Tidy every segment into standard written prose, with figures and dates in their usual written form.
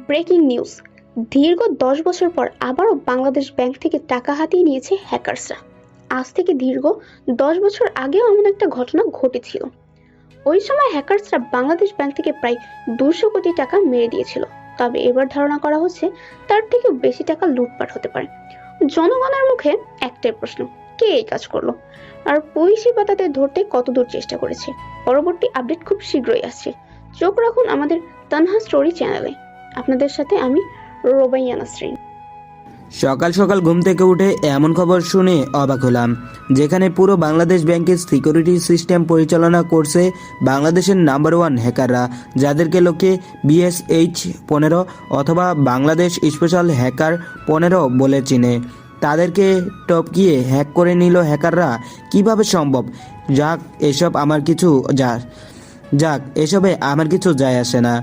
Breaking news, দীর্ঘ ১০ বছর পর আবারও বাংলাদেশ ব্যাংক থেকে টাকা হাতিয়ে নিয়েছে হ্যাকার্সরা। আজ থেকে দীর্ঘ ১০ বছর আগেও এমন একটা ঘটনা ঘটেছিল। ওই সময় হ্যাকার্সরা বাংলাদেশ ব্যাংক থেকে প্রায় ২০০ কোটি টাকা মেরে দিয়েছিল। তবে এবার ধারণা করা হচ্ছে তার থেকেও বেশি টাকা লুটপাট হতে পারে। জনগণের মুখে একটাই প্রশ্ন, কে এই কাজ করলো, আর পুলিশি বাতাতে ধরতে কতদূর চেষ্টা করেছে। পরবর্তী আপডেট খুব শীঘ্রই আসছে। চোখ রাখুন আমাদের তানহা স্টোরি চ্যানেলে। আপনাদের সাথে আমি রোবাইয়া নাসরিন। সকাল সকাল ঘুম থেকে উঠে এমন খবর শুনে অবাক হলাম, যেখানে পুরো বাংলাদেশ ব্যাংকের সিকিউরিটি সিস্টেম পরিচালনা করছে বাংলাদেশের নাম্বার 1 হ্যাকাররা, যাদেরকে লোকে BSH-15 অথবা বাংলাদেশ স্পেশাল হ্যাকার 15 বলে চিনে। তাদেরকে টপকিয়ে হ্যাক করে নিল হ্যাকাররা, কিভাবে সম্ভব? যাক এসব আমার কিছু এসবে আমার কিছু যায় আসে না।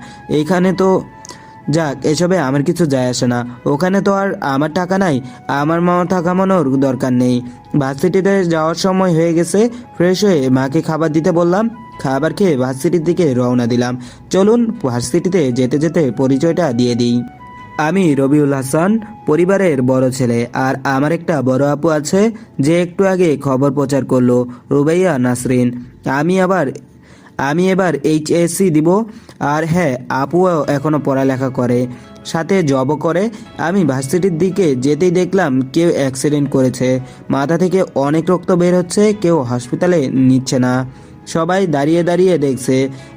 এসবে আমার কিছু যায় আসে না। ওখানে তো আর আমার টাকা নাই, আমার মাথা ঘামানোর দরকার নেই। ভার্সিটিতে যাওয়ার সময় হয়ে গেছে। ফ্রেশ হয়ে মাকে খাবার দিতে বললাম। খাবার খেয়ে ভার্সিটির দিকে রওনা দিলাম। চলুন ভার্সিটিতে যেতে যেতে পরিচয়টা দিয়ে দিই। আমি রবিউল হাসান, পরিবারের বড় ছেলে। আর আমার একটা বড় আপু আছে, যে একটু আগে খবর প্রচার করলো, রুবাইয়া নাসরিন। আমি এবার HSC দিব। আর হ্যাঁ, আপুও এখনো পড়ালেখা করে, সাথে জবও করে। আমি ভার্সিটির দিকে যেতেই দেখলাম কেউ অ্যাক্সিডেন্ট করেছে, মাথা থেকে অনেক রক্ত বের হচ্ছে, কেউ হসপিটালে নিচ্ছে না। সবাই দাঁড়িয়ে দাঁড়িয়ে দেখছে।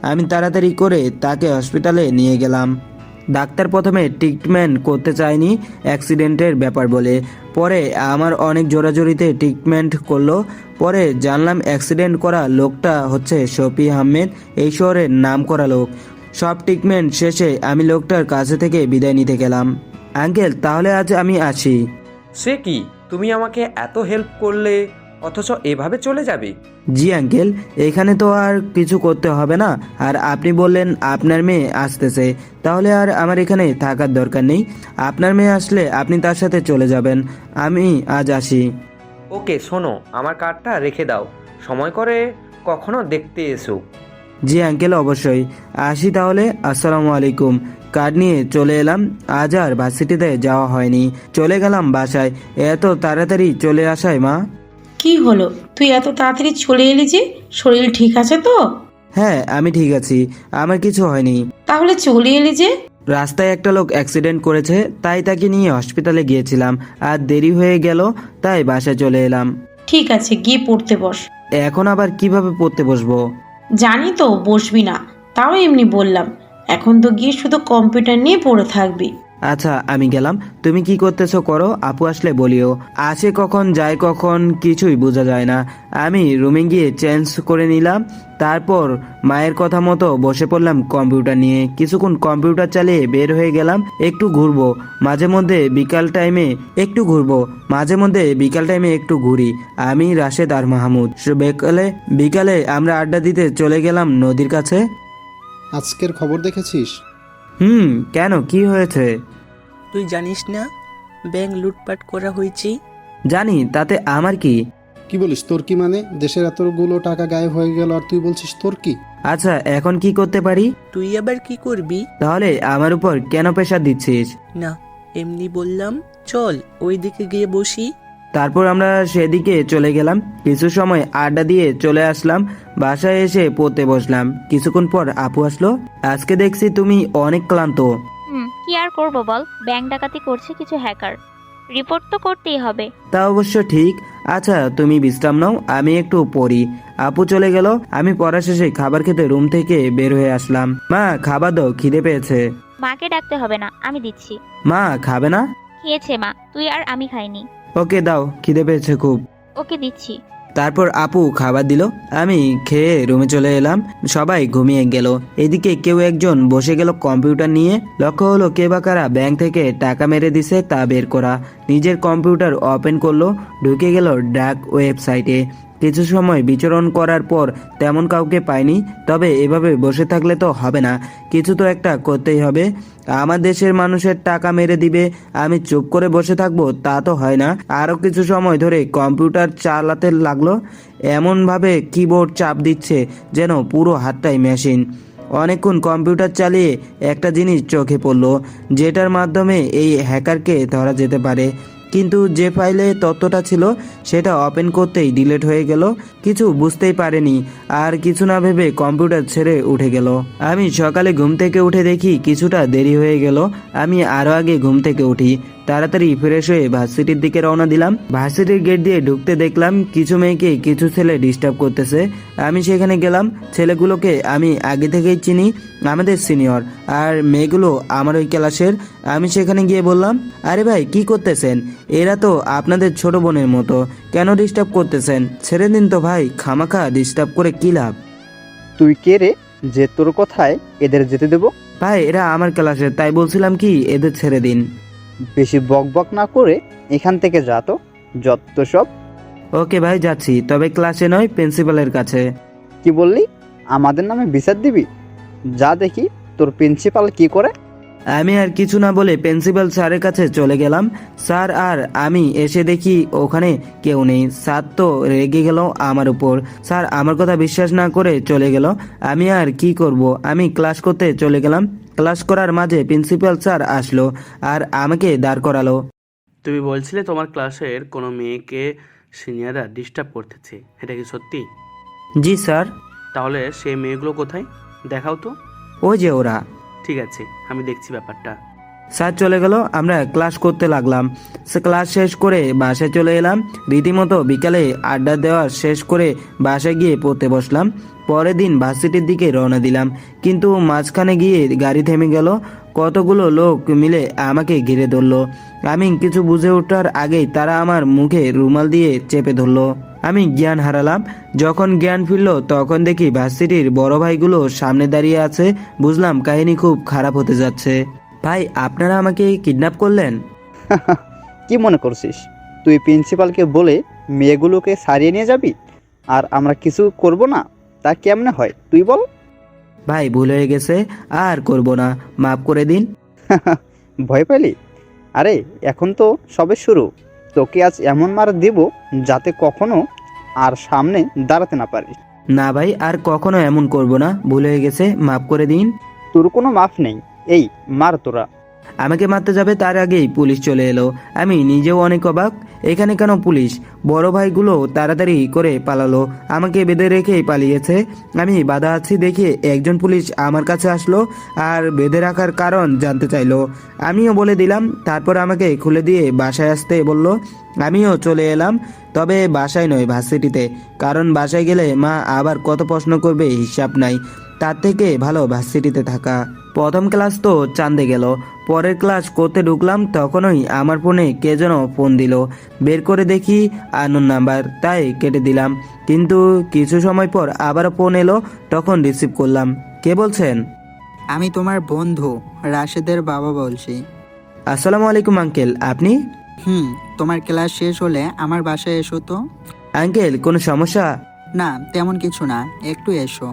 আমি তাড়াতাড়ি করে তাকে হসপিটালে নিয়ে গেলাম। ডাক্তার প্রথমে ট্রিটমেন্ট করতে চায়নি অ্যাক্সিডেন্টের ব্যাপার বলে, পরে আমার অনেক জোরাজোরিতে ট্রিটমেন্ট করলো। পরে জানলাম অ্যাক্সিডেন্ট করা লোকটা হচ্ছে শফি আহমেদ, এই শহরের নাম করা লোক। সব ট্রিটমেন্ট শেষে আমি লোকটার কাছে থেকে বিদায় নিতে গেলাম। আঙ্কেল, তাহলে আজ আমি আসি। সে কি, তুমি আমাকে এত হেল্প করলে অথচ এভাবে চলে যাবে? জি আঙ্কেল, এখানে তো আর কিছু করতে হবে না। আর আপনি বললেন আপনার মেয়ে আসতেছে, তাহলে আর আমার এখানে থাকার দরকার নেই। আপনার মেয়ে আসলে আপনি তার সাথে চলে যাবেন। আমি আজ আসি। ওকে শোনো, আমার কার্ডটা রেখে দাও, সময় করে কখনো দেখতে এসো। জি আঙ্কেল, অবশ্যই। আসি তাহলে, আসসালামু আলাইকুম। কার্ড নিয়ে চলে এলাম। আজ আর ভার্সিটিতে যাওয়া হয়নি, চলে গেলাম বাসায়। এত তাড়াতাড়ি চলে আসায় মা। কি হলো, তুই এত তাড়াতাড়ি চলে এলি যে? শরীর ঠিক আছে তো? হ্যাঁ, আমি ঠিক আছি, আমার কিছু হয়নি। তাহলে চলে এলি যে? রাস্তায় একটা লোক অ্যাক্সিডেন্ট করেছে, তাই তাকে নিয়ে হসপিটালে গিয়েছিলাম। আর দেরি হয়ে গেল, তাই বাসায় চলে এলাম। ঠিক আছে, গিয়ে পড়তে বস। এখন আবার কিভাবে পড়তে বসবো? জানি তো বসবি না, তাও এমনি বললাম। এখন তো গিয়ে শুধু কম্পিউটার নিয়ে পড়ে থাকবি। আচ্ছা, আমি গেলাম। তুমি কি করতেছো করো, আপু আসলে বলিও। আসে কখন যায় কখন কিছুই বোঝা যায় না। আমি রুমে গিয়ে চেঞ্জ করে নিলাম। তারপর মায়ের কথা মতো বসে পড়লাম কম্পিউটার নিয়ে। কিছুক্ষণ কম্পিউটার চালিয়ে বের হয়ে গেলাম। একটু ঘুরবো, মাঝে মধ্যে বিকাল টাইমে একটু ঘুরি। আমি রাশেদ আর মাহমুদ। বিকালে আমরা আড্ডা দিতে চলে গেলাম নদীর কাছে। আজকের খবর দেখেছিস? কেন, কি হয়েছে? তুই জানিস না ব্যাংক লুটপাট করা হয়েছে? জানি, তাতে আমার কি? কি বলিস, তোর কি মানে? দেশের এতগুলো টাকা গায়েব হয়ে গেল আর তুই বলছিস তোর কি? আচ্ছা, এখন কি করতে পারি? তুই আবার কি করবি? তাহলে আমার উপর কেন প্রেশার দিচ্ছিস? না, এমনি বললাম। চল ওই দিকে গিয়ে বসি। তারপর আমরা সেদিকে চলে গেলাম। কিছু সময় আড্ডা দিয়ে চলে আসলাম। বাসায় এসে পড়তে বসলাম। কিছুক্ষণ পর আপু আসলো। আজকে দেখছি তুমি অনেক ক্লান্ত। কি আর করব বল, ব্যাংক ডাকাতি করছে কিছু হ্যাকার, রিপোর্ট তো করতেই হবে। তা অবশ্য ঠিক। আচ্ছা, তুমি বিশ্রাম নাও, আমি একটু পড়ি। আপু চলে গেল। আমি পড়া শেষে খাবার খেতে রুম থেকে বের হয়ে আসলাম। মা, খাবার দাও, খিদে পেয়েছে। মাকে ডাকতে হবে না, আমি দিচ্ছি। মা, খাবে না? খেয়েছে মা, তুই আর আমি খাইনি। ওকে দাও, খিদে পেয়েছে খুব। ওকে দিচ্ছি। তারপর আপু খাবার দিল, আমি খেয়ে রুমে চলে এলাম। সবাই ঘুমিয়ে গেল। এদিকে কেউ একজন বসে গেল কম্পিউটার নিয়ে। লক্ষ্য হলো কে বা কারা ব্যাংক থেকে টাকা মেরে দিছে তা বের করা। নিজের কম্পিউটার ওপেন করলো, ঢুকে গেল ডার্ক ওয়েবসাইটে। কিছু সময় বিচরণ করার পর তেমন কাউকে পাইনি। তবে এভাবে বসে থাকলে তো হবে না, কিছু তো একটা করতেই হবে। আমার দেশের মানুষের টাকা মেরে দিবে, আমি চুপ করে বসে থাকবো তা তো হয় না। আরও কিছু সময় ধরে কম্পিউটার চালাতে লাগলো, এমনভাবে কিবোর্ড চাপ দিচ্ছে যেন পুরো হাতটাই মেশিন। অনেকক্ষণ কম্পিউটার চালিয়ে একটা জিনিস চোখে পড়লো, যেটার মাধ্যমে এই হ্যাকারকে ধরা যেতে পারে। কিন্তু যে ফাইলে তথ্যটা ছিল সেটা ওপেন করতেই ডিলিট হয়ে গেল। কিছু বুঝতেই পারেনি, আর কিছু না ভেবে কম্পিউটার ছেড়ে উঠে গেল। আমি সকালে ঘুম থেকে উঠে দেখি কিছুটা দেরি হয়ে গেল। আমি আরও আগে ঘুম থেকে উঠি, তাড়াতাড়ি ফ্রেশ হয়ে ভার্সিটির দিকে রওনা দিলাম। ভার্সিটির গেট দিয়ে ঢুকতে দেখলাম কিছু মেয়েকে কিছু ছেলে ডিস্টার্ব করতেছে। আমি সেখানে গেলাম। ছেলেগুলোকে আমি আগে থেকেই চিনি, আমাদের সিনিয়র, আর মেয়েগুলো আমার ওই ক্লাসের। আমি সেখানে গিয়ে বললাম, আরে ভাই কি করতেছেন? এরা তো আপনাদের ছোট বোনের মতো, কেন ডিস্টার্ব করতেছেন? ছেড়ে দিন তো ভাই, খামাখা ডিস্টার্ব করে কি লাভ? তুই কে রে যে তোর কথায় এদের যেতে দেব? ভাই এরা আমার ক্লাসের, তাই বলছিলাম কি এদের ছেড়ে দিন। বেশি বক বক না করে এখান থেকে যা তো, যত সব। ওকে ভাই যাচ্ছি, তবে ক্লাসে নয়, প্রিন্সিপালের কাছে। কি বললি? আমাদের নামে বিচার দিবি? যা দেখি তোর প্রিন্সিপাল কি করে। আমি আর কিছু না বলে প্রিন্সিপাল স্যারের কাছে চলে গেলাম। স্যার আর আমি এসে দেখি ওখানে কেউ নেই। স্যার তো রেগে গেল আমার উপর। স্যার আমার কথা বিশ্বাস না করে চলে গেল। আমি আর কি করব, আমি ক্লাস করতে চলে গেলাম। ক্লাস করার মাঝে প্রিন্সিপাল স্যার আসলো আর আমাকে দাঁড় করালো। তুমি বলছিলে তোমার ক্লাসের কোনো মেয়েকে সিনিয়ররা ডিস্টার্ব করতেছে, এটা কি সত্যি? জি স্যার। তাহলে সেই মেয়েগুলো কোথায়, দেখাও তো। ওই যে ওরা। ঠিক আছে, আমি দেখছি ব্যাপারটা। স্যার চলে গেল, আমরা ক্লাস করতে লাগলাম। ক্লাস শেষ করে বাসায় চলে এলাম। রীতিমতো বিকালে আড্ডা দেওয়া শেষ করে বাসায় গিয়ে পড়তে বসলাম। পরের দিন ভার্সিটির দিকে রওনা দিলাম, কিন্তু মাঝখানে গিয়ে গাড়ি থেমে গেল। কতগুলো লোক মিলে আমাকে ঘিরে ধরলো। আমি কিছু বুঝে ওঠার আগেই তারা আমার মুখে রুমাল দিয়ে চেপে ধরলো। আমি জ্ঞান হারালাম। যখন জ্ঞান ফিরল তখন দেখি ভার্সিটির বড় ভাইগুলো সামনে দাঁড়িয়ে আছে। বুঝলাম কাহিনী খুব খারাপ হতে যাচ্ছে। ভাই আপনারা আমাকে কিডন্যাপ করলেন? কি মনে করছিস তুই প্রিন্সিপালকে বলে মেয়েগুলোকে সারিয়ে নিয়ে যাবি আর আমরা কিছু করব না? তা কেমনে হয় তুই বল? ভাই ভুল হয়ে গেছে, আর করব না, মাফ করে দিন। ভয় পেলি? আরে এখন তো সবে শুরু। তোকে আজ এমন মার দিব যাতে কখনো আর সামনে দাঁড়াতে না পারিস। না ভাই, আর কখনো এমন করব না, ভুল হয়ে গেছে, মাফ করে দিন। তোর কোনো মাফ নেই, এই মার তোরা। আমাকে মারতে যাবে তার আগেই পুলিশ চলে এলো। আমি নিজেও অনেক অবাক, এখানে কেন পুলিশ? বড় ভাইগুলো তাড়াতাড়ি করে পালালো, আমাকে বেঁধে রেখেই পালিয়েছে। আমি বাধা আছি দেখে একজন পুলিশ আমার কাছে আসলো আর বেঁধে রাখার কারণ জানতে চাইলো। আমিও বলে দিলাম, তারপর আমাকে খুলে দিয়ে বাসায় আসতে বলল। আমিও চলে এলাম, তবে বাসায় নয়, ভার্সিটিতে। কারণ বাসায় গেলে মা আবার কত প্রশ্ন করবে হিসাব নাই। তার থেকে ভালো ভার্সিটিতে থাকা। প্রথম ক্লাস তো চাঁদে গেল। পরের ক্লাস করতে ঢুকলাম, তখনই আমার ফোনে কে যেন ফোন দিল। বের করে দেখি আননোন নাম্বার, তাই কেটে দিলাম। কিন্তু কিছু সময় পর আবার ফোন এলো, তখন রিসিভ করলাম। কে বলছেন? আমি তোমার বন্ধু রাশেদের বাবা বলছি। আসসালামু আলাইকুম আঙ্কেল, আপনি? তোমার ক্লাস শেষ হলে আমার বাসায় এসো তো। আঙ্কেল কোনো সমস্যা? না তেমন কিছু না, একটু এসো।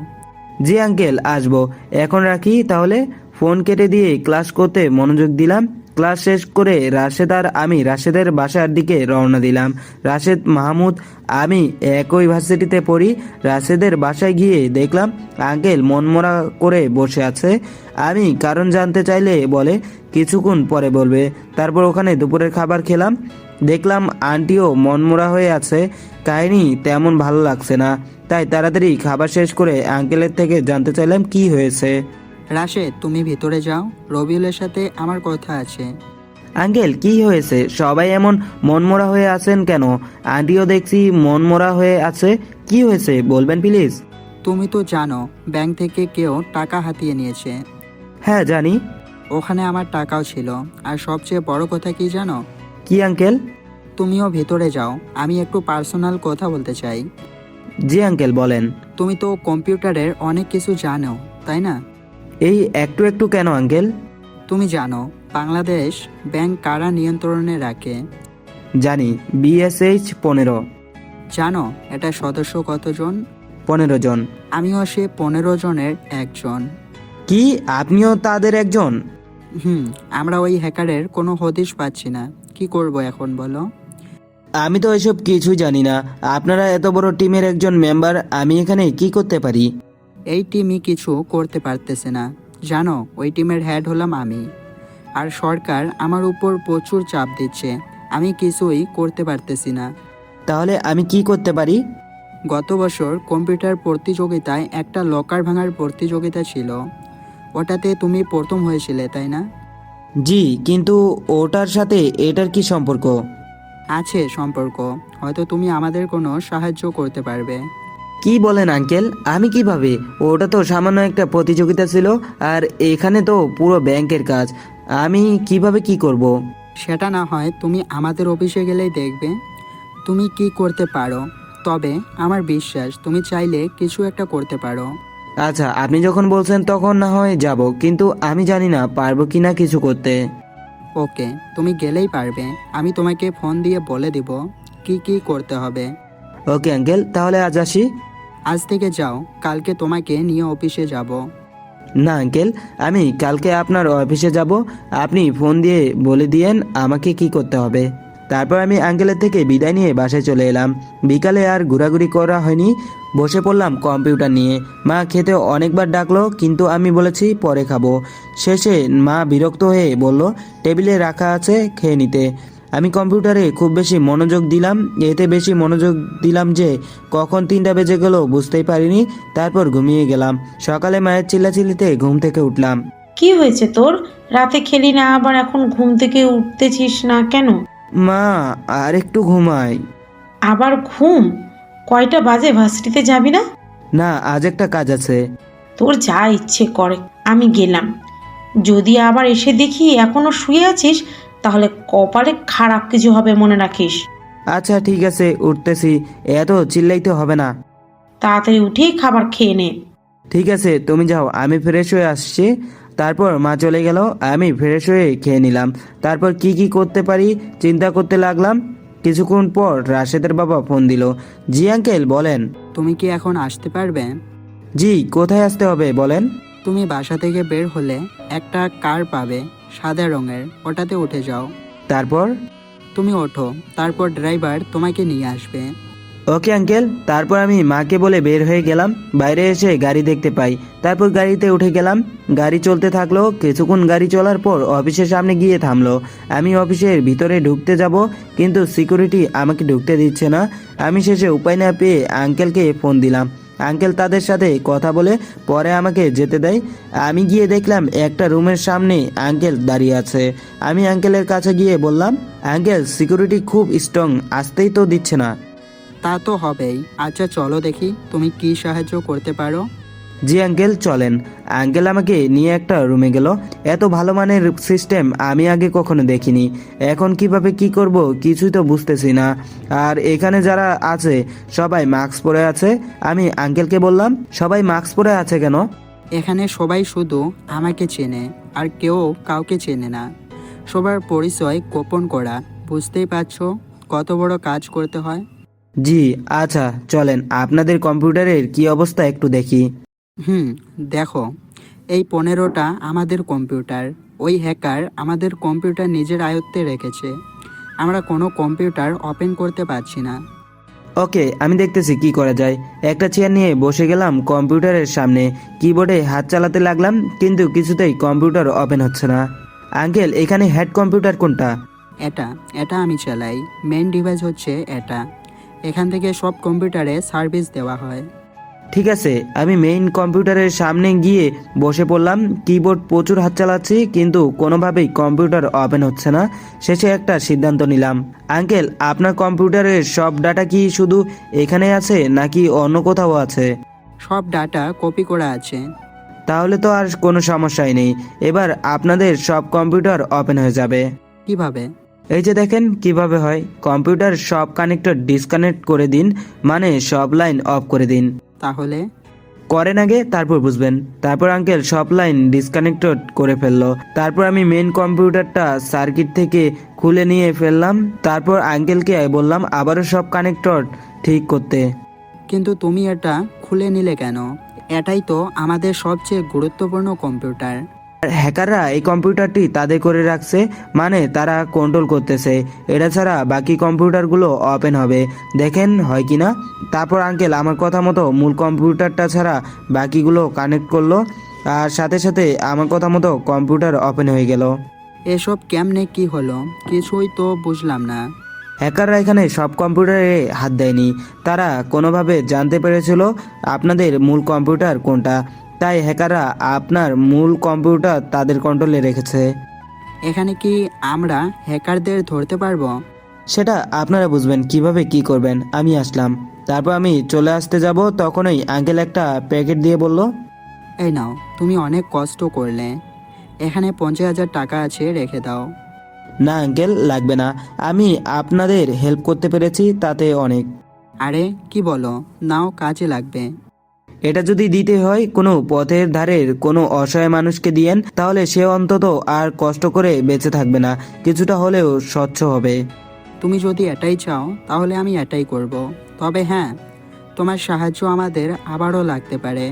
জি আঙ্কেল আসবো, এখন রাখি তাহলে। ফোন কেটে দিয়ে ক্লাস করতে মনোযোগ দিলাম। ক্লাস শেষ করে রাশেদ আর আমি রাশেদের বাসার দিকে রওনা দিলাম। রাশেদ মাহমুদ আমি একই ভার্সিটিতে পড়ি। রাশেদের বাসায় গিয়ে দেখলাম আঙ্কেল মনমরা করে বসে আছে। আমি কারণ জানতে চাইলে বলে কিছুক্ষণ পরে বলবে। তারপর ওখানে দুপুরের খাবার খেলাম। দেখলাম আন্টিও মনমরা হয়ে আছে, কাহিনী তেমন ভালো লাগছে না। তাই তাড়াতাড়ি খাবার শেষ করে আঙ্কেলের থেকে জানতে চাইলাম কি হয়েছে। রাশেদ তুমি ভিতরে যাও, রবিউলের সাথে আমার কথা আছে। আঙ্কেল কি হয়েছে? সবাই এমন মনমরা হয়ে আছেন কেন? আন্টিও দেখছি মনমরা হয়ে আছে, কি হয়েছে বলবেন প্লিজ? তুমি তো জানো ব্যাংক থেকে কেউ টাকা হাতিয়ে নিয়েছে। হ্যাঁ জানি। ওখানে আমার টাকাও ছিল, আর সবচেয়ে বড় কথা কি জানো? কি আঙ্কেল? তুমিও ভেতরে যাও, আমি একটু পার্সোনাল কথা বলতে চাই। জি আঙ্কেল বলেন। তুমি তো কম্পিউটারের অনেক কিছু জানো তাই না? এই একটু একটু কেন আঙ্কেল? তুমি জানো বাংলাদেশ ব্যাংক কারা নিয়ন্ত্রণে রাখে? জানি, BSH 15। জানো এটা সদস্য কতজন? 15 জন। আমিও সে 15 জনের একজন। কি আপনিও তাদের একজন? আমরা ওই হ্যাকারের কোনো হদিশ পাচ্ছি না, কি করব এখন বলো? আমি তো এসব কিছুই জানি না। আপনারা এত বড় টিমের একজন মেম্বার, আমি এখানে কি করতে পারি? এই টিমই কিছু করতে পারতেছে না। জানো, ওই টিমের হেড হলাম আমি। আর সরকার আমার উপর প্রচুর চাপ দিচ্ছে, আমি কিছুই করতে পারতেছি না। তাহলে আমি কি করতে পারি? গত বছর কম্পিউটার প্রতিযোগিতায় একটা লকার ভাঙার প্রতিযোগিতা ছিল, ওটাতে তুমি প্রথম হয়েছিলে তাই না? জি, কিন্তু ওটার সাথে এটার কি সম্পর্ক? আছে সম্পর্ক, হয়তো তুমি আমাদের কোনো সাহায্য করতে পারবে। কি বলেন আঙ্কেল? আমি কিভাবে? ওটা তো সামান্য একটা প্রতিযোগিতা ছিল, আর এখানে তো পুরো ব্যাংকের কাজ। আমি কিভাবে কি করব? সেটা না হয় তুমি আমাদের অফিসে গেলেই দেখবে তুমি কি করতে পারো। তবে আমার বিশ্বাস তুমি চাইলে কিছু একটা করতে পারো। আচ্ছা, আপনি যখন বলছেন তখন না হয় যাব, কিন্তু আমি জানি না পারবো কি না কিছু করতে। ওকে, তুমি গেলেই পারবে। আমি তোমাকে ফোন দিয়ে বলে দিব কি কি করতে হবে। ওকে আঙ্কেল, তাহলে আজ আসি। আজ থেকে যাও, কালকে তোমাকে নিয়ে অফিসে যাব। না আঙ্কেল, আমি কালকে আপনার অফিসে যাব। আপনি ফোন দিয়ে বলে দিয়েন আমাকে কি করতে হবে। তারপর আমি আঙ্কেলের থেকে বিদায় নিয়ে বাসায় চলে এলাম। বিকালে আর ঘোরাঘুরি করা হয়নি, বসে পড়লাম কম্পিউটার নিয়ে। মা খেতে অনেকবার ডাকলো, কিন্তু আমি বলেছি পরে খাবো। শেষে মা বিরক্ত হয়ে বলল টেবিলে রাখা আছে, খেয়ে নিতে। আমি কম্পিউটারে খুব বেশি মনোযোগ দিলাম, এতে বেশি মনোযোগ দিলাম যে কখন 3টা বেজে গেল বুঝতেই পারিনি। তারপর ঘুমিয়ে গেলাম। সকালে মায়ের চিল্লাচিল্লিতে ঘুম থেকে উঠলাম। কি হয়েছে তোর? রাতে খেলি না, আবার এখন ঘুম থেকে উঠতেছিস না কেন? মা, আর একটু ঘুমাই। আবার ঘুম? কয়টা বাজে, ভার্সিটিতে যাবি না? না, আজ একটা কাজ আছে। তোর যা ইচ্ছে করে, আমি গেলাম। যদি আবার এসে দেখি এখনো শুয়ে আছিস, তাহলে কপালে খারাপ কিছু হবে, মনে রাখিস। আচ্ছা ঠিক আছে, উঠতেছি। এত চিল্লাইতে হবে না। তাড়াতাড়ি উঠে খাবার খেয়ে নে। ঠিক আছে, তুমি যাও, আমি ফ্রেশ হয়ে আসছি। তারপর মা চলে গেল, আমি ফ্রেশ হয়ে খেয়ে নিলাম। তারপর কি কি করতে পারি চিন্তা করতে লাগলাম। কিছুক্ষণ পর রাশেদের বাবা ফোন দিল। জি আঙ্কেল, বলেন। তুমি কি এখন আসতে পারবে? জি, কোথায় আসতে হবে বলেন। তুমি বাসা থেকে বের হলে একটা কার পাবে, সাদা রঙের, ওটাতে উঠে যাও। তারপর? তুমি ওঠো, তারপর ড্রাইভার তোমাকে নিয়ে আসবে। Okay uncle. তারপর আমি মাকে বলে বের হয়ে গেলাম। বাইরে এসে গাড়ি দেখতে পাই, তারপর গাড়িতে উঠে গেলাম। গাড়ি চলতে থাকলো। কিছুক্ষণ গাড়ি চলার পর অফিসের সামনে গিয়ে থামলো। আমি অফিসের ভিতরে ঢুকতে যাব, কিন্তু সিকিউরিটি আমাকে ঢুকতে দিচ্ছে না। আমি শেষে উপায় না পেয়ে আঙ্কেলকে ফোন দিলাম। আঙ্কেল তাদের সাথে কথা বলে পরে আমাকে যেতে দেয়। আমি গিয়ে দেখলাম একটা রুমের সামনে আঙ্কেল দাঁড়িয়ে আছে। আমি আঙ্কেলের কাছে গিয়ে বললাম, আঙ্কেল সিকিউরিটি খুব স্ট্রং, আসতেই তো দিচ্ছে না। তা তো হবেই। আচ্ছা চলো দেখি তুমি কি সাহায্য করতে পারো। জি আঙ্কেল, চলেন। আঙ্কেল আমাকে নিয়ে একটা রুমে গেল। এত ভালো মানের সিস্টেম আমি আগে কখনো দেখিনি। এখন কিভাবে কি করব কিছুই তো বুঝতেছি না। আর এখানে যারা আছে সবাই মাস্ক পরে আছে। আমি আঙ্কেলকে বললাম, সবাই মাস্ক পরে আছে কেন? এখানে সবাই শুধু আমাকে চেনে, আর কেউ কাউকে চেনে না। সবার পরিচয় গোপন করা, বুঝতেই পারছো কত বড় কাজ করতে হয়। জি আচ্ছা, চলেন আপনাদের কম্পিউটারের কি অবস্থা একটু দেখি। দেখো, এই 15টা আমাদের কম্পিউটার। ওই হ্যাকার আমাদের কম্পিউটার নিজের আয়ত্তে রেখেছে। আমরা কোনো কম্পিউটার ওপেন করতে পারছি না। ওকে, আমি দেখতেছি কি করা যায়। একটা চেয়ার নিয়ে বসে গেলাম কম্পিউটারের সামনে। কিবোর্ডে হাত চালাতে লাগলাম, কিন্তু কিছুতেই কম্পিউটার ওপেন হচ্ছে না। আঙ্কেল, এখানে হেড কম্পিউটার কোনটা? এটা এটা আমি চালাই। মেইন ডিভাইস হচ্ছে এটা। এখান থেকে সব কম্পিউটারে সার্ভিস দেওয়া হয়। ঠিক আছে, আমি মেইন কম্পিউটারের সামনে গিয়ে বসে পড়লাম। কিবোর্ড প্রচুর হাত চালাচ্ছি, কিন্তু কোনোভাবেই কম্পিউটার ওপেন হচ্ছে না। শেষে একটা সিদ্ধান্ত নিলাম। আঙ্কেল, আপনার কম্পিউটারের সব ডাটা কি শুধু এখানে আছে নাকি অন্য কোথাও আছে? সব ডাটা কপি করা আছে। তাহলে তো আর কোনো সমস্যাই নেই। এবার আপনাদের সব কম্পিউটার ওপেন হয়ে যাবে। কিভাবে? এই যে দেখেন কিভাবে হয়। কম্পিউটার সব কানেক্টর ডিসকানেক্ট করে দিন, মানে সব লাইন অফ করে দিন। তাহলে করেন আগে, তারপর বুঝবেন। তারপর আঙ্কেল সব লাইন ডিসকানেক্টেড করে ফেললো। তারপর আমি মেন কম্পিউটারটা সার্কিট থেকে খুলে নিয়ে ফেললাম। তারপর আঙ্কেলকে বললাম আবারও সব কানেক্টর ঠিক করতে। কিন্তু তুমি এটা খুলে নিলে কেন? এটাই তো আমাদের সবচেয়ে গুরুত্বপূর্ণ কম্পিউটার। আর হ্যাকাররা এই কম্পিউটারটি তাদের করে রাখছে, মানে তারা কন্ট্রোল করতেছে। এটা ছাড়া বাকি কম্পিউটারগুলো ওপেন হবে, দেখেন হয় কি না। তারপর আঙ্কেল আমার কথা মতো মূল কম্পিউটারটা ছাড়া বাকিগুলো কানেক্ট করলো, আর সাথে সাথে আমার কথা মতো কম্পিউটার ওপেন হয়ে গেল। এসব কেমনে কি হলো কিছুই তো বুঝলাম না। হ্যাকাররা এখানে সব কম্পিউটারে হাত দেয়নি, তারা কোনোভাবে জানতে পেরেছিল আপনাদের মূল কম্পিউটার কোনটা, তাই হ্যাকাররা আপনার মূল কম্পিউটার তাদের কন্ট্রোলে রেখেছে। এখানে কি আমরা হ্যাকারদের ধরতে পারবো? সেটা আপনারা বুঝবেন কিভাবে কি করবেন। আমি আসলাম, তারপর আমি চলে আসতে যাব, তখনই আঙ্কেল একটা প্যাকেট দিয়ে বলল, এই নাও, তুমি অনেক কষ্ট করলে, এখানে 50,000 টাকা আছে, রেখে দাও। না আঙ্কেল লাগবে না, আমি আপনাদের হেল্প করতে পেরেছি তাতে অনেক। আরে কি বলো, নাও, কাজে লাগবে। এটা যদি দিতে হয় কোনো পথের ধারের কোনো অসহায় মানুষকে দিয়েন, তাহলে সে অন্তত আর কষ্ট করে বেঁচে থাকবে না, কিছুটা হলেও স্বচ্ছ হবে। তুমি যদি এটাই চাও তাহলে আমি এটাই করব। তবে হ্যাঁ, তোমার সাহায্য আমাদের আবারও লাগতে পারে।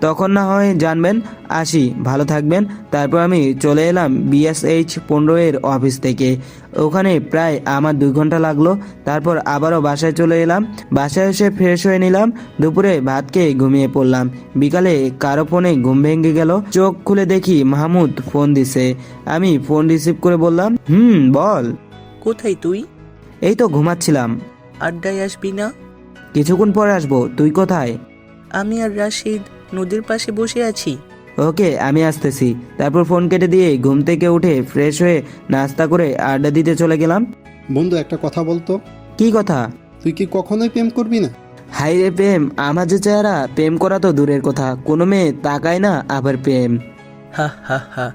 তখন না হয় জানবেন। আসি, ভালো থাকবেন। তারপর আমি চলে এলাম BSH 15 এর অফিস থেকে। ওখানে প্রায় আমার 2 ঘন্টা লাগলো। তারপর আবারও বাসায় চলে এলাম, বাসায় এসে ফ্রেশ হয়ে নিলাম, দুপুরে ভাত খেয়ে ঘুমিয়ে পড়লাম। বিকালে কারো ফোনে ঘুম ভেঙে গেল, চোখ খুলে দেখি মাহমুদ ফোন দিছে। আমি ফোন রিসিভ করে বললাম, বল। কোথায় তুই? এই তো ঘুমাচ্ছিলাম। আড্ডায় আসবি না? কিছুক্ষণ পরে আসবো, তুই কোথায়? আমি আর রাশিদ নদীর পাশে বসে আছি। ওকে, আমি আসতেছি। তারপর ফোন কেটে দিয়ে ঘুম থেকে উঠে ফ্রেশ হয়ে নাস্তা করে আড্ডা দিতে চলে গেলাম। বন্ধু একটা কথা বলতো, কি কথা? তুই কি কখনোই প্রেম করবি না? হাই রে প্রেম, আমার যে চেহারা, প্রেম করা তো দূরের কথা, কোনো মেয়ে তাকায় না, আবার প্রেম। হা হা হা,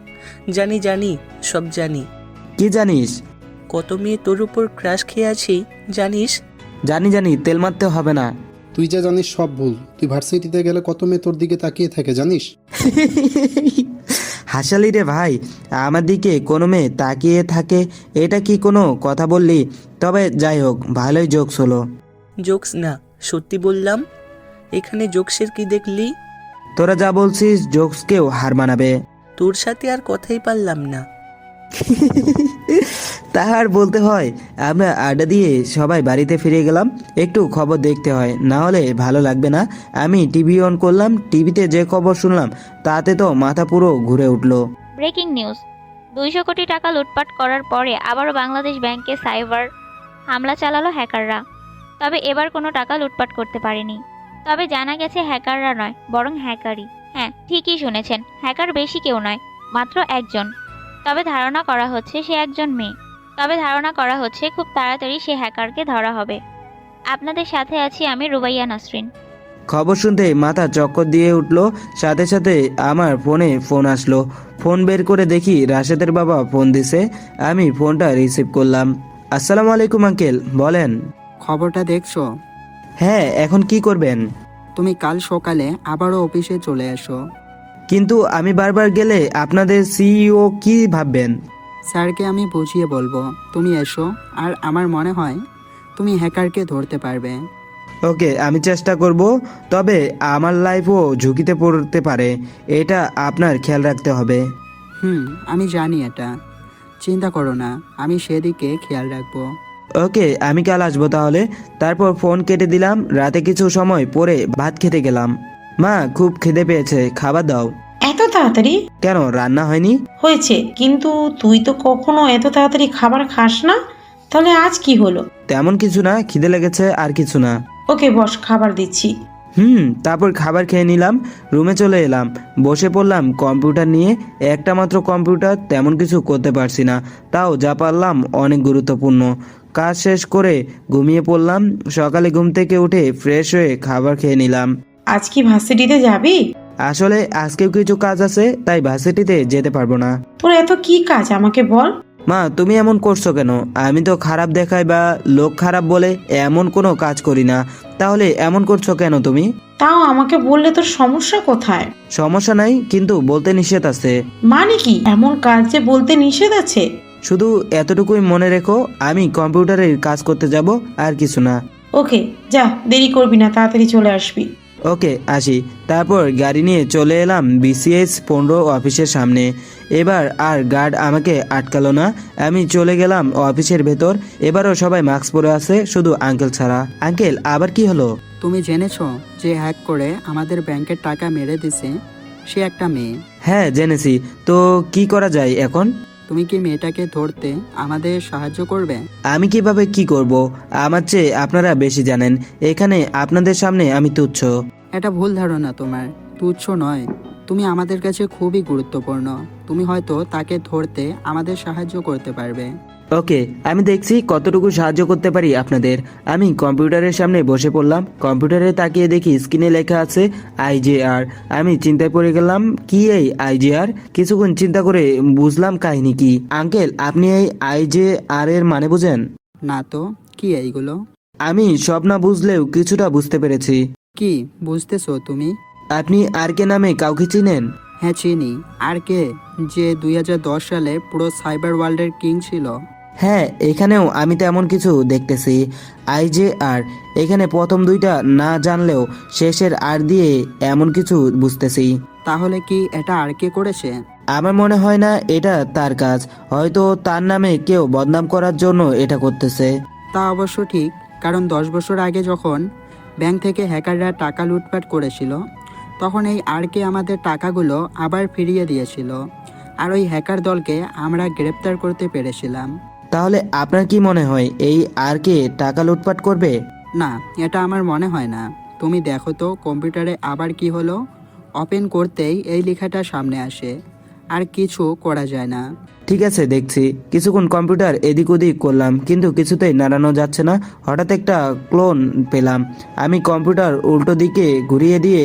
জানি জানি, সব জানি। কি জানিস? কত মেয়ে তোর উপর ক্রাশ খেয়ে আছি জানিস? জানি, তেল মারতে হবে না। তুই যা জানিস সব ভুল। তুই ভার্সিটিতে গেলে কত মেয়ে তোর দিকে তাকিয়ে থাকে জানিস? হাসালি রে ভাই, আমার দিকে কোনো মেয়ে তাকিয়ে থাকে, এটা কি কোনো কথা বললি? তবে যাই হোক, ভালোই জোকস হলো। জোকস না, সত্যি বললাম। এখানে জোকসের কি দেখলি? তোরা যা বলছিস জোকসকেও হার মানাবে। তোর সাথে আর কথাই পারলাম না। তাহার বলতে হয়। আমরা আড্ডা দিয়ে সবাই বাড়িতে ফিরে গেলাম, একটু খবর দেখতে হয়, না হলে ভালো লাগবে না। আমি টিভি অন করলাম, টিভিতে যে খবর শুনলাম তাতে তো মাথা পুরো ঘুরে উঠলো। ব্রেকিং নিউজ, 200 কোটি টাকা লুটপাট করার পরে আবারও বাংলাদেশ ব্যাংকে সাইবার হামলা চালালো হ্যাকাররা। তবে এবার কোনো টাকা লুটপাট করতে পারেনি। তবে জানা গেছে হ্যাকাররা নয়, বরং হ্যাকারই। হ্যাঁ, ঠিকই শুনেছেন, হ্যাকার বেশি কেউ নয়, মাত্র একজন। তবে ধারণা করা হচ্ছে সে একজন মেয়ে। তবে ধারণা করা হচ্ছে খুব তাড়াতাড়ি সে হ্যাকারকে ধরা হবে। আপনাদের সাথে আছি আমি, রুবাইয়া নাসরিন। খবর শুনতে মাথা চক্কর দিয়ে উঠলো, সাথে সাথে আমার ফোনে ফোন আসলো। ফোন বের করে দেখি রাশেদের বাবা ফোন দিছে। আমি ফোনটা রিসিভ করলাম। আসসালামু আলাইকুম আঙ্কেল, বলেন। খবরটা দেখছো? হ্যাঁ, এখন কি করবেন? তুমি কাল সকালে আবারও অফিসে চলে এসো। কিন্তু আমি বারবার গেলে আপনাদের CEO কি ভাববেন? স্যারকে আমি বুঝিয়ে বলবো, তুমি এসো, আর আমার মনে হয় তুমি হ্যাকারকে ধরতে পারবে। ওকে, আমি চেষ্টা করব, তবে আমার লাইফও ঝুঁকিতে পড়তে পারে, এটা আপনার খেয়াল রাখতে হবে। আমি জানি এটা, চিন্তা করো না, আমি সেদিকে খেয়াল রাখবো। ওকে, আমি কাল আসবো তাহলে। তারপর ফোন কেটে দিলাম। রাতে কিছু সময় পরে ভাত খেতে গেলাম। মা, খুব খিদে পেয়েছে, খাবার দাও। এত তাড়াতাড়ি? কেন, রান্না হয়নি? হয়েছে, কিন্তু তুই তো কখনো এত তাড়াতাড়ি খাবার খাস না, তাহলে আজ কি হলো? তেমন কিছু না, খিদে লেগেছে, আর কিছু না। ওকে বস, খাবার দিচ্ছি। তারপর খাবার খেয়ে নিলাম, রুমে চলে এলাম, বসে পড়লাম কম্পিউটার নিয়ে। একটা মাত্র কম্পিউটার, তেমন কিছু করতে পারছি না, তাও যা পারলাম অনেক গুরুত্বপূর্ণ। কাজ শেষ করে ঘুমিয়ে পড়লাম। সকালে ঘুম থেকে উঠে ফ্রেশ হয়ে খাবার খেয়ে নিলাম। আজ কি ভার্সিটিতে যাবি? আসলে আজকেও কিছু কাজ আছে, তাই ভার্সিটিতে যেতে পারবো না। তোর এত কি কাজ আমাকে বল। মা, তুমি এমন করছো কেন? আমি তো খারাপ দেখাই বা লোক খারাপ বলে এমন কোনো কাজ করি না, তাহলে এমন করছো কেন তুমি? তাও আমাকে বললে তোর সমস্যা কোথায়? সমস্যা নাই, কিন্তু বলতে নিষেধ আছে। মানে কি এমন কাজ যে বলতে নিষেধ আছে? শুধু এতটুকুই মনে রেখো, আমি কম্পিউটারের কাজ করতে যাব, আর কিছু না। ওকে যা, দেরি করবি না, তাড়াতাড়ি চলে আসবি। ওকে আসি। তারপর গাড়ি নিয়ে চলে এলাম BCS 15 অফিসের সামনে। এবার আর গার্ড আমাকে আটকালো না, আমি চলে গেলাম অফিসের ভেতর। এবারও সবাই মাস্ক পরে আছে, শুধু আঙ্কেল ছাড়া। আঙ্কেল আবার কি হলো? তুমি জেনেছো যে হ্যাক করে আমাদের ব্যাংকের টাকা মেরে দিছে সে একটা মেয়ে? হ্যাঁ জেনেছি, তো কি করা যায় এখন? তুমি কি মেয়েটাকে ধরতে আমাদের সাহায্য করবে? আমি কিভাবে কি করব? আমার চেয়ে আপনারা বেশি জানেন। এখানে আপনাদের সামনে আমি তুচ্ছ। এটা ভুল ধারণা তোমার, তুচ্ছ নয়, তুমি আমাদের কাছে খুবই গুরুত্বপূর্ণ। তুমি হয়তো তাকে ধরতে আমাদের সাহায্য করতে পারবে। ওকে, আমি দেখছি কতটুকু সাহায্য করতে পারি আপনাদের। আমি কম্পিউটারের সামনে বসে পড়লাম। কম্পিউটারে তাকিয়ে দেখি স্ক্রিনে লেখা আছে IJR। আমি চিন্তায় পড়ে গেলাম, কি এই IJR? কিছুক্ষণ চিন্তা করে বুঝলাম কাহিনী কি। আঙ্কেল আপনি এই IJR এর মানে বুঝেন? না তো, কি এইগুলো? আমি সব না বুঝলেও কিছুটা বুঝতে পেরেছি। কি বুঝতেছো তুমি? আপনি আর কে নামে কাউকে চিনেন? হ্যাঁ চিনি। আর কে? যে 2010 সালে পুরো সাইবার ওয়ার্ল্ডের কিং ছিল। হ্যাঁ, এখানেও আমি তেমন কিছু দেখতেছি। IJR, এখানে প্রথম দুইটা না জানলেও শেষের আর দিয়ে এমন কিছু বুঝতেছি। তাহলে কি এটা আর কে করেছে? আমার মনে হয় না এটা তার কাজ, হয়তো তার নামে কেউ বদনাম করার জন্য এটা করতেছে। তা অবশ্য ঠিক, কারণ 10 বছর আগে যখন ব্যাংক থেকে হ্যাকাররা টাকা লুটপাট করেছিল তখন এই আর কে আমাদের টাকাগুলো আবার ফিরিয়ে দিয়েছিল, আর ওই হ্যাকার দলকে আমরা গ্রেপ্তার করতে পেরেছিলাম। তাহলে আপনার কি মনে হয় এই আর কে টাকা লুটপাট করবে? না, এটা আমার মনে হয় না। তুমি দেখো তো কম্পিউটারে আবার কি হলো। ওপেন করতেই এই লেখাটা সামনে আসে, আর কিছু করা যায় না। ঠিক আছে দেখছি। কিছুক্ষণ কম্পিউটার এদিক ওদিক করলাম, কিন্তু কিছুতেই নাড়ানো যাচ্ছে না। হঠাৎ একটা ক্লোন পেলাম। আমি কম্পিউটার উল্টো দিকে ঘুরিয়ে দিয়ে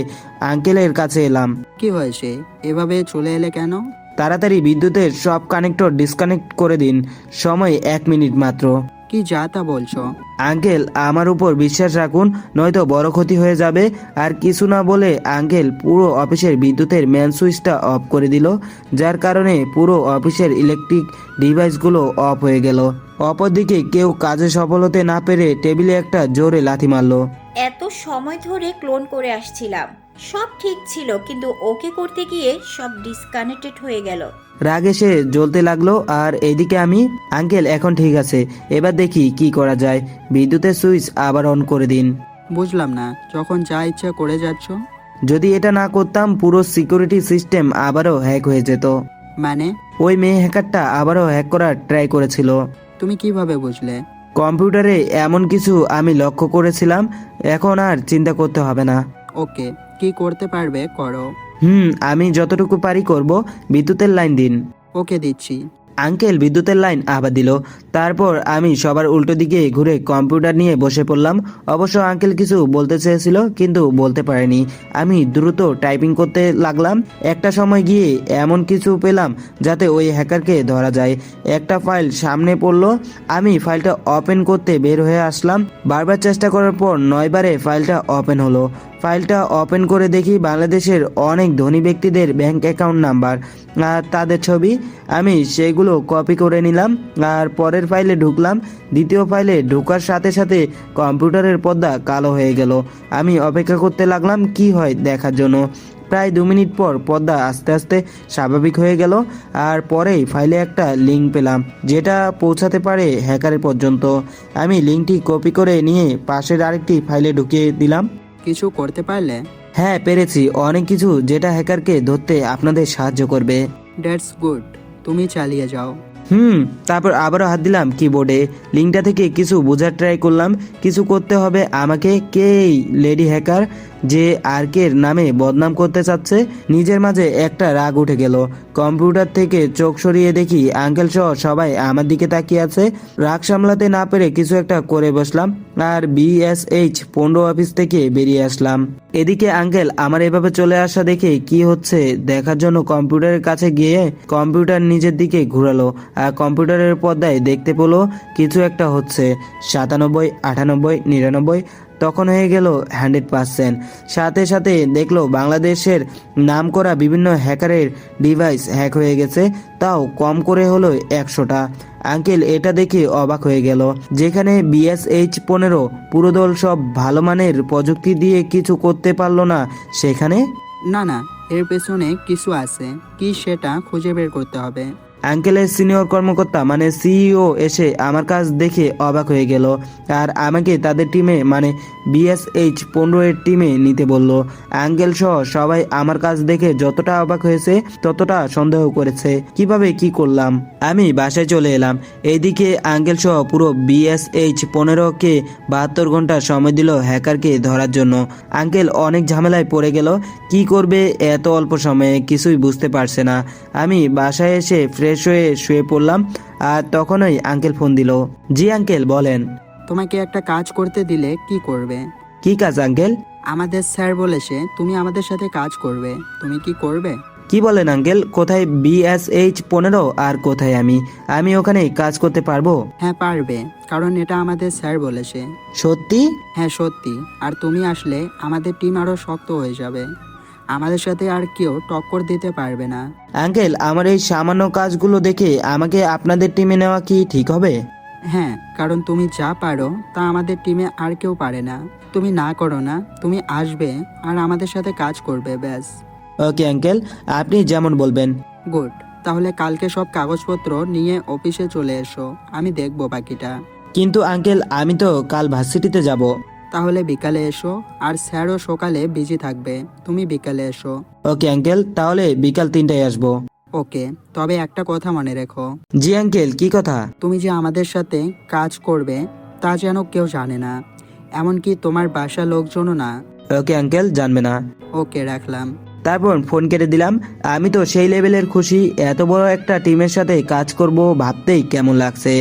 আঙ্কেলের কাছে এলাম। কি হয়েছে, এভাবে চলে এলে কেন? তাড়াতাড়ি বিদ্যুতের সব কানেক্টর ডিসকানেক্ট করে দিন, সময় 1 মিনিট মাত্র। কি যা তা বলছো? আঙ্কেল আমার উপর বিশ্বাস রাখুন, নয়তো বড় ক্ষতি হয়ে যাবে। আর কিছু না বলে আঙ্কেল পুরো অফিসের বিদ্যুতের মেন সুইচটা অফ করে দিল, যার কারণে পুরো অফিসের ইলেকট্রিক ডিভাইসগুলো অফ হয়ে গেল। অপরদিকে কেউ কাজে সফল হতে না পেরে টেবিলে একটা জোরে লাথি মারলো। এত সময় ধরে ক্লোন করে আসছিলাম, সব ঠিক ছিল, কিন্তু ওকে করতে গিয়ে সব ডিসকানেক্টেড হয়ে গেল। রাগে সে জ্বলতে লাগলো, আর এইদিকে আমি। আঙ্কেল এখন ঠিক আছে, এবার দেখি কি করা যায়। বিদ্যুতের সুইচ আবার অন করে দিন। বুঝলাম না, যখন যা ইচ্ছা করে যাচ্ছ। যদি এটা না করতাম পুরো সিকিউরিটি সিস্টেম আবারও হ্যাক হয়ে যেত। মানে? ওই মেয়ে হ্যাকারটা আবারও হ্যাক করার ট্রাই করেছিল। তুমি কিভাবে বুঝলে? কম্পিউটারে এমন কিছু আমি লক্ষ্য করেছিলাম, এখন আর চিন্তা করতে হবে না। ওকে, কি করতে পারবে করো। আমি যতটুকু পারি করব। বিদ্যুতের লাইন দিন। ওকে দিচ্ছি। আঙ্কেল বিদ্যুতের লাইন আবার দিল। তারপর আমি সবার উল্টো দিকে ঘুরে কম্পিউটার নিয়ে বসে পড়লাম। অবশ্য আঙ্কেল কিছু বলতে চেয়েছিল, কিন্তু বলতে পারেনি। আমি দ্রুত টাইপিং করতে লাগলাম। একটা সময় গিয়ে এমন কিছু পেলাম যাতে ওই হ্যাকারকে ধরা যায়। একটা ফাইল সামনে পড়লো। আমি ফাইলটা ওপেন করতে বের হয়ে আসলাম। বারবার চেষ্টা করার পর 9 বারে ফাইলটা ওপেন হলো। ফাইলটা ওপেন করে দেখি বাংলাদেশের অনেক ধনী ব্যক্তিদের ব্যাংক অ্যাকাউন্ট নাম্বার আর তাদের ছবি। আমি সেগুলো কপি করে নিলাম আর পরের ফাইলে ঢুকলাম। দ্বিতীয় ফাইলে ঢোকার সাথে সাথে কম্পিউটারের পর্দা কালো হয়ে গেল। আমি অপেক্ষা করতে লাগলাম কি হয় দেখার জন্য। প্রায় 2 মিনিট পর পর্দা আস্তে আস্তে স্বাভাবিক হয়ে গেল, আর পরেই ফাইলে একটা লিঙ্ক পেলাম যেটা পৌঁছাতে পারে হ্যাকারের পর্যন্ত। আমি লিঙ্কটি কপি করে নিয়ে পাশের আরেকটি ফাইলে ঢুকিয়ে দিলাম। কিছু করতে পারলে? হ্যাঁ পেরেছি, অনেক কিছু, যেটা হ্যাকারকে ধরতে আপনাদের সাহায্য করবে। দ্যাটস গুড, তুমি চালিয়ে যাও। তারপর আবারও হাত দিলাম কিবোর্ডে। লিঙ্কটা থেকে কিছু বোঝার ট্রাই করলাম। কিছু করতে হবে আমাকে। কে এই লেডি হ্যাকার যে আরকের নামে বদনাম করতে চাচ্ছে? নিজের মাঝে একটা রাগ উঠে গেল। কম্পিউটার থেকে চোখ সরিয়ে দেখি আঙ্কেল সহ সবাই আমার দিকে তাকিয়ে আছে। রাগ সামলাতে না পেরে কিছু একটা করে বসলাম আর BSH 15 অফিস থেকে বেরিয়ে আসলাম। এদিকে আঙ্কেল আমার এভাবে চলে আসা দেখে কি হচ্ছে দেখার জন্য কম্পিউটারের কাছে গিয়ে কম্পিউটার নিজের দিকে ঘুরালো, আর কম্পিউটারের পর্দায় দেখতে পেলো কিছু একটা হচ্ছে। 97, 98, 99। তখন হয়ে গেল 100%। সাথে সাথে দেখলো বাংলাদেশের নামকরা বিভিন্ন হ্যাকারের ডিভাইস হ্যাক হয়ে গেছে, তাও কম করে হলো 100টা। আঙ্কেল এটা দেখে অবাক হয়ে গেল। যেখানে BSH-15 পুরো দল সব ভালো মানের প্রযুক্তি দিয়ে কিছু করতে পারলো না, সেখানে না না, এর পেছনে কিছু আছে, কি সেটা খুঁজে বের করতে হবে। আঙ্কেলের সিনিয়র কর্মকর্তা মানে CEO এসে আমার কাজ দেখে অবাক হয়ে গেল আর আমাকে তাদের টিমে মানে BSH-15 এর টিমে নিতে বলল। আঙ্কেল সহ সবাই আমার কাজ দেখে যতটা অবাক হয়েছে ততটা সন্দেহ করেছে কিভাবে কি করলাম। আমি বাসায় চলে এলাম। এইদিকে আঙ্কেল সহ পুরো BSH-15 কে 72 ঘন্টা সময় দিল হ্যাকারকে ধরার জন্য। আঙ্কেল অনেক ঝামেলায় পড়ে গেল, কি করবে এত অল্প সময়ে কিছুই বুঝতে পারছে না। আমি বাসায় এসে ফ্রেশ হয়ে শুয়ে পড়লাম আর তখনই আঙ্কেল ফোন দিল। জি আঙ্কেল বলেন। তোমাকে একটা কাজ করতে দিলে কি করবে? কি কাজ আঙ্কেল? আমাদের স্যার বলেছে তুমি আমাদের সাথে কাজ করবে, তুমি কি করবে? কি বলেন আঙ্কেল? কোথায় BSH-15 আর কোথায় আমি ওখানে কাজ করতে পারবো? হ্যাঁ পারবে, কারণ এটা আমাদের স্যার বলেছে। সত্যি? হ্যাঁ সত্যি, আর তুমি আসলে আমাদের টিম আরো শক্ত হয়ে যাবে, আমাদের সাথে আর কেউ টক্কর দিতে পারবে না। আঙ্কেল আমার এই সামান্য কাজগুলো দেখে আমাকে আপনাদের টিমে নেওয়া কি ঠিক হবে? হ্যাঁ, কারণ তুমি যা পারো তা আমাদের টিমে আর কেউ পারে না। তুমি না করো না, তুমি আসবে আর আমাদের সাথে কাজ করবে, ব্যাস। ওকে আঙ্কেল, আপনি যেমন বলবেন। গুড, তাহলে কালকে সব কাগজপত্র নিয়ে অফিসে চলে এসো, আমি দেখবো বাকিটা। কিন্তু আঙ্কেল আমি তো কাল ভার্সিটিতে যাব। তাহলে বিকালে এসো, আর স্যারও সকালে বিজি থাকবে, তুমি বিকালে এসো। ওকে আঙ্কেল, তাহলে বিকাল 3টায় আসবো। ওকে, তবে একটা কথা মনে রেখো। জি আঙ্কেল, কি কথা? তুমি যে আমাদের সাথে কাজ করবে তা যেন কেউ জানে না, এমনকি তোমার বাসার লোকজনও না। ওকে আঙ্কেল, জানবে না। ওকে, রাখলাম। তারপর ফোন কেটে দিলাম। আমি তো সেই লেভেলের খুশি, এত বড় একটা টিমের সাথে কাজ করব ভাবতেই কেমন লাগছে।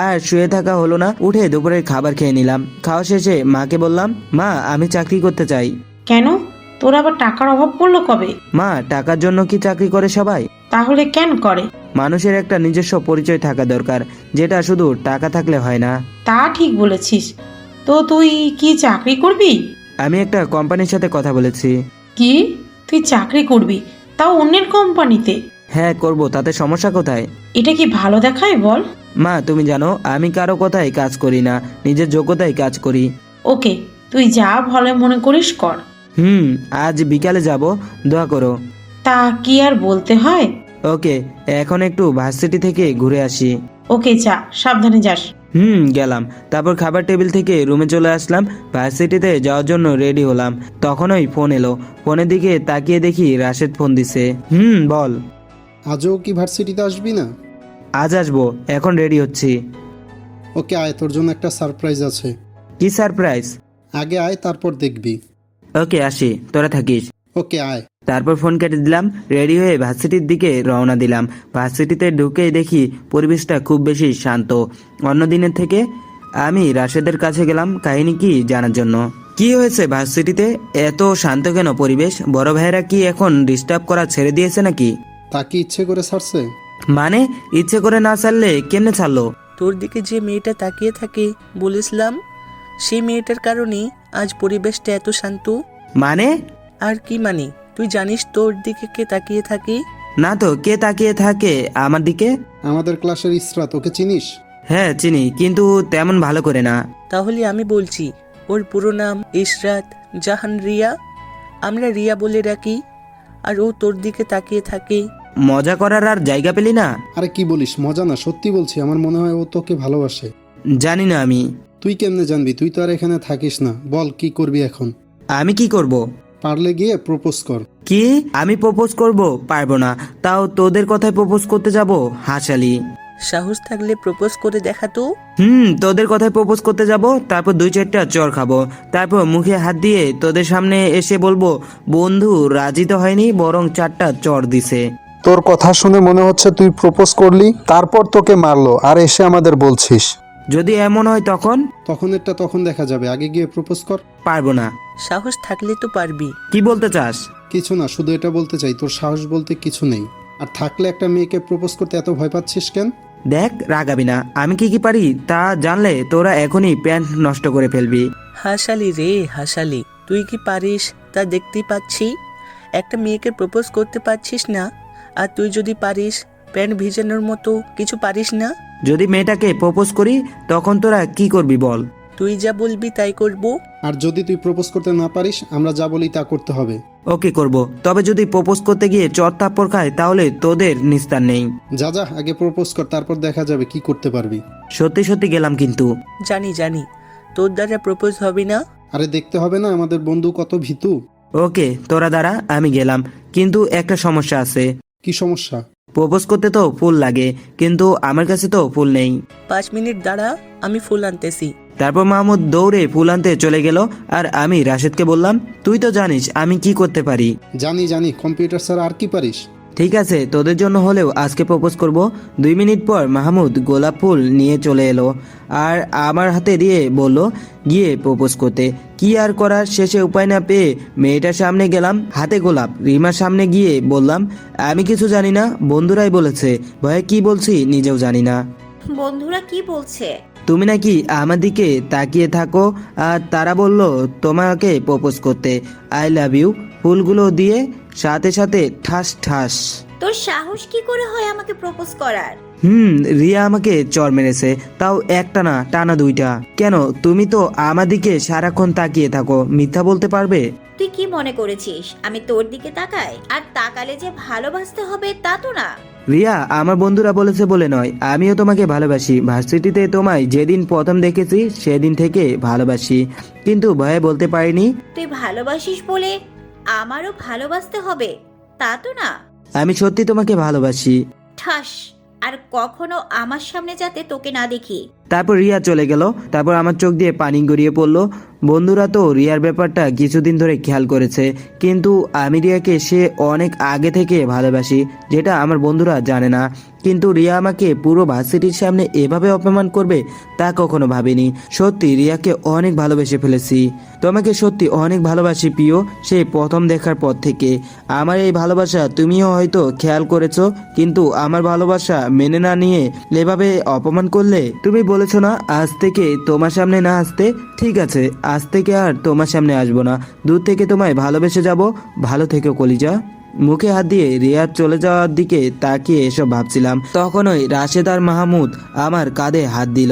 আর শুয়ে থাকা হলো না, উঠে দুপুরের খাবার খেয়ে নিলাম। খাওয়া শেষে মাকে বললাম, মা আমি চাকরি করতে চাই। কেন, তোর আবার টাকার অভাব পড়লো কবে? মা টাকার জন্য কি চাকরি করে সবাই? তাহলে কেন করে? মানুষের একটা নিজস্ব পরিচয় থাকা দরকার, যেটা শুধু টাকা থাকলে হয় না। তা ঠিক বলেছিস। তো তুই কি চাকরি করবি? আমি একটা কোম্পানির সাথে কথা বলেছি। কি, তুই চাকরি করবি, তাও অন্যের কোম্পানিতে? হ্যাঁ করব, তাতে সমস্যা কোথায়? এটা কি ভালো দেখায় বল? মা তুমি জানো আমি কারো কথায় কাজ করি না, নিজের যোগ্যতায় কাজ করি। ওকে, তুই যা ভালো মনে করিস কর। আজ বিকালে যাব, দোয়া করো। তা কি আর বলতে হয়। ওকে, এখন একটু ভার্সিটি থেকে ঘুরে আসি। ওকে, যা, সাবধানে যাস। গেলাম। তারপর খাবার টেবিল থেকে রুমে চলে আসলাম। ভার্সিটিতে যাওয়ার জন্য রেডি হলাম, তখনই ফোন এলো। ফোনের দিকে তাকিয়ে দেখি রাশেদ ফোন দিছে। বল। আজও কি ভার্সিটিতে আসবি না? আজ আসবো, এখন রেডি হচ্ছি। ওকে আয়, তোর জন্য একটা সারপ্রাইজ আছে। কি সারপ্রাইজ? আগে আয়, তারপর দেখবি। ওকে আসি, তোরা থাকিস। ওকে আয়। তারপর ফোন কেটে দিলাম। রেডি হয়ে ভার্সিটির দিকে রওনা দিলাম। ভার্সিটিতে ঢুকেই দেখি পরিবেশটা খুব বেশি শান্ত অন্য দিনের থেকে। আমি রাশেদের কাছে গেলাম কাহিনী কি জানার জন্য। কি হয়েছে ভার্সিটিতে এত শান্ত কেন পরিবেশ? বড় ভাইয়েরা কি এখন ডিস্টার্ব করা ছেড়ে দিয়েছে নাকি? তা কি ইচ্ছে করে ছাড়ছে? মানে ইচ্ছে করে না ছাড়লে কেমনে ছাড়লো? তোর দিকে যে মেয়েটা তাকিয়ে থাকে বলেছিলাম, সেই মেয়েটার কারণেই আজ পরিবেশটা এত শান্ত। মানে? আর কি মানে, তুই জানিস তোর দিকে কে তাকিয়ে থাকে? না তো, কে তাকিয়ে থাকে আমার দিকে? আমাদের ক্লাসের ইসরাত, ওকে চিনিস? হ্যাঁ চিনি, কিন্তু তেমন ভালো করে না। তাহলে আমি বলছি, ওর পুরো নাম ইশরাত জাহান রিয়া, আমরা রিয়া বলে ডাকি। আর ও তোর দিকে তাকিয়ে থাকে। মজা করার আর জায়গা পেলি না? আরে কি বলিস, মজা না, সত্যি বলছি। আমার মনে হয় ও তোকে ভালোবাসে। জানি না আমি। তুই কেমনে জানবি? তুই তো আর এখানে থাকিস না। বল কি করবি এখন? আমি কি করব? পারলে গিয়ে প্রপোজ কর। কি? আমি প্রপোজ করব? পারবো না, তাও তোদের কথায় প্রপোজ করতে যাব? হাসালি। সাহস থাকলে প্রপোজ করে দেখাতো। তোদের কথায় প্রপোজ করতে যাব, তারপর 2-4টা চর খাবো, তারপর মুখে হাত দিয়ে তোদের সামনে এসে বলবো, বন্ধু রাজি তো হয়নি, বরং 4টা চর দিছে। তোর কথা শুনে মনে হচ্ছে তুই প্রপোজ করলি, তারপর তোকে মারলো, আর এসে আমাদের বলছিস। যদি এমন হয় তখন? তখনেরটা তখন দেখা যাবে, আগে গিয়ে প্রপোজ কর। পারবো না। সাহস থাকলে তো পারবি। কি বলতে চাস? কিছু না, শুধু এটা বলতে চাই, তোর সাহস বলতে কিছু নেই। আর থাকলে একটা মেয়েকে প্রপোজ করতে এত ভয় পাচ্ছিস কেন? দেখ রাগাবি না, আমি কি পারি তা জানলে তোরা এখনই প্যান্ট নষ্ট করে ফেলবি। হাসালি রে হাসালি, তুই কি পারিস তা দেখতেই পাচ্ছি। একটা মেয়েকে প্রপোজ করতে পারছিস না, আর তুই যদি পারিস প্যান্ট ভিজানোর মতো কিছু পারিস না। যদি মেয়েটাকে প্রপোজ করি তখন তোরা কি করবি বল? তুই যা বলবি তাই করব। আর যদি তুই প্রপোজ করতে না পারিস, আমরা যা বলি তা করতে হবে। ওকে করব, তবে যদি প্রপোজ করতে গিয়ে চট থাপ্পড় খায় তাহলে তোদের নিস্তার নেই। যা যা, আগে প্রপোজ কর, তারপর দেখা যাবে কি করতে পারবি। সত্যি সত্যি গেলাম কিন্তু। জানি জানি তোর দ্বারা প্রপোজ হবে না। আরে দেখতে হবে না আমাদের বন্ধু কত ভীতু। ওকে তোরা দ্বারা আমি গেলাম, কিন্তু একটা সমস্যা আছে। কি সমস্যা? প্রপোজ করতে তো ফুল লাগে, কিন্তু আমার কাছে তো ফুল নেই। 5 মিনিট দাঁড়া, আমি ফুল আনতেছি। তারপর মাহমুদ দৌড়ে ফুল আনতে চলে গেল, আর আমি রাশেদকে বললাম, তুই তো জানিস আমি কি করতে পারি। জানি জানি, কম্পিউটার ছাড়া আর কি পারিস? ঠিক আছে, তোদের জন্য হলেও আজকে প্রপোজ করব। 2 মিনিট পর মাহমুদ গোলাপ ফুল নিয়ে চলে এলো আর আমার হাতে দিয়ে বলল গিয়ে প্রপোজ করতে। কি আর করার, শেষে উপায় না পেয়ে মেয়েটার সামনে গেলাম, হাতে গোলাপ। রিমার সামনে গিয়ে বললাম, আমি কিছু জানি না, বন্ধুরাই বলেছে, ভয়ে কি বলছি নিজেও জানি না। বন্ধুরা কি বলছে? তুমি নাকি আমার দিকে তাকিয়ে থাকো, আর তারা বলল তোমাকে প্রপোজ করতে। আই লাভ ইউ ফুলগুলো দিয়ে সাথে সাথে ঠাস ঠাস। তোর সাহস কি করে হয় আমাকে প্রপোজ করার? রিয়া আমাকে চর মেরেছে, তাও একটা না, টানা 2টা। কেন, তুমি তো আমার দিকে সারাক্ষণ তাকিয়ে থাকো, মিথ্যা বলতে পারবে? তুই কি মনে করেছিস আমি তোর দিকে তাকাই? আর তাকালে যে ভালোবাসতে হবে তা তো না। রিয়া, আমার বন্ধুরা বলেছে বলে নয়, আমিও তোমাকে ভালোবাসি। ভার্সিটিতে তোমায় যেদিন প্রথম দেখেছি সেদিন থেকে ভালোবাসি, কিন্তু ভয়ে বলতে পারিনি। তুই ভালোবাসিস বলে আমারও ভালোবাসতে হবে তা তো না। আমি সত্যি তোমাকে ভালোবাসি। ঠাস, আর কখনো আমার সামনে যাতে তোকে না দেখি। তারপর রিয়া চলে গেল। তারপর আমার চোখ দিয়ে পানি গড়িয়ে পড়লো। বন্ধুরা তো রিয়ার ব্যাপারটা কিছুদিন ধরে খেয়াল করেছে, কিন্তু আমি রিয়াকে সে অনেক আগে থেকে ভালোবাসি, যেটা আমার বন্ধুরা জানে না। কিন্তু রিয়া আমাকে পুরো ভার্সিটির সামনে এভাবে অপমান করবে তা কখনো ভাবিনি। সত্যি রিয়াকে অনেক ভালোবেসে ফেলেছি। তোমাকে সত্যি অনেক ভালোবাসি প্রিয়, সেই প্রথম দেখার পর থেকে। আমার এই ভালোবাসা তুমিও হয়তো খেয়াল করেছো, কিন্তু আমার ভালোবাসা মেনে না নিয়ে এভাবে অপমান করলে। তুমি বলেছো না আজ থেকে তোমার সামনে না আসতে, ঠিক আছে আজ থেকে আর তোমার সামনে আসবো না, দূর থেকে তোমায় ভালোবেসে যাব। ভালো থেকো কলিজা। মুখে হাত দিয়ে রিয়ার চলে যাওয়ার দিকে তাকিয়ে এসব ভাবছিলাম, তখনই রাশেদ আর মাহমুদ আমার কাঁধে হাত দিল।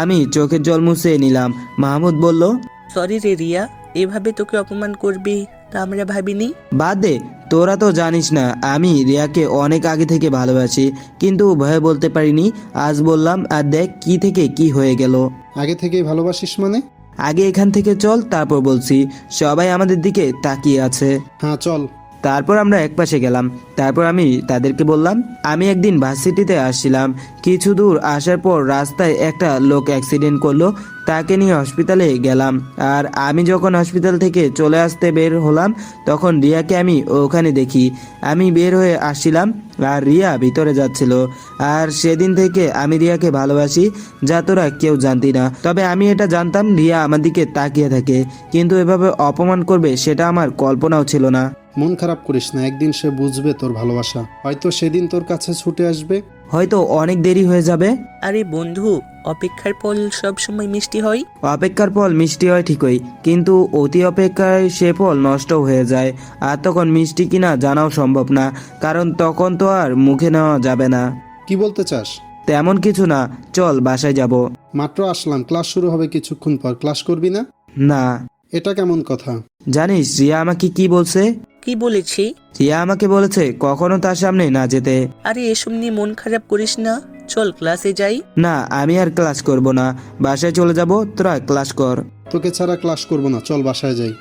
আমি চোখের জল মুছে নিলাম। মাহমুদ বলল, সরি রে রিয়া, এভাবে তোকে অপমান করবি তা আমরা ভাবিনি। বাদ দে, তোরা তো জানিস না আমি রিয়াকে অনেক আগে থেকে ভালোবাসি, কিন্তু ভয়ে বলতে পারিনি। আজ বললাম, আর দেখ কি থেকে কি হয়ে গেল। আগে থেকেই ভালোবাসিস মানে? আগে এখান থেকে চল, তারপর বলছি। সবাই আমাদের দিকে তাকিয়ে আছে। হ্যাঁ চল। তারপর আমরা একপাশে গেলাম। তারপর আমি তাদেরকে বললাম, আমি একদিন ভার্সিটিতে আসছিলাম। কিছু দূর আসার পর রাস্তায় একটা লোক অ্যাক্সিডেন্ট করলো, তাকে নিয়ে হসপিটালে গেলাম। আর আমি যখন হসপিটাল থেকে চলে আসতে বের হলাম, তখন রিয়াকে আমি ওখানে দেখি। আমি বের হয়ে আসছিলাম আর রিয়া ভিতরে যাচ্ছিল। আর সেদিন থেকে আমি রিয়াকে ভালোবাসি, যা তোরা কেউ জানতি না। তবে আমি এটা জানতাম রিয়া আমার দিকে তাকিয়ে থাকে, কিন্তু এভাবে অপমান করবে সেটা আমার কল্পনাও ছিল না। মন খারাপ করিস না, একদিন সে বুঝবে তোর ভালোবাসা, হয়তো সেদিন তোর কাছে ছুটে আসবে। হয়তো অনেক দেরি হয়ে যাবে। আরে বন্ধু, অপেক্ষার ফল সবসময় মিষ্টি হয়। অপেক্ষার ফল মিষ্টি হয় ঠিকই, কিন্তু অতি অপেক্ষায় সে ফল নষ্ট হয়ে যায়। আর তখন মিষ্টি কিনা জানাও সম্ভব না, কারণ তখন তো আর মুখে নেওয়া যাবে না। কি বলতে চাস? তেমন কিছু না, চল বাসায় যাব। মাত্র আসলাম, ক্লাস শুরু হবে কিছুক্ষণ পর, ক্লাস করবি না? না। এটা কেমন কথা? জানিস রিয়া আমাকে কি বলছে? কি বলেছি? রিয়া আমাকে বলেছে কখনো তার সামনে না যেতে। আরে এসব নিয়ে মন খারাপ করিস না, চল ক্লাসে যাই। না, আমি আর ক্লাস করব না, বাসায় চলে যাব, তোরা ক্লাস কর। তোকে ছাড়া ক্লাস করব না, চল বাসায় যাই।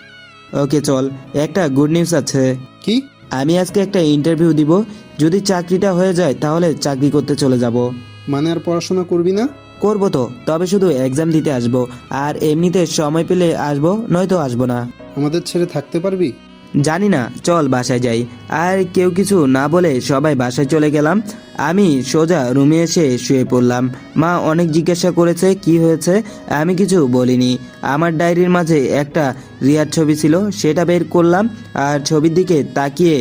ওকে চল। একটা গুড নিউজ আছে। কি? আমি আজকে একটা ইন্টারভিউ দিব, যদি চাকরিটা হয়ে যায় তাহলে চাকরি করতে চলে যাব। মানে আর পড়াশোনা করবি না? করবো তো, তবে শুধু এক্সাম দিতে আসবো, আর এমনিতে সময় পেলে আসবো, নয়তো আসবো না। আমাদের ছেড়ে থাকতে পারবি? জানি না, চল বাসায় যাই। আর কেউ কিছু না বলে সবাই বাসায় চলে গেলাম। আমি সোজা রুমে এসে শুয়ে পড়লাম। মা অনেক জিজ্ঞাসা করেছে কি হয়েছে, আমি কিছু বলিনি। আমার ডায়েরির মাঝে একটা রিয়ার ছবি ছিল, সেটা বের করলাম আর ছবির দিকে তাকিয়ে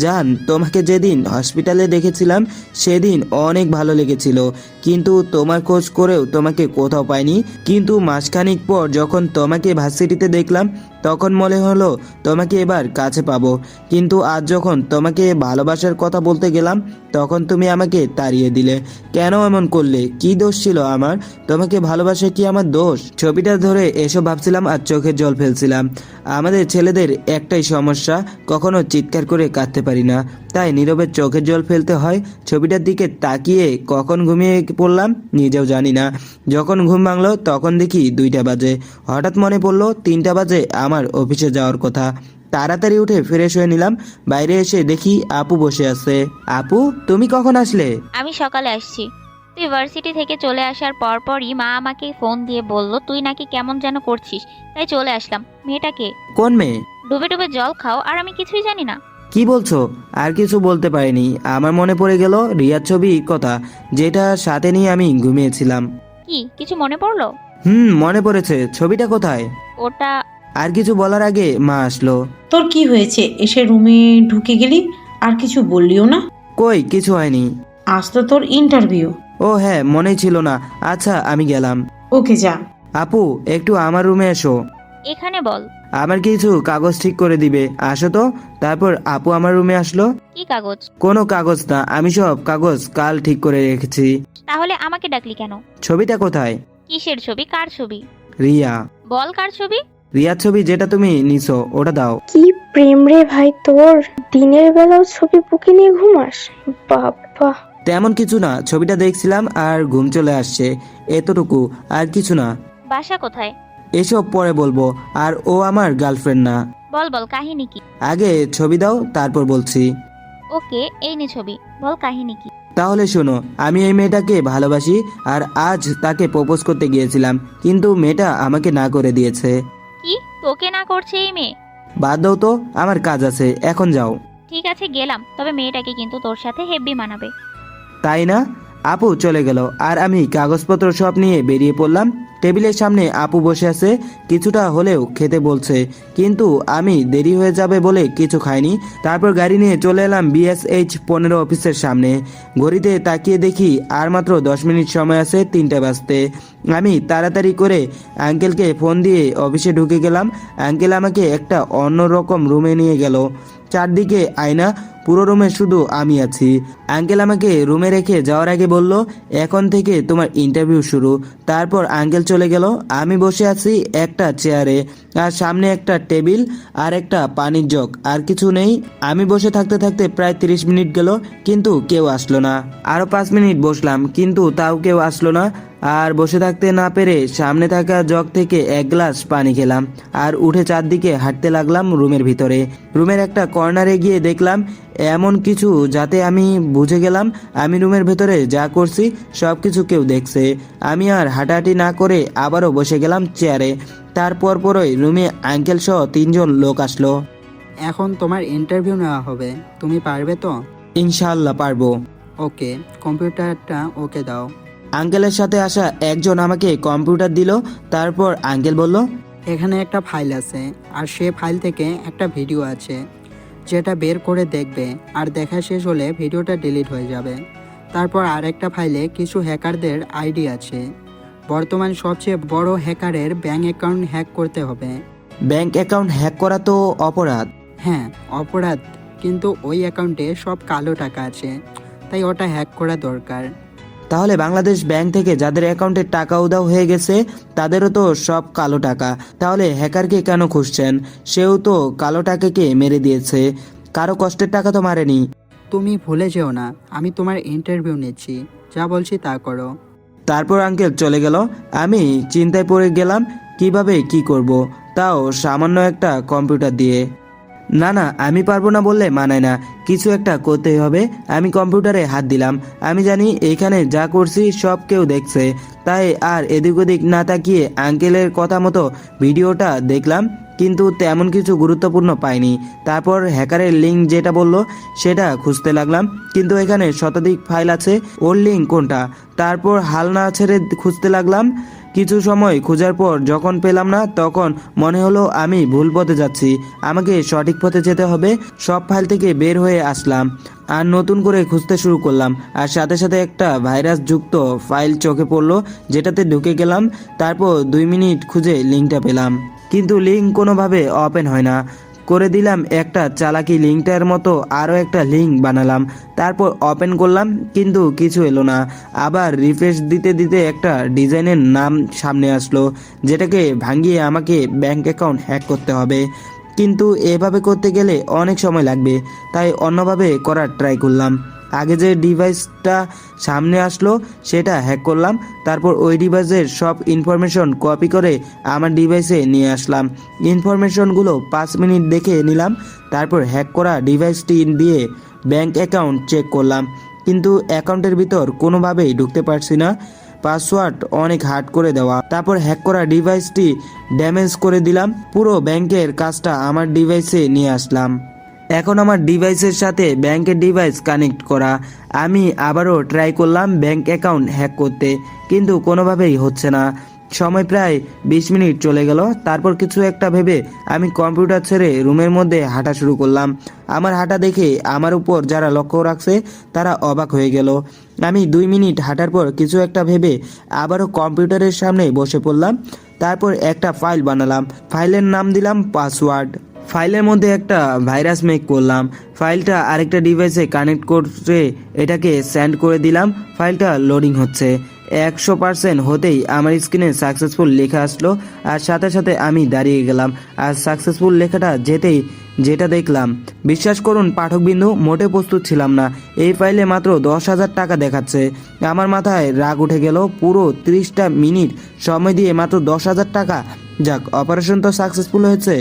জান, তোমাকে যেদিন হসপিটালে দেখেছিলাম সেদিন অনেক ভালো লেগেছিল, কিন্তু তোমার খোঁজ করেও তোমাকে কোথাও পাইনি। কিন্তু মাসখানিক পর যখন তোমাকে ভার্সিটিতে দেখলাম তখন মনে হলো তোমাকে এবার কাছে পাবো, কিন্তু আজ যখন তোমাকে ভালোবাসার কথা বলতে গেলাম তখন তুমি আমাকে তাড়িয়ে দিলে। কেন এমন করলে? কি দোষ ছিল আমার? তোমাকে ভালোবাসা কি আমার দোষ? ছবিটা ধরে এসব ভাবছিলাম আর চোখের জল ফেলছিলাম। আমাদের ছেলেদের একটাই সমস্যা, কখনো চিৎকার করে কাঁদতে পারি না, তাই নীরবে চোখের জল ফেলতে হয়। ছবিটার দিকে তাকিয়ে কখন ঘুমিয়ে পড়লাম নিজেও জানি না। যখন ঘুম ভাঙলো তখন দেখি 2টা বাজে। হঠাৎ মনে পড়লো 3টা বাজে আমার অফিসে যাওয়ার কথা। তাড়াতাড়ি উঠে ফ্রেশ হয়ে নিলাম। বাইরে এসে দেখি আপু বসে আছে। আপু, তুমি কখন আসলে? আমি সকালে আসছি। তুই ভার্সিটি থেকে চলে আসার পরপরই মা আমাকে ফোন দিয়ে বলল তুই নাকি কেমন যেন করছিস, তাই চলে আসলাম। মেয়েটাকে কোন মেয়ে? ডুবে ডুবে জল খাও আর আমি কিছুই জানি না। কি বলছো? আর কিছু বলতে পারিনি। আমার মনে পড়ে গেল রিয়ার ছবি কথা, যেটা সাথে নিয়ে আমি ঘুমিয়েছিলাম। কি কিছু মনে পড়লো? মনে পড়েছে। ছবিটা কোথায়? ওটা আর কিছু বলার আগে মা আসলো। তোর কি হয়েছে? এসে রুমে ঢুকে গেলি আর কিছু বললিও না? কই, কিছু হয়নি। আজ তো তোর ইন্টারভিউ। ও হ্যাঁ, মনেই ছিল না। আচ্ছা, আমি গেলাম। ওকে যা। আপু, একটু আমার রুমে এসো। এখানে বল। আমার কিছু কাগজ ঠিক করে দিবে, আসো তো। তারপর আপু আমার রুমে আসলো। কি কাগজ? কোনো কাগজ না, আমি সব কাগজ কাল ঠিক করে রেখেছি। তাহলে আমাকে ডাকলি কেন? ছবিটা কোথায়? কিসের ছবি? কার ছবি? রিয়া। বল কার ছবি? রিয়ার ছবি, যেটা তুমি নিছো ওটা দাও। কি প্রেম রে ভাই তোর! দিনের বেলাও ছবি বুকে নিয়ে ঘুমাস? বাবা! তেমন কিছু না, ছবিটা দেখছিলাম আর ঘুম চলে আসছে, এতটুকু, আর কিছু না। বাসা কোথায়? এসব পরে বলবো। আর ও আমার গার্লফ্রেন্ড না। বল বল কাহিনী কি? আগে ছবি দাও, তারপর বলছি। ওকে, এই নে ছবি, বল কাহিনী কি? তাহলে শোনো, আমি এই মেয়েটাকে ভালোবাসি আর আজ তাকে প্রপোজ করতে গিয়েছিলাম, কিন্তু মেয়েটা আমাকে না করে দিয়েছে। কি তোকে না করছে এই মেয়ে? বাদ দাও তো, আমার কাজ আছে, এখন যাও। ঠিক আছে গেলাম, তবে মেয়েটাকে কিন্তু তোর সাথে হেব্বি মানাবে। তাই না? আপু চলে গেল আর আমি কাগজপত্র সব নিয়ে বেরিয়ে পড়লাম। টেবিলের সামনে আপু বসে আছে, কিছুটা হলেও খেতে বলছে, কিন্তু আমি দেরি হয়ে যাবে বলে কিছু খাইনি। তারপর গাড়ি নিয়ে চলে এলাম BSH 15 অফিসের সামনে। ঘড়িতে তাকিয়ে দেখি আর মাত্র 10 মিনিট সময় আছে 3টা বাজতে। আমি তাড়াতাড়ি করে আঙ্কেলকে ফোন দিয়ে অফিসে ঢুকে গেলাম। আঙ্কেল আমাকে একটা অন্যরকম রুমে নিয়ে গেল। চারদিকে আয়না, পুরো রুমে শুধু আমি আছি। আঙ্কেল আমাকে রুমে রেখে যাওয়ার আগে বলল, এখন থেকে তোমার ইন্টারভিউ শুরু। তারপর আঙ্কেল চলে গেল। আমি বসে আছি একটা চেয়ারে, আর সামনে একটা টেবিল আর একটা পানির জগ, আর কিছু নেই। আমি বসে থাকতে থাকতে প্রায় 30 মিনিট গেল, কিন্তু কেউ আসলো না। আরো 5 মিনিট বসলাম, কিন্তু তাও কেউ আসলো না। আর বসে থাকতে না পেরে সামনে থাকা জগ থেকে 1 গ্লাস পানি খেলাম আর উঠে চারদিকে হাঁটতে লাগলাম রুমের ভিতরে। রুমের একটা কর্নারে গিয়ে দেখলাম এমন কিছু যাতে আমি বুঝে গেলাম আমি রুমের ভেতরে যা করছি সব কিছু কেউ দেখছে। আমি আর হাঁটাহাঁটি না করে আবারও বসে গেলাম চেয়ারে। তারপর পরই রুমে আঙ্কেল সহ 3 জন লোক আসলো। এখন তোমার ইন্টারভিউ নেওয়া হবে, তুমি পারবে তো? ইনশাআল্লাহ পারবো। ওকে, কম্পিউটারটা ওকে দাও। আঙ্কেলের সাথে আসা একজন আমাকে কম্পিউটার দিল। তারপর আঙ্কেল বলল, এখানে একটা ফাইল আছে, আর সে ফাইল থেকে একটা ভিডিও আছে, যেটা বের করে দেখবে, আর দেখা শেষ হলে ভিডিওটা ডিলিট হয়ে যাবে। তারপর আরেকটা ফাইলে কিছু হ্যাকারদের আইডি আছে। বর্তমান সবচেয়ে বড় হ্যাকারের ব্যাংক অ্যাকাউন্ট হ্যাক করতে হবে। ব্যাংক অ্যাকাউন্ট হ্যাক করা তো অপরাধ। হ্যাঁ অপরাধ, কিন্তু ওই অ্যাকাউন্টে সব কালো টাকা আছে, তাই ওটা হ্যাক করা দরকার। তাহলে বাংলাদেশ ব্যাংক থেকে যাদের অ্যাকাউন্টে টাকা উধাও হয়ে গেছে তাদেরও তো সব কালো টাকা। তাহলে হ্যাকারকে কেন খুঁজছেন? সেও তো কালো টাকাকে মেরে দিয়েছে, কারো কষ্টের টাকা তো মারেনি। তুমি ভুলে যেও না, আমি তোমার ইন্টারভিউ নিচ্ছি, যা বলছি তা করো। তারপর আঙ্কেল চলে গেল। আমি চিন্তায় পড়ে গেলাম কিভাবে কি করব, তাও সামান্য একটা কম্পিউটার দিয়ে। না না, আমি পারবো না বললে মানায় না, কিছু একটা করতেই হবে। আমি কম্পিউটারে হাত দিলাম। আমি জানি এইখানে যা করছি সব কেউ দেখছে, তাই আর এদিক ওদিক না তাকিয়ে আঙ্কেলের কথা মতো ভিডিওটা দেখলাম, কিন্তু তেমন কিছু গুরুত্বপূর্ণ পাইনি। তারপর হ্যাকারের লিঙ্ক যেটা বললো সেটা খুঁজতে লাগলাম, কিন্তু এখানে শতাধিক ফাইল আছে, ওর লিঙ্ক কোনটা? তারপর হাল না ছেড়ে খুঁজতে লাগলাম। কিছু সময় খোঁজার পর যখন পেলাম না, তখন মনে হলো আমি ভুল পথে যাচ্ছি, আমাকে সঠিক পথে যেতে হবে। সব ফাইল থেকে বের হয়ে আসলাম আর নতুন করে খুঁজতে শুরু করলাম, আর সাথে সাথে একটা ভাইরাস যুক্ত ফাইল চোখে পড়লো, যেটাতে ঢুকে গেলাম। তারপর 2 মিনিট খুঁজে লিঙ্কটা পেলাম, কিন্তু লিঙ্ক কোনোভাবে ওপেন হয় না। করে দিলাম একটা চালাকি, লিঙ্কটার মতো আরও একটা লিঙ্ক বানালাম, তারপর ওপেন করলাম, কিন্তু কিছু এলো না। আবার রিফ্রেশ দিতে দিতে একটা ডিজাইনের নাম সামনে আসলো, যেটাকে ভাঙিয়ে আমাকে ব্যাংক অ্যাকাউন্ট হ্যাক করতে হবে। কিন্তু এভাবে করতে গেলে অনেক সময় লাগবে, তাই অন্যভাবে করার ট্রাই করলাম। আগে যে ডিভাইসটা সামনে আসলো সেটা হ্যাক করলাম, তারপর ওই ডিভাইসের সব ইনফরমেশন কপি করে আমার ডিভাইসে নিয়ে আসলাম। ইনফরমেশনগুলো 5 মিনিট দেখে নিলাম, তারপর হ্যাক করা ডিভাইসটি দিয়ে ব্যাংক অ্যাকাউন্ট চেক করলাম, কিন্তু অ্যাকাউন্টের ভিতর কোনোভাবেই ঢুকতে পারছি না, পাসওয়ার্ড অনেক হার্ড করে দেওয়া। তারপর হ্যাক করা ডিভাইসটি ড্যামেজ করে দিলাম, পুরো ব্যাংকের কাজটা আমার ডিভাইসে নিয়ে আসলাম। এখন আমার ডিভাইসের সাথে ব্যাংকের ডিভাইস কানেক্ট করা। আমি আবারও ট্রাই করলাম ব্যাংক অ্যাকাউন্ট হ্যাক করতে, কিন্তু কোনোভাবেই হচ্ছে না। সময় প্রায় 20 মিনিট চলে গেল। তারপর কিছু একটা ভেবে আমি কম্পিউটার ছেড়ে রুমের মধ্যে হাঁটা শুরু করলাম। আমার হাঁটা দেখে আমার উপর যারা লক্ষ্য রাখছে তারা অবাক হয়ে গেল। আমি 2 মিনিট হাঁটার পর কিছু একটা ভেবে আবারও কম্পিউটারের সামনে বসে পড়লাম। তারপর একটা ফাইল বানালাম, ফাইলের নাম দিলাম পাসওয়ার্ড। ফাইলের মধ্যে একটা ভাইরাস মেক করলাম, ফাইলটা আরেকটা ডিভাইসে কানেক্ট করে এটাকে সেন্ড করে দিলাম। ফাইলটা লোডিং হচ্ছে, 100% হতেই আমার স্ক্রিনে সাকসেসফুল লেখা আসলো, আর সাথে সাথে আমি দাঁড়িয়ে গেলাম। আর সাকসেসফুল লেখাটা যেতেই যেটা দেখলাম, বিশ্বাস করুন পাঠকবিন্দু, মোটে প্রস্তুত ছিলাম না। এই ফাইলে মাত্র 10,000 টাকা দেখাচ্ছে। আমার মাথায় রাগ উঠে গেল। পুরো 30টা মিনিট সময় দিয়ে মাত্র 10,000 টাকা। যাক, অপারেশন তো সাকসেসফুল হয়েছে।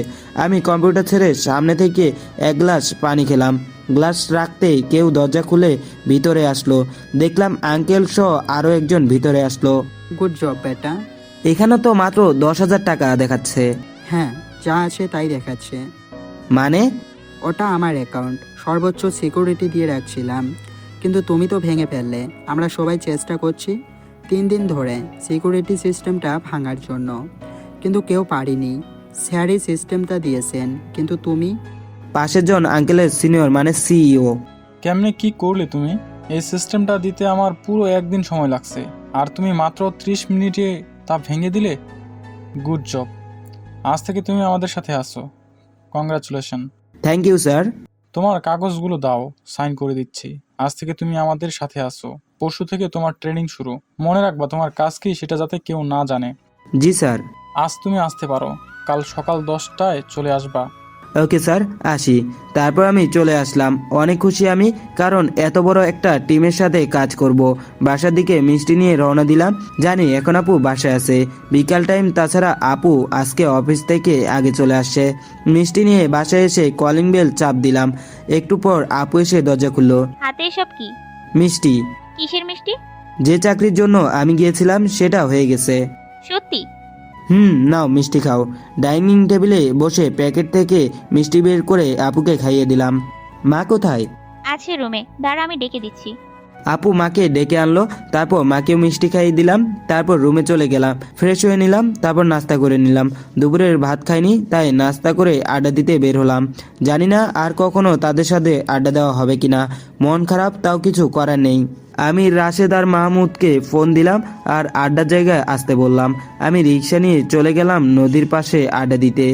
আমি কম্পিউটার ছেড়ে সামনে থেকে 1 গ্লাস পানি খেলাম। গ্লাস রাখতেই কেউ দরজা খুলে ভিতরে আসলো। দেখলাম আঙ্কেল সহ আরও একজন ভিতরে আসলো। গুড জব বেটা। এখানে তো মাত্র 10,000 টাকা দেখাচ্ছে। হ্যাঁ, যা আছে তাই দেখাচ্ছে। মানে? ওটা আমার অ্যাকাউন্ট, সর্বোচ্চ সিকিউরিটি দিয়ে রাখছিলাম, কিন্তু তুমি তো ভেঙে ফেললে। আমরা সবাই চেষ্টা করছি 3 দিন ধরে সিকিউরিটি সিস্টেমটা ভাঙার জন্য, কিন্তু কেউ পারিনি। স্যারই সিস্টেমটা দিয়েছেন, কিন্তু তুমি? পাশের জন আঙ্কেলের সিনিয়র মানে সিইও। কেমনে কি করলে তুমি? এই সিস্টেমটা দিতে আমার পুরো 1 দিন সময় লাগছে, আর তুমি মাত্র 30 মিনিটে তা ভেঙে দিলে। Good job. আজ থেকে তুমি আমাদের সাথে আসো। কংগ্রাচুলেশন। Thank you sir. তোমার কাগজগুলো দাও, সাইন করে দিচ্ছি। আজ থেকে তুমি আমাদের সাথে আসো। পরশু থেকে তোমার ট্রেনিং শুরু। মনে রাখবা তোমার কাজ কি সেটা যাতে কেউ না জানে। জি স্যার। আজ তুমি আসতে পারো, কাল সকাল 10টায় চলে আসবা। ওকে স্যার, আসি। তারপর আমি চলে আসলাম। অনেক খুশি আমি, কারণ এত বড় একটা টিমের সাথে কাজ করব। বাসার দিকে মিষ্টি নিয়ে রওনা দিলাম। জানি এখন আপু বাসায় আছে, বিকাল টাইম, তাছাড়া আপু আজকে অফিস থেকে আগে চলে আসছে। মিষ্টি নিয়ে বাসায় এসে কলিং বেল চাপ দিলাম। একটু পর আপু এসে দরজা খুললো। হাতে এসব কি? মিষ্টি। কিসের মিষ্টি? যে চাকরির জন্য আমি গিয়েছিলাম সেটা হয়ে গেছে। সত্যি? নাও মিষ্টি খাও। ডাইনিং টেবিলে বসে প্যাকেট থেকে মিষ্টি বের করে আপুকে খাইয়ে দিলাম। মা কোথায়? আছে রুমে, দাঁড়া আমি ডেকে দিচ্ছি। আপু মাকে ডেকে আনলো, তারপর মাকেও মিষ্টি খাইয়ে দিলাম। তারপর রুমে চলে গেলাম, ফ্রেশ হয়ে নিলাম, তারপর নাস্তা করে নিলাম। দুপুরের ভাত খাইনি, তাই নাস্তা করে আড্ডা দিতে বের হলাম। জানি না আর কখনো তাদের সাথে আড্ডা দেওয়া হবে কিনা। মন খারাপ, তাও কিছু করার নেই। আমি রাশেদ আর মাহমুদকে ফোন দিলাম আর আড্ডার জায়গায় আসতে বললাম। আমি রিক্সা নিয়ে চলে গেলাম নদীর পাশে আড্ডা দিতে।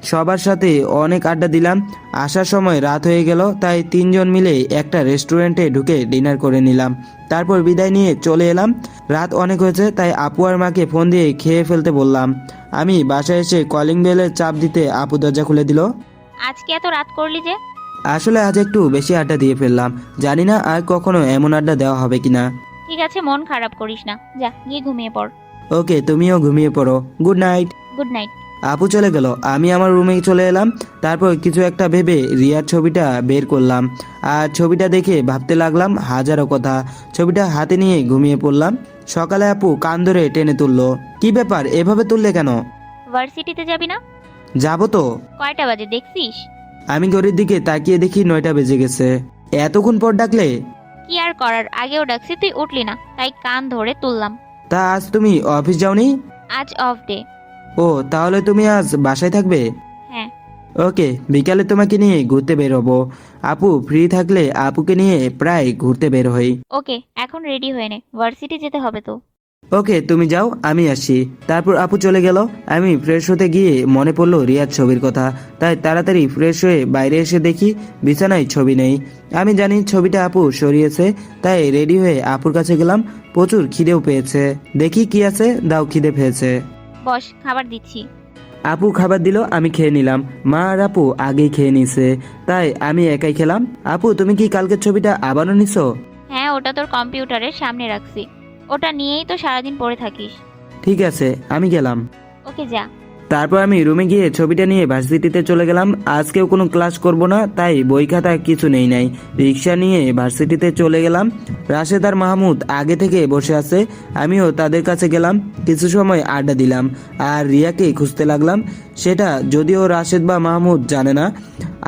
সবার সাথে অনেক আড্ডা দিলাম। আসার সময় রাত হয়ে গেল, তাই 3 জন মিলে একটা রেস্টুরেন্টে ঢুকে ডিনার করে নিলাম। তারপর বিদায় নিয়ে চলে এলাম। রাত অনেক হয়েছে, তাই আপু আর মাকে ফোন দিয়ে খেয়ে ফেলতে বললাম। আমি বাসায় এসে কলিং বেলের চাপ দিতে আপু দরজা খুলে দিল। আজকে এত রাত করলি যে? আসলে আজ একটু বেশি আড্ডা দিয়ে ফেললাম। জানি না আর কখনো এমন আড্ডা দেওয়া হবে কিনা। ঠিক আছে, মন খারাপ করিস না, যা গিয়ে ঘুমিয়ে পড়। ওকে, তুমিও ঘুমিয়ে পড়ো। Good night. Good night. আপু চলে গেল, আমি আমার রুমে চলে এলাম। তারপর কিছু একটা ভেবে রিয়ার ছবিটা বের করলাম, আর ছবিটা দেখে ভাবতে লাগলাম হাজারো কথা। ছবিটা হাতে নিয়ে ঘুমিয়ে পড়লাম। সকালে আপু কান ধরে টেনে তুললো। কি ব্যাপার, এভাবে তুললে কেন? ভার্সিটিতে যাবি না? যাবো তো। কয়টা বাজে দেখছিস? আমি ঘড়ির দিকে তাকিয়ে দেখি 9টা বেজে গেছে। এতক্ষণ পর ডাকলে? কি আর করার, আগেও ডাকছি তুই উঠলি না, তাই কান ধরে তুললাম। তা আজ তুমি অফিস যাওনি? আজ অফ ডে। ও, তাহলে তুমি আজ বাসায় থাকবে? হ্যাঁ। ওকে, বিকালে তোমাকে নিয়ে ঘুরতে বের হবো। আপু ফ্রি থাকলে আপুকে নিয়ে প্রায় ঘুরতে বের হই। ওকে, এখন রেডি হয়ে নে, ভার্সিটি যেতে হবে তো। ওকে, তুমি যাও, আমি আসি। তারপর আপু চলে গেল। আমি ফ্রেশ হতে গিয়ে মনে পড়লো রিয়ার ছবির কথা, তাই তাড়াতাড়ি ফ্রেশ হয়ে বাইরে এসে দেখি বিছানায় ছবি নেই। আমি জানি ছবিটা আপু সরিয়েছে, তাই রেডি হয়ে আপুর কাছে গেলাম। প্রচুর খিদেও পেয়েছে, দেখি কি আছে, দাও, খিদে পেয়েছে। বস, খাবার দিচ্ছি। আপু খাবার দিল, আমি খেয়ে নিলাম। মা আর আপু আগেই খেয়ে নিছে, তাই আমি একাই খেলাম। আপু তুমি কি কালকের ছবিটা আবারও নিছো? হ্যাঁ, ওটা তোর কম্পিউটারের সামনে রাখছি, ওটা নিয়েই তো সারাদিন পড়ে থাকিস। ঠিক আছে, আমি গেলাম। ওকে, যা। তারপর আমি রুমে গিয়ে ছবিটা নিয়ে ভার্সিটিতে চলে গেলাম। আজকেও কোনো ক্লাস করব না, তাই বই খাতা কিছু নেই নাই। রিক্সা নিয়ে ভার্সিটিতে চলে গেলাম। রাশেদ আর মাহমুদ আগে থেকে বসে আছে, আমিও তাদের কাছে গেলাম। কিছু সময় আড্ডা দিলাম আর রিয়াকে খুঁজতে লাগলাম। সেটা যদিও রাশেদ বা মাহমুদ জানে না।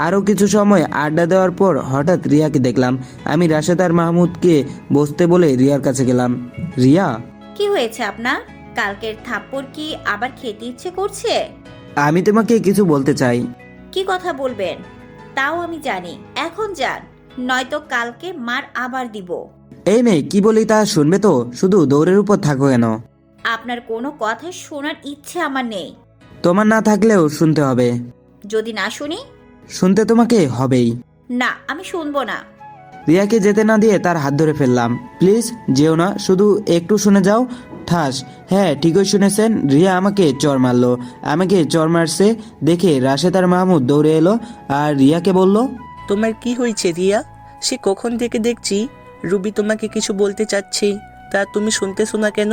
আরও কিছু সময় আড্ডা দেওয়ার পর হঠাৎ রিয়াকে দেখলাম। আমি রাশেদ আর মাহমুদকে বসতে বলে রিয়ার কাছে গেলাম। রিয়া, কি হয়েছে আপনার? কালকের থাপ্পড় কি আবার খেতে ইচ্ছে করছে? আমি তোমাকে কিছু বলতে চাই। কি কথা বলবেন তাও আমি জানি, এখন যান, নয়তো কালকে মার আবার দিব। এই মেয়ে, কি বলি তা শুনবে তো, শুধু দৌড়ের উপর থাকো কেন? আপনার কোনো কথা শোনার ইচ্ছে আমার নেই। তোমার না থাকলেও শুনতে হবে। যদি না শুনি? শুনতে তোমাকে হবেই। না, আমি শুনবো না। রিয়াকে যেতে না দিয়ে তার হাত ধরে ফেললাম। প্লিজ যেও না, শুধু একটু শুনে যাও। ঠাস। হ্যাঁ, ঠিকই শুনেছেন, রিয়া আমাকে চর মারলো। আমাকে চর মারছে দেখে রাশেদ আর মাহমুদ দৌড়ে এলো আর রিয়াকে বলল, তোমার কি হয়েছে রিয়া? সে কখন থেকে দেখছি রুবি তোমাকে কিছু বলতে চাচ্ছে, তা তুমি শুনতেছো না কেন?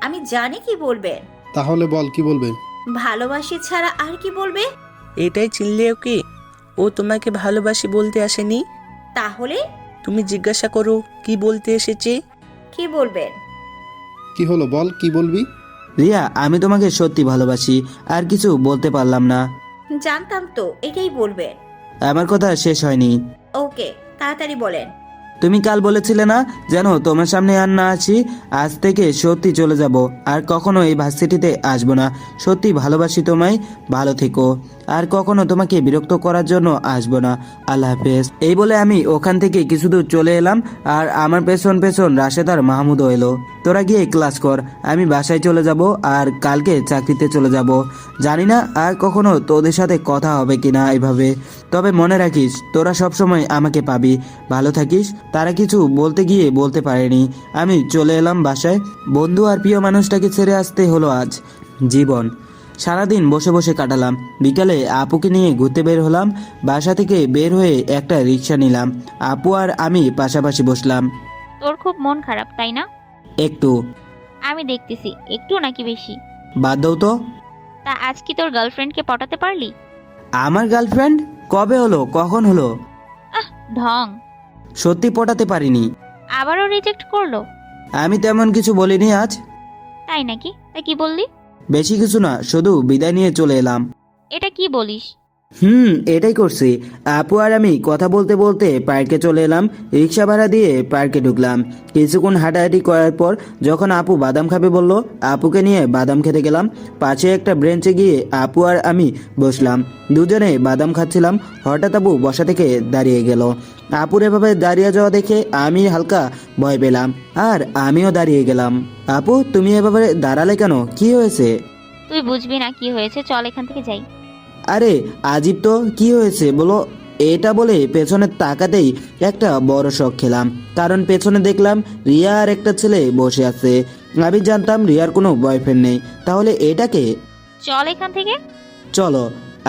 আমি জানি কি বলবেন। তাহলে বল, কি বলবে? ভালোবাসি ছাড়া আর কি বলবে? এটাই চিনলেও কি ও তোমাকে ভালোবাসি বলতে আসেনি? তাহলে তুমি জিজ্ঞাসা করো কি বলতে এসেছে। কি বলবেন? কি হলো, বল, কি বলবি? রিয়া, আমি তোমাকে সত্যি ভালোবাসি। আর কিছু বলতে পারলাম না। জানতাম তো এটাই বলবেন। আমার কথা শেষ হয়নি। ওকে, তাড়াতাড়ি বলেন। তুমি কাল বলেছিলে না যেন তোমার সামনে আর না আছি। আজ থেকে সত্যি চলে যাব, আর কখনো এই ভার্সিটিতে আসবো না। সত্যি ভালোবাসি তোমায়, ভালো থেকো। আর কখনো তোমাকে বিরক্ত করার জন্য আসবো না। আল্লাহ হাফেজ। এই বলে আমি ওখান থেকে কিছু দূর চলে এলাম আর আমার পেছন পেছন রাশেদ আর মাহমুদও এলো। তোরা গিয়ে ক্লাস কর, আমি বাসায় চলে যাব আর কালকে চাকরিতে চলে যাব। জানি না আর কখনো তোদের সাথে কথা হবে কিনা এভাবে, তবে মনে রাখিস তোরা সবসময় আমাকে পাবি। ভালো থাকিস। তারা কিছু বলতে গিয়ে বলতে পারেনি। আমি চলে এলাম বাসায়। বন্ধু আর প্রিয় মানুষটাকে ছেড়ে আসতে হলো আজ। জীবন সারাদিন বসে বসে কাটালাম। বিকালে আপুকে নিয়ে ঘুরতে বের হলাম। বাসা থেকে বের হয়ে একটা রিক্সা নিলাম। আপু আর আমি পাশাপাশি বসলাম। তোর খুব মন খারাপ, তাই না? একটু। আমি দেখতেছি, একটু নাকি বেশি? বাদ দাও তো। তা আজ কি তোর গার্লফ্রেন্ডকে পটাতে পারলি? আমার গার্লফ্রেন্ড কবে হলো, কখন হলো? ঢং। সত্যি পটাতে পারিনি। আবারও রিজেক্ট করলো? আমি তেমন কিছু বলিনি আজ। তাই নাকি? তা কি বললি? বেশি কিছু না, শুধু বিদায় নিয়ে চলে এলাম। এটা কি বলিস? এটাই করছি। আপু আর আমি কথা বলতে বলতে পার্কে চলে এলাম। রিক্সা ভাড়া দিয়ে পার্কে ঢুকলাম। কিছুক্ষণ হাঁটাহাঁটি করার পর যখন আপু বাদাম খাবে বলল, আপুকে নিয়ে বাদাম খেতে গেলাম। পাশে একটা ব্রেঞ্চে গিয়ে আপু আর আমি বসলাম। দুজনে বাদাম খাচ্ছিলাম। হঠাৎ আপু বসা থেকে দাঁড়িয়ে গেল। আপুর এভাবে দাঁড়িয়ে যাওয়া দেখে আমি হালকা ভয় পেলাম আর আমিও দাঁড়িয়ে গেলাম। আপু, তুমি এভাবে দাঁড়ালে কেন, কি হয়েছে? তুই বুঝবি না কি হয়েছে, চল এখান থেকে যাই। আরে আজিব তো, কি হয়েছে বলো? এটা বলে পেছনে তাকাতেই একটা বড় শখ খেলাম, কারণ পেছনে দেখলাম রিয়া আর একটা ছেলে বসে আছে। আমি জানতাম রিয়ার কোনো বয়ফ্রেন্ড নেই, তাহলে এটাকে। চল এখান থেকে। চলো।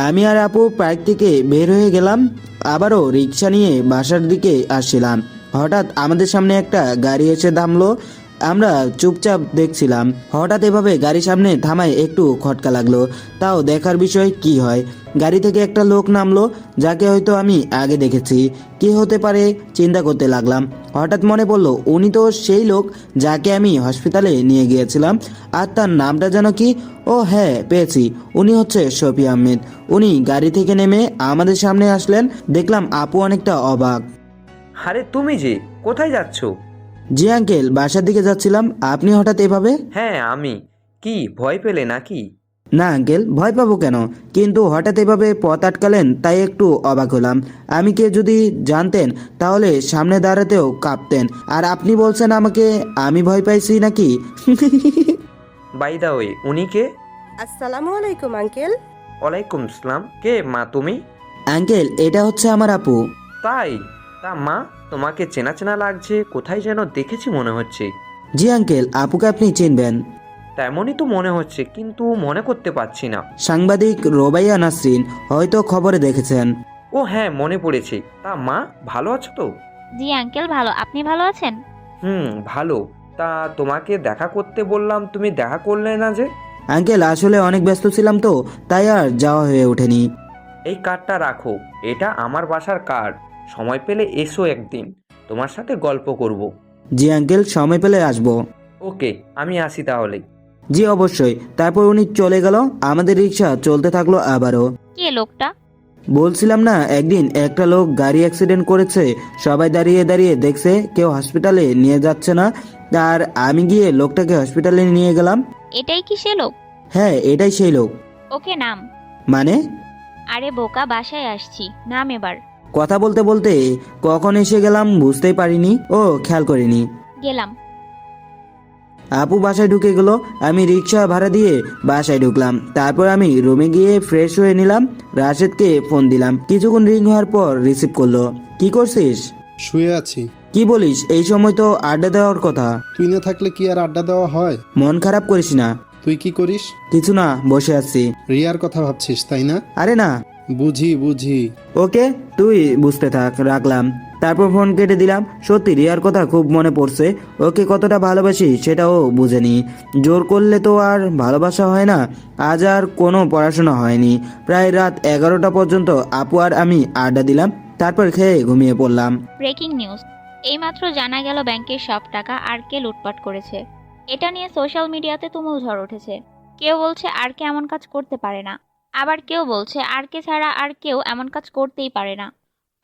আমি আর আপু পার্ক থেকে বের হয়ে গেলাম। আবারও রিক্সা নিয়ে বাসার দিকে আসছিলাম। হঠাৎ আমাদের সামনে একটা গাড়ি এসে থামলো। আমরা চুপচাপ দেখছিলাম। হঠাৎ এভাবে গাড়ি সামনে থামায় একটু খটকা লাগলো। তাও দেখার বিষয় কি হয়। গাড়ি থেকে একটা লোক নামলো, যাকে হয়তো আমি আগে দেখেছি। কি হতে পারে চিন্তা করতে লাগলাম। হঠাৎ মনে পড়লো উনি তো সেই লোক যাকে আমি হসপিটালে নিয়ে গিয়েছিলাম। আর তার নামটা যেন কি? ও হ্যাঁ, পেয়েছি। উনি হচ্ছে শফি আহমেদ। উনি গাড়ি থেকে নেমে আমাদের সামনে আসলেন। দেখলাম আপু অনেকটা অবাক। আরে তুমি যে কোথায় যাচ্ছ? জি আঙ্কেল, বাসার দিকে যাচ্ছিলাম। আপনি হঠাৎ এভাবে? হ্যাঁ আমি। কি ভয় পেলে নাকি? না আঙ্কেল, ভয় পাবো কেন? কিন্তু হঠাৎ এভাবে পথ আটকালেন তাই একটু অবাক হলাম। আমি কে যদি জানতেন তাহলে সামনে দাঁড়াতেও কাঁপতেন। আর আপনি বলছেন আমাকে আমি ভয় পাইছি নাকি? বাই দা ওয়ে, উনি কে? আসসালামু আলাইকুম আঙ্কেল। ওয়ালাইকুম আসসালাম। কে মা তুমি? আঙ্কেল, এটা হচ্ছে আমার আপু। তাই? তা মা, তোমাকে চেনা চেনা লাগছে, কোথায় যেন দেখেছি মনে হচ্ছে। জি আঙ্কেল, আপুকে আপনি চিনবেন। তেমনই তো মনে হচ্ছে, কিন্তু মনে করতে পারছি না। সাংবাদিক রোবাইয়া নাসরিন, হয়তো খবরে দেখেছেন। ও হ্যাঁ, মনে পড়েছে। তা মা, ভালো আছো তো? জি আঙ্কেল, ভালো। আপনি ভালো আছেন? ভালো। তা তোমাকে দেখা করতে বললাম, তুমি দেখা করলে না যে? আঙ্কেল, আসলে অনেক ব্যস্ত ছিলাম তো, তাই আর যাওয়া হয়ে ওঠেনি। এই কার্ডটা রাখো, এটা আমার বাসার কার্ড। সময় পেলে এসো একদিন, তোমার সাথে গল্প করব। জি আঙ্কেল, সময় পেলে আসবো। ওকে, আমি আসি তাহলে। জি অবশ্যই। তারপর উনি চলে গেল। আমাদের রিক্সা চলতে থাকলো আবারও। কে লোকটা? বলছিলাম না, একদিন একটা লোক গাড়ি অ্যাক্সিডেন্ট করেছে। সবাই দাঁড়িয়ে দাঁড়িয়ে দেখছে, কেউ হসপিটালে নিয়ে যাচ্ছে না। আর আমি গিয়ে লোকটাকে হসপিটালে নিয়ে গেলাম। এটাই কি সে লোক? হ্যাঁ, এটাই সেই লোক। ওকে, নাম? মানে? আরে বোকা, বাসায় আসছি, নাম এবার। কথা বলতে বলতে কখন এসে গেলাম বুঝতেই পারিনি, ও খেয়াল করিনি। গেলাম। আপু বাসায় ঢুকে গেল। আমি রিক্সা ভাড়া দিয়ে বাসায় ঢুকলাম। তারপর আমি রুমে গিয়ে ফ্রেশ হয়ে নিলাম। রাশেদকে ফোন দিলাম। কিছুক্ষণ রিং হওয়ার পর রিসিভ করলো। কি করছিস? শুয়ে আছি। কি বলিস? এই সময় তো আড্ডা দেওয়ার কথা। তুই না থাকলে কি আর আড্ডা দেওয়া হয়? মন খারাপ করিস না। তুই কি করিস? কিছু না, বসে আছি। রিয়ার কথা ভাবছিস তাই না? আরে না। বুঝি বুঝি। ওকে, তুই বুঝতে থাক। রাখলাম। তারপর ফোন কেটে দিলাম। সত্যি রিয়ার কথা খুব মনে পড়ছে। ওকে কতটা ভালোবাসি সেটাও বুঝেনি। জোর করলে তো আর ভালোবাসা হয় না। আজ আর কোনো পড়াশোনা হয়নি। প্রায় রাত 11টা পর্যন্ত আপু আর আমি আড্ডা দিলাম। তারপর খেয়ে ঘুমিয়ে পড়লাম। Breaking news! এইমাত্র জানা গেল ব্যাংকের সব টাকা আর কে লুটপাট করেছে। এটা নিয়ে সোশ্যাল মিডিয়াতে তুমুল ঝড় উঠেছে। কেউ বলছে আর কে এমন কাজ করতে পারে না, আবার কেউ বলছে আর কে ছাড়া আর কেউ এমন কাজ করতেই পারে না।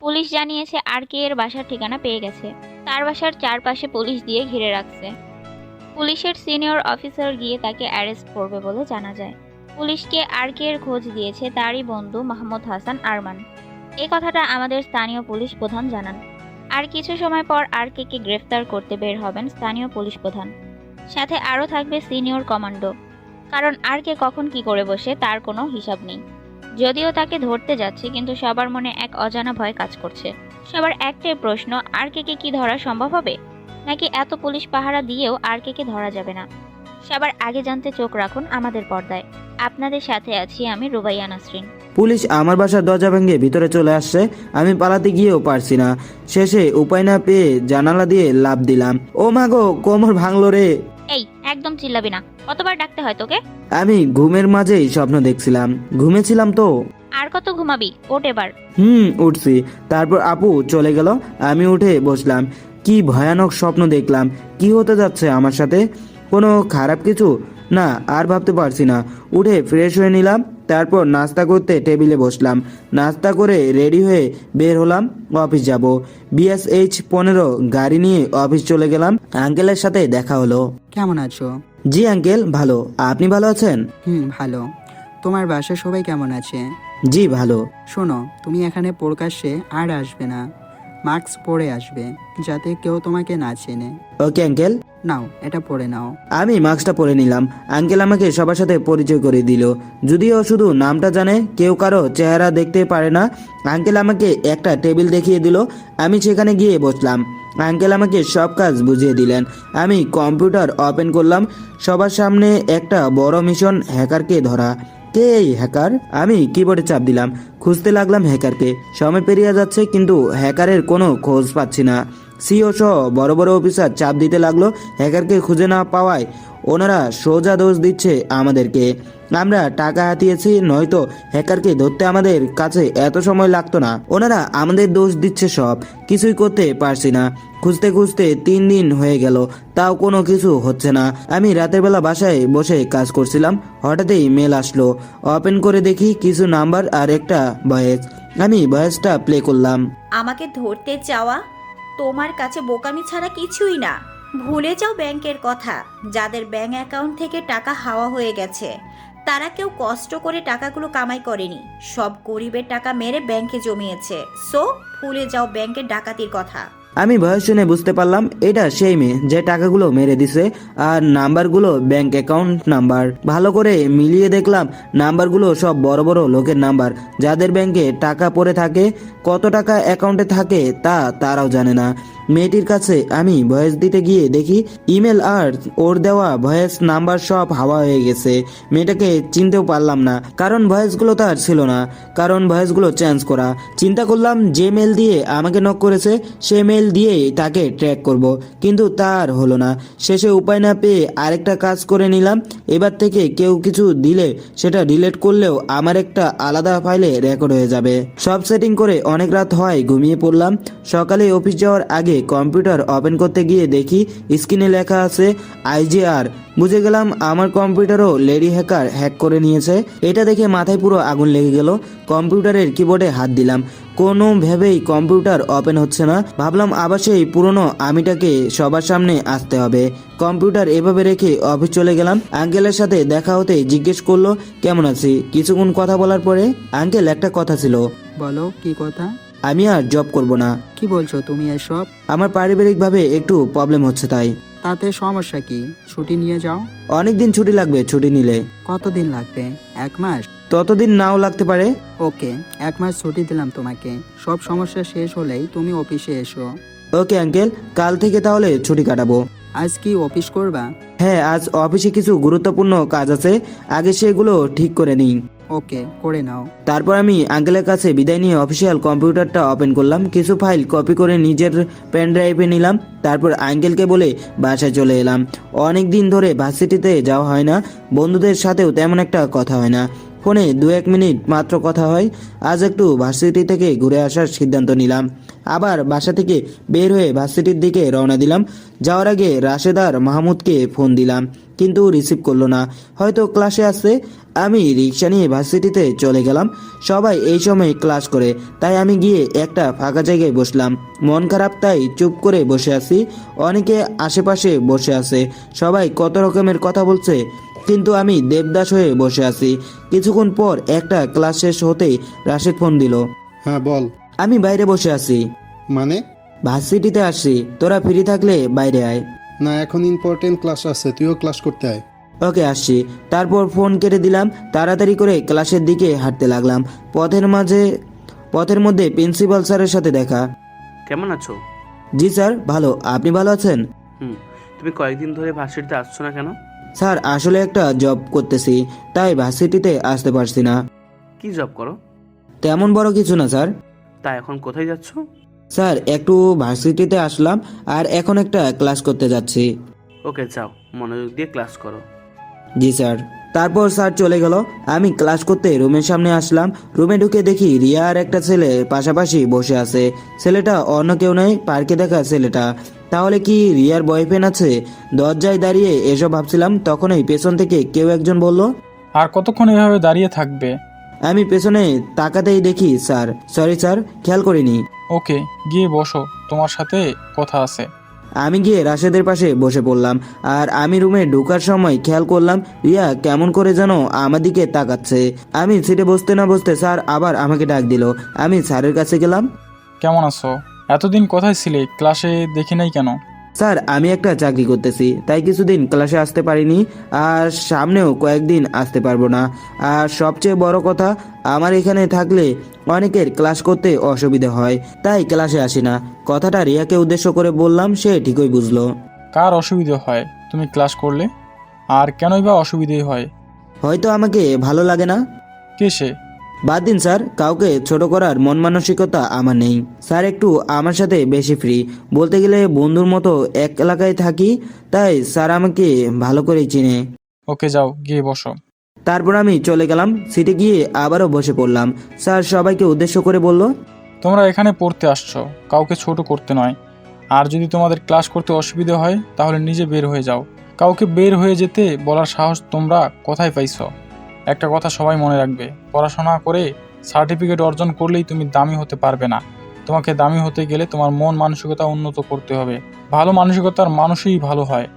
পুলিশ জানিয়েছে আর কে এর বাসার ঠিকানা পেয়ে গেছে। তার বাসার চারপাশে পুলিশ দিয়ে ঘিরে রাখছে। পুলিশের সিনিয়র অফিসার গিয়ে তাকে অ্যারেস্ট করবে বলে জানা যায়। পুলিশকে আর কে এর খোঁজ দিয়েছে তারই বন্ধু মাহমুদ হাসান আরমান। এই কথাটা আমাদের স্থানীয় পুলিশ প্রধান জানান। আর কিছু সময় পর আর কে গ্রেফতার করতে বের হবেন স্থানীয় পুলিশ প্রধান। সাথে আরও থাকবে সিনিয়র কমান্ডো। কারণ আর কে কখন কি করে বসে তার কোনো হিসাব নেই। যদিও তাকে ধরতে যাচ্ছে, কিন্তু সবার মনে এক অজানা ভয় কাজ করছে। সবার একটাই প্রশ্ন, আর কে কি ধরা সম্ভব হবে, নাকি এত পুলিশ পাহারা দিয়েও আর কে ধরা যাবে না? সবার আগে জানতে চোখ রাখুন আমাদের পর্দায়। আপনাদের সাথে আছি আমি রুবাইয়া নাসরিন। পুলিশ আমার বাসার দরজা ভেঙে ভিতরে চলে আসছে। আমি পালাতে গিয়েও পারছি না। শেষে উপায় না পেয়ে জানালা দিয়ে লাফ দিলাম। ও মা গো, কোমর ভাঙলো রে। এই, একদম চিল্লাবি না। কতবার ডাকতে হয় তোকে? আমি ঘুমের মাঝেই স্বপ্ন দেখছিলাম। ঘুমেছিলাম তো। আর কত ঘুমাবি? ওঠ এবার। উঠছি। তারপর আপু চলে গেল। আমি উঠে বসলাম। কি ভয়ানক স্বপ্ন দেখলাম। কি হতে যাচ্ছে আমার সাথে? কোনো খারাপ কিছু? না, আর ভাবতে পারছি না। উঠে ফ্রেশ হয়ে নিলাম। তারপর নাস্তা করতে টেবিলে বসলাম। নাস্তা করে রেডি হয়ে বের হলাম। অফিস যাব। BSH 15 গাড়ি নিয়ে অফিস চলে গেলাম। আঙ্কেলের সাথে দেখা হলো। কেমন আছো? জি আঙ্কেল, ভালো। আপনি ভালো আছেন? ভালো। তোমার বাসায় সবাই কেমন আছে? জি ভালো। শোনো, তুমি এখানে প্রকাশ্যে আর আসবে না। মাস্ক পরে আসবে, যাতে কেউ তোমাকে না চেনে। Okay uncle. নাও, এটা পরে নাও। আমি মাস্কটা পরে নিলাম। আঙ্কেল আমাকে সবার সাথে পরিচয় করে দিল। যদিও শুধু নামটা জানে, কেউ কারো চেহারা দেখতে পারে না। আঙ্কেল আমাকে একটা টেবিল দেখিয়ে দিল। আমি সেখানে গিয়ে বসলাম। আঙ্কেল আমাকে সব কাজ বুঝিয়ে দিলেন। আমি কম্পিউটার ওপেন করলাম। সবার সামনে একটা বড় মিশন, হ্যাকারকে ধরা। কে এই হ্যাকার? আমি কিবোর্ডে চাপ দিলাম। খুঁজতে লাগলাম হ্যাকারকে। সময় পেরিয়ে যাচ্ছে, কিন্তু হ্যাকারের কোনো খোঁজ পাচ্ছি না। সিও সহ বড় বড় অফিসার চাপ দিতে লাগলো। হ্যাকারকে খুঁজে না পাওয়ায় ওনারা সোজা দোষ দিচ্ছে আমাদেরকে। আমরা টাকা হাতিয়েছি, নয়তো হ্যাকারকে ধরতে আমাদের কাছে এত সময় লাগতো না। ওনারা আমাদের দোষ দিচ্ছে, সব কিছুই করতে পারছি না। খুঁজতে খুঁজতে 3 দিন হয়ে গেল, তাও কোনো কিছু হচ্ছে না। আমি রাতের বেলা বাসায় বসে কাজ করছিলাম, হঠাৎই মেল আসলো। ওপেন করে দেখি কিছু নাম্বার আর একটা ভয়েস। আমি ভয়েসটা প্লে করলাম। আমাকে ধরতে চাওয়া তোমার কাছে বোকামি ছাড়া কিছুই না। ভুলে যাও ব্যাংকের কথা। যাদের ব্যাংক অ্যাকাউন্ট থেকে টাকা হাওয়া হয়ে গেছে, তারা কেউ কষ্ট করে টাকাগুলো কামাই করেনি, সব গরিবের টাকা মেরে ব্যাংকে জমিয়েছে। সো ভুলে যাও ব্যাংকের ডাকাতির কথা। আমি ভয়েস শুনে বুঝতে পারলাম এটা সেই মেয়ে যে টাকাগুলো মেরে দিছে, আর নাম্বারগুলো ব্যাংক অ্যাকাউন্ট নাম্বার। ভালো করে মিলিয়ে দেখলাম নাম্বারগুলো সব বড় বড় লোকের নাম্বার, যাদের ব্যাংকে টাকা পড়ে থাকে। কত টাকা অ্যাকাউন্টে থাকে তা তারাও জানে না। মেয়েটির কাছে আমি ভয়েস দিতে গিয়ে দেখি ইমেল আর ওর দেওয়া ভয়েস নাম্বার সব হাওয়া হয়ে গেছে। মেয়েটাকে চিনতেও পারলাম না, কারণ ভয়েসগুলো তার ছিল না, কারণ ভয়েসগুলো চেঞ্জ করা। চিন্তা করলাম যে মেল দিয়ে আমাকে নক করেছে সে মেল দিয়েই তাকে ট্র্যাক করব, কিন্তু তার হলো না। শেষে উপায় না পেয়ে আরেকটা কাজ করে নিলাম। এবার থেকে কেউ কিছু দিলে সেটা ডিলিট করলেও আমার একটা আলাদা ফাইলে রেকর্ড হয়ে যাবে। সব সেটিং করে অনেক রাত হয়, ঘুমিয়ে পড়লাম। সকালে অফিস যাওয়ার আগে কম্পিউটার ওপেন করতে গিয়ে দেখি স্ক্রিনে লেখা আছে IJR। বুঝে গেলাম আমার কম্পিউটারও লেডি হ্যাকার হ্যাক করে নিয়েছে। এটা দেখে মাথায় পুরো আগুন লেগে গেল। কম্পিউটারের কিবোর্ডে হাত দিলাম, কোনোভাবেই কম্পিউটার ওপেন হচ্ছে না। ভাবলাম আবার সেই পুরনো আমিটাকে সবার সামনে আসতে হবে। কম্পিউটার এভাবে রেখে অফিস চলে গেলাম। আঙ্কেলের সাথে দেখা হতে জিজ্ঞেস করলো কেমন আছি। কিছুক্ষণ কথা বলার পরে আঙ্কেল একটা কথা ছিল। বলো কি কথা? আমি আর জব করব না। কি বলছো তুমি এসব? আমার পারিবারিকভাবে একটু প্রবলেম হচ্ছে, তাই। তাতে সমস্যা কি? ছুটি নিয়ে যাও। অনেকদিন ছুটি লাগবে, ছুটি নিলে। কতদিন লাগবে? 1 মাস? ততদিন নাও লাগতে পারে। ওকে, 1 মাস ছুটি দিলাম তোমাকে। সব সমস্যা শেষ হলেই তুমি অফিসে এসো। ওকে আঙ্কেল, কাল থেকে তাহলে ছুটি কাটাবো। আজ কি অফিস করবা? হ্যাঁ, আজ অফিসে কিছু গুরুত্বপূর্ণ কাজ আছে, আগে সেগুলো ঠিক করে নিই। ওকে, করে নাও। তারপর আমি আঙ্কেলের কাছে বিদায় নিয়ে অফিসিয়াল কম্পিউটারটা ওপেন করলাম। কিছু ফাইল কপি করে নিজের পেন ড্রাইভে নিলাম। তারপর আঙ্কেলকে বলে বাসায় চলে এলাম। অনেক দিন ধরে ভার্সিটিতে যাওয়া হয় না, বন্ধুদের সাথেও তেমন একটা কথা হয় না। ফোনে 2-1 মিনিট মাত্র কথা হয়। আজ একটু ভার্সিটি থেকে ঘুরে আসার সিদ্ধান্ত নিলাম। আবার বাসা থেকে বের হয়ে ভার্সিটির দিকে রওনা দিলাম। যাওয়ার আগে রাশেদার মাহমুদকে ফোন দিলাম, কিন্তু রিসিভ করলো না, হয়তো ক্লাসে আসছে। আমি রিক্সা নিয়ে ভার্সিটিতে চলে গেলাম। সবাই এই সময় ক্লাস করে, তাই আমি গিয়ে একটা ফাঁকা জায়গায় বসলাম। মন খারাপ তাই চুপ করে বসে আছি। অনেকে আশেপাশে বসে আছে, সবাই কত রকমের কথা বলছে, কিন্তু আমি দেবদাস হয়ে বসে আছি। কিছুক্ষণ পর একটা ক্লাস শেষ হতেই রাশেদ ফোন দিল। হ্যাঁ বল। আমি বাইরে বসে আছি। মানে? ভার্সিটিতে আসছি, তোরা ফ্রি থাকলে বাইরে আয়। না, এখন ইম্পর্টেন্ট ক্লাস আছে, তুইও ক্লাস করতে আয়। ওকে, আসছি। তারপর ফোন কেটে দিলাম। তাড়াতাড়ি করে ক্লাসের দিকে হাঁটতে লাগলাম। পথের মধ্যে প্রিন্সিপাল স্যারের সাথে দেখা। কেমন আছো? জি স্যার, ভালো। আপনি ভালো আছেন? তুমি কয়েকদিন ধরে ভার্সিটিতে আসছো না কেন? স্যার, আসলে একটা জব করতেছি, তাই ভার্সিটিতে আসতে পারছি না। কি জব করো? তেমন বড় কিছু না স্যার। তা এখন কোথায় যাচ্ছ? স্যার, একটু ভার্সিটিতে আসলাম, আর এখন একটা ক্লাস করতে যাচ্ছি। ওকে, যাও, মনোযোগ দিয়ে ক্লাস করো। জি স্যার। তারপর স্যার চলে গেল। আমি ক্লাস করতে রুমের সামনে আসলাম। রুমে ঢুকে দেখি রিয়া আর একটা ছেলে পাশাপাশি বসে আছে। ছেলেটা অন্য কেউ নয়, পার্কে দেখা ছেলেটা। তাহলে কি রিয়ার বয়ফ্রেন্ড আছে? দরজায় দাঁড়িয়ে এসব ভাবছিলাম, তখনই পেছন থেকে কেউ একজন বলল, আর কতক্ষণ এভাবে দাঁড়িয়ে থাকবে? আমি পেছনে তাকাতেই দেখি স্যার। সরি স্যার, খেয়াল করিনি। ওকে, গিয়ে বসো, তোমার সাথে কথা আছে। আমি গিয়ে রাশেদের পাশে বসে পড়লাম। আর আমি রুমে ঢোকার সময় খেয়াল করলাম রিয়া কেমন করে যেন আমার দিকে তাকাচ্ছে। আমি সিটে বসতে না বসতে স্যার আবার আমাকে ডাক দিল। আমি স্যারের কাছে গেলাম। কেমন আছো? এতদিন কোথায় ছিলে? ক্লাসে দেখি নাই কেন? স্যার, আমি একটা চাকরি করতেছি, তাই কিছুদিন ক্লাসে আসতে পারিনি, আর সামনেও কয়েকদিন আসতে পারবো না। আর সবচেয়ে বড় কথা, আমার এখানে থাকলে অনেকের ক্লাস করতে অসুবিধা হয়, তাই ক্লাসে আসি না। কথাটা রিয়াকে উদ্দেশ্য করে বললাম, সে ঠিকই বুঝলো। কার অসুবিধা হয় তুমি ক্লাস করলে? আর কেনই বা অসুবিধে হয়? হয়তো আমাকে ভালো লাগে না। কে সে? বাদ দিন স্যার, কাউকে ছোট করার মন মানসিকতা আমার নেই। স্যার একটু আমার সাথে বেশি ফ্রি, বলতে গেলে বন্ধুর মতো এক এলাকায় থাকি, তাই স্যার আমাকে ভালো করেই চিনে। ওকে যাও, গিয়ে বসো। তারপর আমি চলে গেলাম, সিটে গিয়ে আবারও বসে পড়লাম। স্যার সবাইকে উদ্দেশ্য করে বলল, তোমরা এখানে পড়তে আসছো, কাউকে ছোট করতে নয়। আর যদি তোমাদের ক্লাস করতে অসুবিধা হয় তাহলে নিজে বের হয়ে যাও। কাউকে বের হয়ে যেতে বলার সাহস তোমরা কোথায় পাইছো? একটা কথা সবাই মনে রাখবে, পড়াশোনা করে সার্টিফিকেট অর্জন করলেই তুমি দামি হতে পারবে না। তোমাকে দামি হতে গেলে তোমার মন মানসিকতা উন্নত করতে হবে। ভালো মানসিকতার মানুষই ভালো হয়,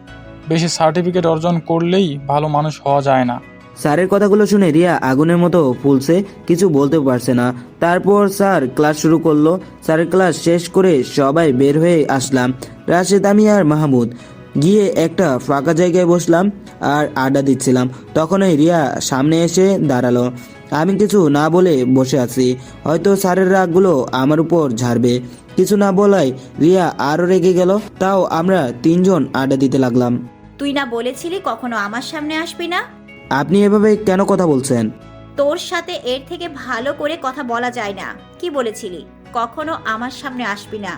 বেশি সার্টিফিকেট অর্জন করলেই ভালো মানুষ হওয়া যায় না। স্যারের কথাগুলো শুনে রিয়া আগুনের মতো ফুলছে, কিছু বলতে পারছে না। তারপর স্যার ক্লাস শুরু করলো। স্যারের ক্লাস শেষ করে সবাই বের হয়ে আসলাম। রাশেদ, আমি আর মাহমুদ গিয়ে একটা ফাঁকা জায়গায় বসলাম আর আড্ডা দিচ্ছিলাম। তখনই রিয়া সামনে এসে দাঁড়ালো। আমি কিছু না বলে বসে আছি, হয়তো স্যারের রাগগুলো আমার উপর ঝাড়বে। কিছু না বলায় রিয়া আরও রেগে গেল। তাও আমরা তিনজন আড্ডা দিতে লাগলাম। তুই না বলেছিলি কখনো আমার সামনে আসবি না? আপনি এভাবে কেন কথা বলছেন? তোর সাথে এর থেকে ভালো করে কথা বলা যায় না। কি বলেছিলি? কখনো আমার সামনে আসবি না।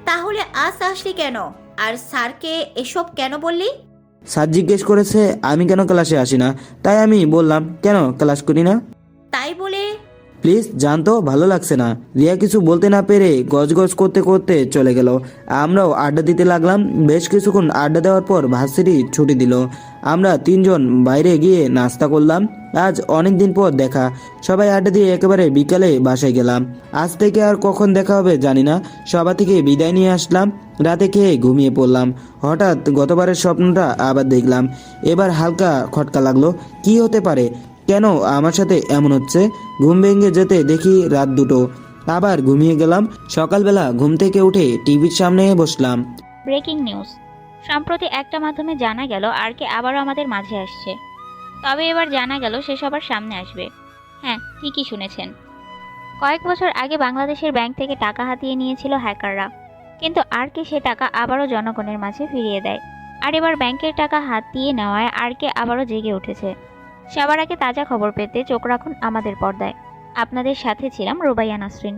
তাহলে আজ আসলি কেন? আর স্যারকে এসব কেন বললি? স্যার জিজ্ঞেস করেছে আমি কেন ক্লাসে আসি না, তাই আমি বললাম কেন ক্লাস করি না। তাই বলে? প্লিজ জানতো, ভালো লাগছে না। রিয়া কিছু বলতে না পেরে গজগজ করতে করতে চলে গেল। আমরাও আড্ডা দিতে লাগলাম। বেশ কিছুক্ষণ আড্ডা দেওয়ার পর ভার্সিটি ছুটি দিল। আমরা তিনজন বাইরে গিয়ে নাস্তা করলাম। আজ অনেক দিন পর দেখা, সবাই আড্ডা দিয়ে একেবারে বিকালে বাসায় গেলাম। আজ থেকে আর কখন দেখা হবে জানি না। সবা থেকে বিদায় নিয়ে আসলাম, রাতে খেয়ে ঘুমিয়ে পড়লাম। হঠাৎ গতবারের স্বপ্নটা আবার দেখলাম। এবার হালকা খটকা লাগলো, কি হতে পারে, কেন আমার সাথে এমন হচ্ছে? ঘুম ভেঙে যেতে দেখি রাত 2টো। আবার ঘুমিয়ে গেলাম। সকালবেলা ঘুম থেকে উঠে টিভির সামনে বসলাম। Breaking news. সম্প্রতি একটা মাধ্যমে জানা গেল আরকে আবারও আমাদের মাঝে আসছে। তবে এবার জানা গেল সে সবার সামনে আসবে। হ্যাঁ, ঠিকই শুনেছেন। কয়েক বছর আগে বাংলাদেশের ব্যাংক থেকে টাকা হাতিয়ে নিয়েছিল হ্যাকাররা, কিন্তু আরকে সে টাকা আবারও জনগণের মাঝে ফিরিয়ে দেয়। আর এবার ব্যাংকের টাকা হাতিয়ে নেওয়ায় আরকে আবারও জেগে উঠেছে। সবার আগে তাজা খবর পেতে চোখ রাখুন আমাদের পর্দায়। আপনাদের সাথে ছিলাম রুবাইয়া নাসরিন।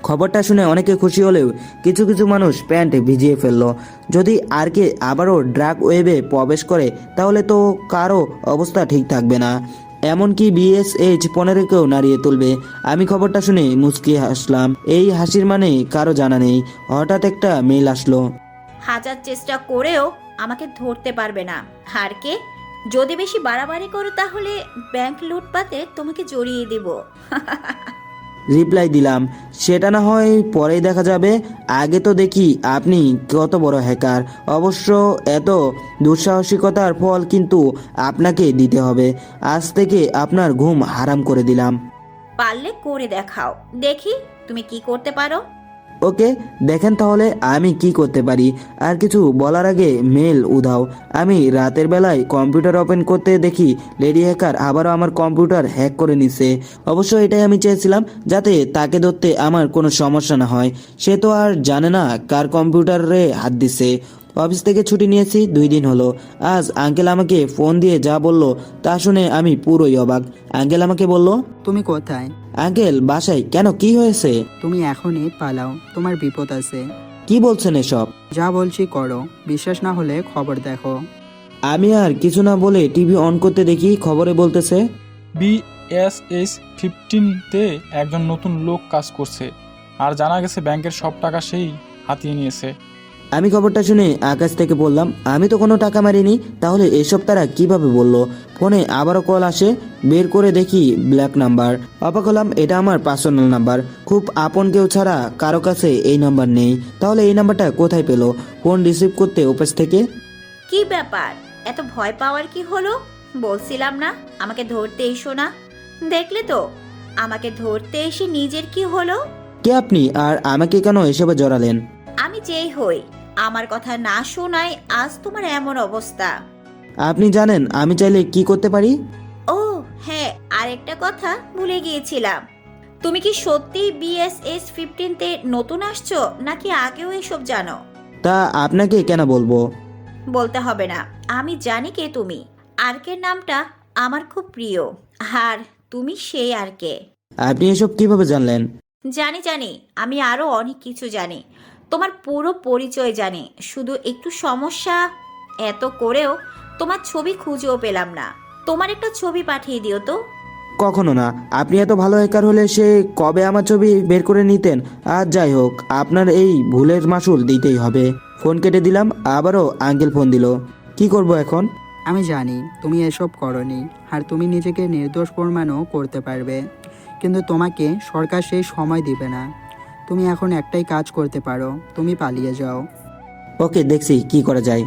খবরটা শুনে অনেকে খুশি হলেও কিছু কিছু মানুষ প্যান্ট ভিজিয়ে ফেললো। যদি আরকে আবারও ড্রাগ ওয়েবে প্রবেশ করে তাহলে তো কারো অবস্থা ঠিক থাকবে না, এমনকি BSH-15কেও নাড়িয়ে তুলবে। আমি খবরটা শুনে মুচকি হাসলাম। এই হাসির মানে কারো জানা নেই। হঠাৎ একটা মেইল আসলো। হাজার চেষ্টা করেও আমাকে ধরতে পারবে না। আর কে? যদি বেশি বাড়াবাড়ি করো তাহলে ব্যাংক লুটপাতে তোমাকে জড়িয়ে দেব। রিপ্লাই দিলাম, সেটা না হয় পরেই দেখা যাবে, আগে তো দেখি আপনি কত বড় হ্যাকার। অবশ্য এত দুঃসাহসিকতার ফল কিন্তু আপনাকে দিতে হবে। আজ থেকে আপনার ঘুম হারাম করে দিলাম। পারলে করে দেখাও, দেখি তুমি কি করতে পারো। ওকে, দেখেন তাহলে আমি কি করতে পারি। আর কিছু বলার আগে মেল উধাও। আমি রাতের বেলায় কম্পিউটার ওপেন করতে দেখি লেডি হ্যাকার আবারও আমার কম্পিউটার হ্যাক করে নিছে। অবশ্য এটাই আমি চেয়েছিলাম, যাতে তাকে ধরতে আমার কোনো সমস্যা না হয়। সে তো আর জানে না কার কম্পিউটারে হাত দিছে। অফিস থেকে ছুটি নিয়েছি 2 দিন হলো। আজ আঙ্কেল আমাকে ফোন দিয়ে যা বলল তা শুনে আমি পুরোই অবাক। আঙ্কেল আমাকে বলল, তুমি কোথায়? আঙ্কেল বাসায়। কেন, কি হয়েছে? তুমি এখনই পালাও, তোমার বিপদ আছে। কি বলছেন এসব? যা বলছি করো, বিশ্বাস না হলে খবর দেখো। আমি আর কিছু না বলে টিভি অন করতে দেখি খবরে বলতেছে BSH-15-তে একজন নতুন লোক কাজ করছে, আর জানা গেছে ব্যাংকের সব টাকা সেই হাতিয়ে নিয়েছে। আমি খবরটা শুনে আকাশ থেকে বললাম, আমি তো কোনো টাকা মারিনি, তাহলে এসব তারা কিভাবে বলল? ফোনে আবারও কল আসে, বের করে দেখি ব্ল্যাক নাম্বার। অবাক হলাম, এটা আমার পার্সোনাল নাম্বার। খুব আপন কেউ ছাড়া কারো কাছে এই নাম্বার নেই। তাহলে এই নাম্বারটা কোথায় পেলো? ফোন রিসিভ করতে অফিস থেকে। কি ব্যাপার, এত ভয় পাওয়ার কি হলো? বলছিলাম না আমাকে ধরতে এসো না। দেখলে তো আমাকে ধরতে এসে নিজের কি হলো। কে আপনি, আর আমাকে কেন এসবে জড়ালেন? আমি যেই হই, আমার কথা না শোনায় আজ তোমার এমন অবস্থা। আপনি জানেন আমি চাইলে কি করতে পারি? ও হ্যাঁ, আরেকটা কথা ভুলে গিয়েছিলাম। তুমি কি সত্যি BSH-15-তে নতুন আসছো, নাকি আগেও এসব জানো? তা আপনাকে কেন বলবো? বলতে হবে না, আমি জানি কে তুমি। আরকের নামটা আমার খুব প্রিয়, আর তুমি সেই আরকে। আপনি এসব কিভাবে জানলেন? জানি আমি আরও অনেক কিছু জানি, তোমার পুরো পরিচয় জানি। শুধু একটু সমস্যা, এত করেও তোমার ছবি খুঁজেও পেলাম না। তোমার একটা ছবি পাঠিয়ে দিও তো। কখনো না। আপনি এত ভালো হ্যাকার হলে সে কবে আমার ছবি বের করে নিতেন। আর যাই হোক, আপনার এই ভুলের মাসুল দিতেই হবে। ফোন কেটে দিলাম। আবারও আঙ্কেল ফোন দিল। কি করব এখন? আমি জানি তুমি এসব করনি, আর তুমি নিজেকে নির্দোষ প্রমাণও করতে পারবে, কিন্তু তোমাকে সরকার সেই সময় দিবে না। তুমি এখন একটাই কাজ করতে পারো, তুমি পালিয়ে যাও। ওকে, দেখছি কি করা যায়।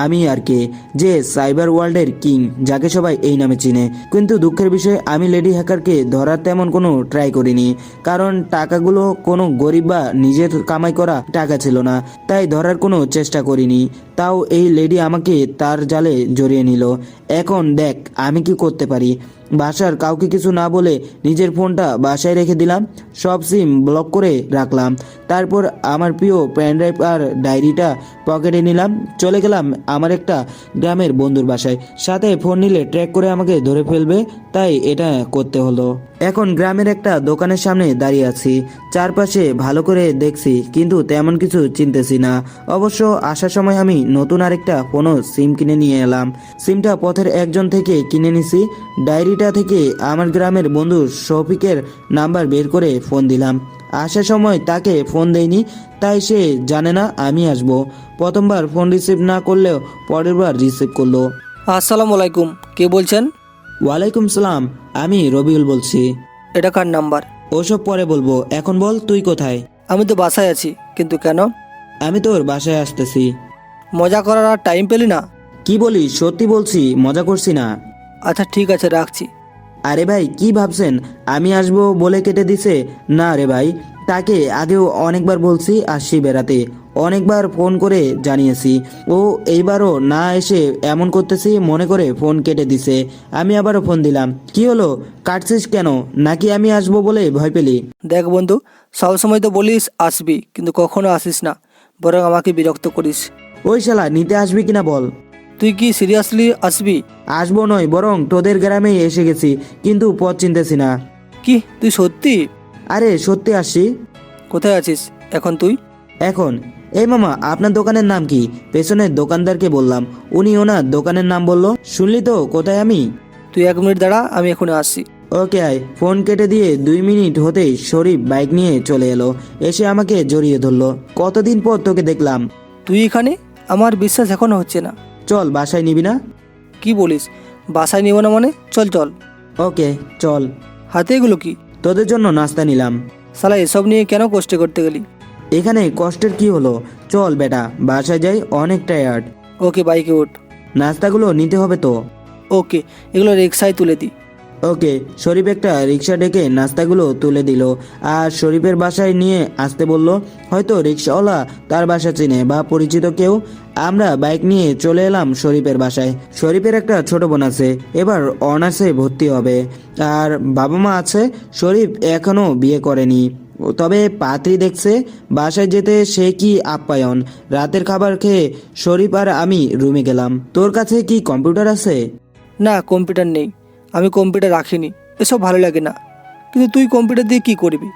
আমি আর কে, যে সাইবার ওয়ার্ল্ডের কিং, যাকে সবাই এই নামে চিনে। কিন্তু দুঃখের বিষয়, আমি লেডি হ্যাকারকে ধরার তেমন কোনো ট্রাই করিনি, কারণ টাকাগুলো কোনো গরিব বা নিজের কামাই করা টাকা ছিল না, তাই ধরার কোনো চেষ্টা করিনি। তাও এই লেডি আমাকে তার জালে জড়িয়ে নিল। এখন দেখ আমি কি করতে পারি। বাসার কাউকে কিছু না বলে নিজের ফোনটা বাসায় রেখে দিলাম, সব সিম ব্লক করে রাখলাম। তারপর আমার প্রিয় পেনড্রাইভ আর ডায়েরিটা পকেটে নিলাম, চলে গেলাম আমার একটা গ্রামের বন্ধুর বাসায়। সাথে ফোন নিলে ট্র্যাক করে আমাকে ধরে ফেলবে, তাই এটা করতে হলো। এখন গ্রামের একটা দোকানের সামনে দাঁড়িয়ে আছি, চারপাশে ভালো করে দেখছি, কিন্তু তেমন কিছু চিনতেছি না। অবশ্য আসার সময় আমি নতুন আরেকটা ফোনও সিম কিনে নিয়ে এলাম। সিমটা পথের একজন থেকে কিনে নিছি। ডায়েরিটা থেকে আমার গ্রামের বন্ধু শফিকের নাম্বার বের করে ফোন দিলাম। আসার সময় তাকে ফোন দেইনি, তাই সে জানে না আমি আসবো। প্রথমবার ফোন রিসিভ না করলেও পরের বার রিসিভ করলো। আসসালামু আলাইকুম, কে বলছেন? ওয়ালাইকুম সালাম, আমি রবিউল বলছি। এটা কার নাম্বার? ওসব পরে বলবো, এখন বল তুই কোথায়? আমি তো বাসায় আছি, কিন্তু কেন? আমি তোর বাসায় আসতেছি। মজা করার আর টাইম পেলি না? কি বলি, সত্যি বলছি, মজা করছি না। আচ্ছা ঠিক আছে, রাখছি। আরে ভাই, কি ভাবছেন আমি আসবো বলে কেটে দিছে? না রে ভাই, তাকে আগেও অনেকবার বলছি আসছি বেড়াতে, অনেকবার ফোন করে জানিয়েছি। ও এইবারও না এসে এমন করতেছি মনে করে ফোন কেটে দিছে। আমি আবারও ফোন দিলাম। কি হলো, কাটছিস কেন? নাকি আমি আসবো বলে ভয় পেলি? দেখ বন্ধু, সবসময় তো বলিস আসবি, কিন্তু কখনো আসিস না, বরং আমাকে বিরক্ত করিস। ওই শালা, নিতে আসবি কিনা বল? তুই কি সিরিয়াসলি আসবি? আসবো নয়, বরং তোদের গ্রামেই এসে গেছি, কিন্তু পথ চিনতেছি না। কি তুই সত্যি? আরে সত্যি আসছি। কোথায় আছিস এখন তুই? এখন এই মামা, আপনার দোকানের নাম কি? পেছনের দোকানদারকে বললাম, উনি ওনার দোকানের নাম বললো। শুনলি তো কোথায় আমি? তুই 1 মিনিট দাঁড়া, আমি এখন আসছি। ওকে আয়। ফোন কেটে দিয়ে 2 মিনিট হতেই শরীফ বাইক নিয়ে চলে এলো, এসে আমাকে জড়িয়ে ধরলো। কতদিন পর তোকে দেখলাম। তুই এখানে? আমার বিশ্বাস এখনো হচ্ছে না। চল, বাসায় নিবি না? কি বলিস, বাসায় নিব না মানে? চল চল। ওকে চল। হাতে এগুলো কি? তোদের জন্য নাস্তা নিলাম। শালা এসব নিয়ে কেন কষ্ট করতে গেলি? এখানে কষ্টের কি হলো, চল বেটা বাসায় যাই, অনেক টায়ার্ড। ওকে, বাইকে উঠ। নাস্তাগুলো নিতে হবে তো? ওকে, এগুলো রিক্সায় তুলে দি। ওকে। শরীফ একটা রিক্সা ডেকে নাস্তাগুলো তুলে দিল, আর শরীফের বাসায় নিয়ে আসতে বলল। হয়তো রিক্সাওয়ালা তার বাসা চিনে বা পরিচিত কেউ। আমরা বাইক নিয়ে চলে এলাম শরীফের বাসায়। শরীফের একটা ছোট বোন আছে, এবার অনার্সে ভর্তি হবে, আর বাবা মা আছে। শরীফ এখনো বিয়ে করেনি, তবে পাত্রী দেখছে। বাসায় যেতে সে কি আপ্যায়ন। রাতের খাবার খেয়ে শরীফ আর আমি রুমে গেলাম। তোর কাছে কি কম্পিউটার আছে? না, কম্পিউটার নেই, আমি কম্পিউটার রাখিনি, এসব ভালো লাগে না। কিন্তু তুই কম্পিউটার দিয়ে কি করবি?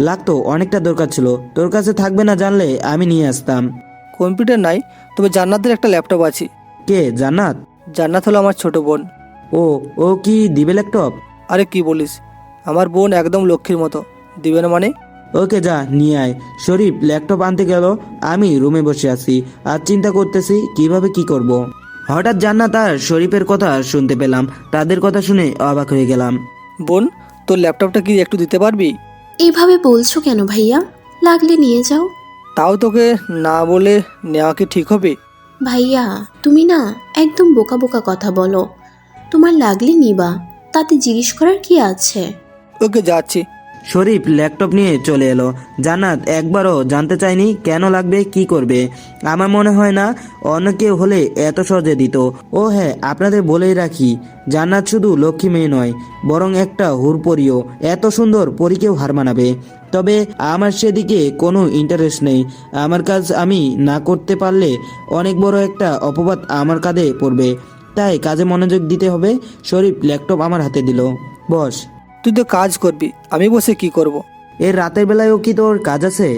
লাগতো, অনেকটা দরকার ছিল। তোর কাছে থাকবে না জানলে আমি নিয়ে আসতাম। কম্পিউটার নাই, তবে জান্নাতের একটা ল্যাপটপ আছে। কে জান্নাত? জান্নাত হলো আমার ছোট বোন। ও কি দিবে ল্যাপটপ? আরে কি বলিস, আমার বোন একদম লক্ষ্মীর মতো, দিবে না মানে? ওকে যা নিয়ে আয়। শরীফ ল্যাপটপ আনতে গেল, আমি রুমে বসে আছি আর চিন্তা করতেছি কিভাবে কি করব। হঠাৎ জান্নাত আর শরীফের কথা শুনতে পেলাম। তাদের কথা শুনে অবাক হয়ে গেলাম। বোন, তোর ল্যাপটপটা কি একটু দিতে পারবি? এইভাবে বলছো কেন ভাইয়া? লাগলে নিয়ে যাও। তাও তোকে না বলে নেওয়া কি ঠিক হবে? ভাইয়া তুমি না একদম বোকা বোকা কথা বলো। তোমার লাগলে নিবা, তাতে জিজ্ঞেস করার কি আছে? ওকে, যাচ্ছি। শরীফ ল্যাপটপ নিয়ে চলে এলো। জান্নাত একবারও জানতে চায়নি কেন লাগবে, কি করবে। আমার মনে হয় না অন্য কেউ হলে এত সহজে দিত। ও হ্যাঁ, আপনাদের বলেই রাখি, জান্নাত শুধু লক্ষ্মী মেয়ে নয়, বরং একটা হুরপরিও। এত সুন্দর পরীকেও হার মানাবে। তবে আমার সেদিকে কোনো ইন্টারেস্ট নেই। আমার কাজ আমি না করতে পারলে অনেক বড় একটা অপবাদ আমার কাঁধে পড়বে, তাই কাজে মনোযোগ দিতে হবে। শরীফ ল্যাপটপ আমার হাতে দিল। বস। তুই তো কাজ করবি, আমি বসে কি করব। এর রাতের বেলায়ও কি তোর কাজ আছে?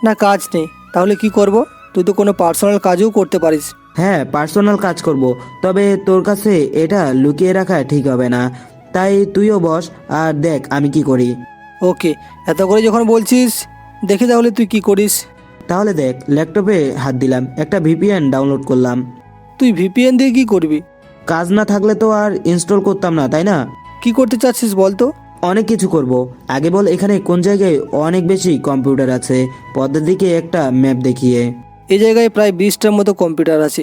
না, কাজ নেই, তাহলে কি করব? তুই তো কোনো পার্সোনাল কাজও করতে পারিস। হ্যাঁ, পার্সোনাল কাজ করব, তবে তোর কাছে এটা লুকিয়ে রাখা ঠিক হবে না। তাই তুইও বস আর দেখ আমি কি করি। ওকে, এত করে যখন বলছিস দেখি তাহলে তুই কি করিস। তাহলে দেখ, ল্যাপটপে হাত দিলাম, একটা ভিপিএন ডাউনলোড করলাম। তুই ভিপিএন দিয়ে কি করবি? কাজ না থাকলে তো আর ইনস্টল করতাম না, তাই না? কি করতে চাচ্ছিস বল তো? অনেক কিছু করব। আগে বল, এখানে কোন জায়গায় অনেক বেশি কম্পিউটার আছে? পদ্মের দিকে একটা ম্যাপ দেখিয়ে। এই জায়গায় প্রায় 20টার মতো কম্পিউটার আছে,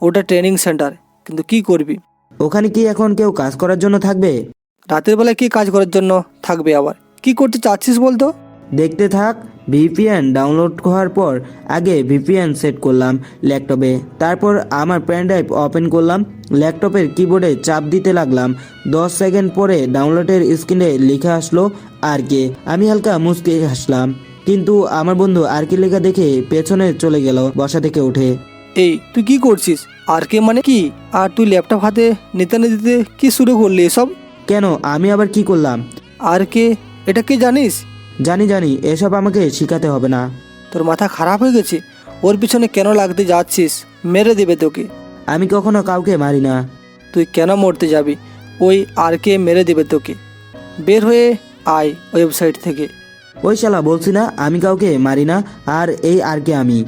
ওটা ট্রেনিং সেন্টার। কিন্তু কি করবি? ওখানে কি এখন কেউ কাজ করার জন্য থাকবে? রাতের বেলায় কি কাজ করার জন্য থাকবে আবার? কি করতে চাচ্ছিস বলতো? দেখতে থাক। ভিপিএন ডাউনলোড হওয়ার পর আগে ভিপিএন সেট করলাম ল্যাপটপে, তারপর আমার পেন ড্রাইভ ওপেন করলাম, ল্যাপটপের কিবোর্ডে চাপ দিতে লাগলাম। 10 সেকেন্ড পরে ডাউনলোডের স্ক্রিনে লেখা আসলো আরকে। আমি হালকা মুচকে হাসলাম, কিন্তু আমার বন্ধু আরকে লেখা দেখে পেছনে চলে গেল বসা থেকে উঠে। এই তুই কি করছিস? আর কে মানে কি? আর তুই ল্যাপটপ হাতে নিতে নিতে কি শুরু করলি এসব? কেন, আমি আবার কি করলাম? আর কে, এটা কি জানিস? জানি, এসব আমাকে শিখাতে হবে না। তোর মাথা খারাপ হয়ে গেছে? ওর পিছনে কেন লাগতে যাচ্ছিস? মেরে দেবে তোকে। আমি কখনো কাউকে মারি না। তুই কেন মরতে যাবি? ওই আর কে মেরে দেবে তোকে। বের হয়ে আয় ওয়েবসাইট থেকে। ওই শালা, বলছি না আমি কাউকে মারি না। আর এই আরকে আমি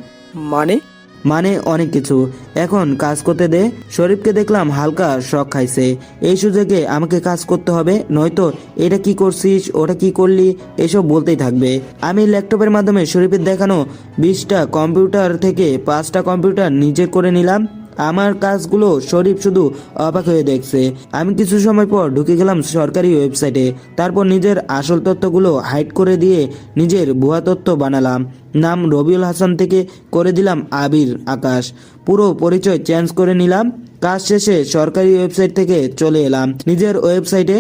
মানে অনেক কিছু। এখন কাজ করতে দে। শরীফকে দেখলাম হালকা শক খাইছে। এই সুযোগে আমাকে কাজ করতে হবে, নয়তো এটা কি করছিস, ওটা কি করলি, এসব বলতেই থাকবে। আমি ল্যাপটপের মাধ্যমে শরীফের দেখানো 20টা কম্পিউটার থেকে 5টা কম্পিউটার নিজে করে নিলাম। আমার কাজগুলো শরীফ শুধু অবাক হয়ে দেখছে। আমি কিছু সময় পর ঢুকে গেলাম সরকারি ওয়েবসাইটে। তারপর নিজের আসল তথ্যগুলো হাইড করে দিয়ে নিজের ভুয়া তথ্য বানালাম। নাম রবিউল হাসান থেকে করে দিলাম আবির আকাশ। পুরো পরিচয় চেঞ্জ করে নিলাম। কাজ শেষে সরকারি ওয়েবসাইট থেকে চলে এলাম নিজের ওয়েবসাইটে।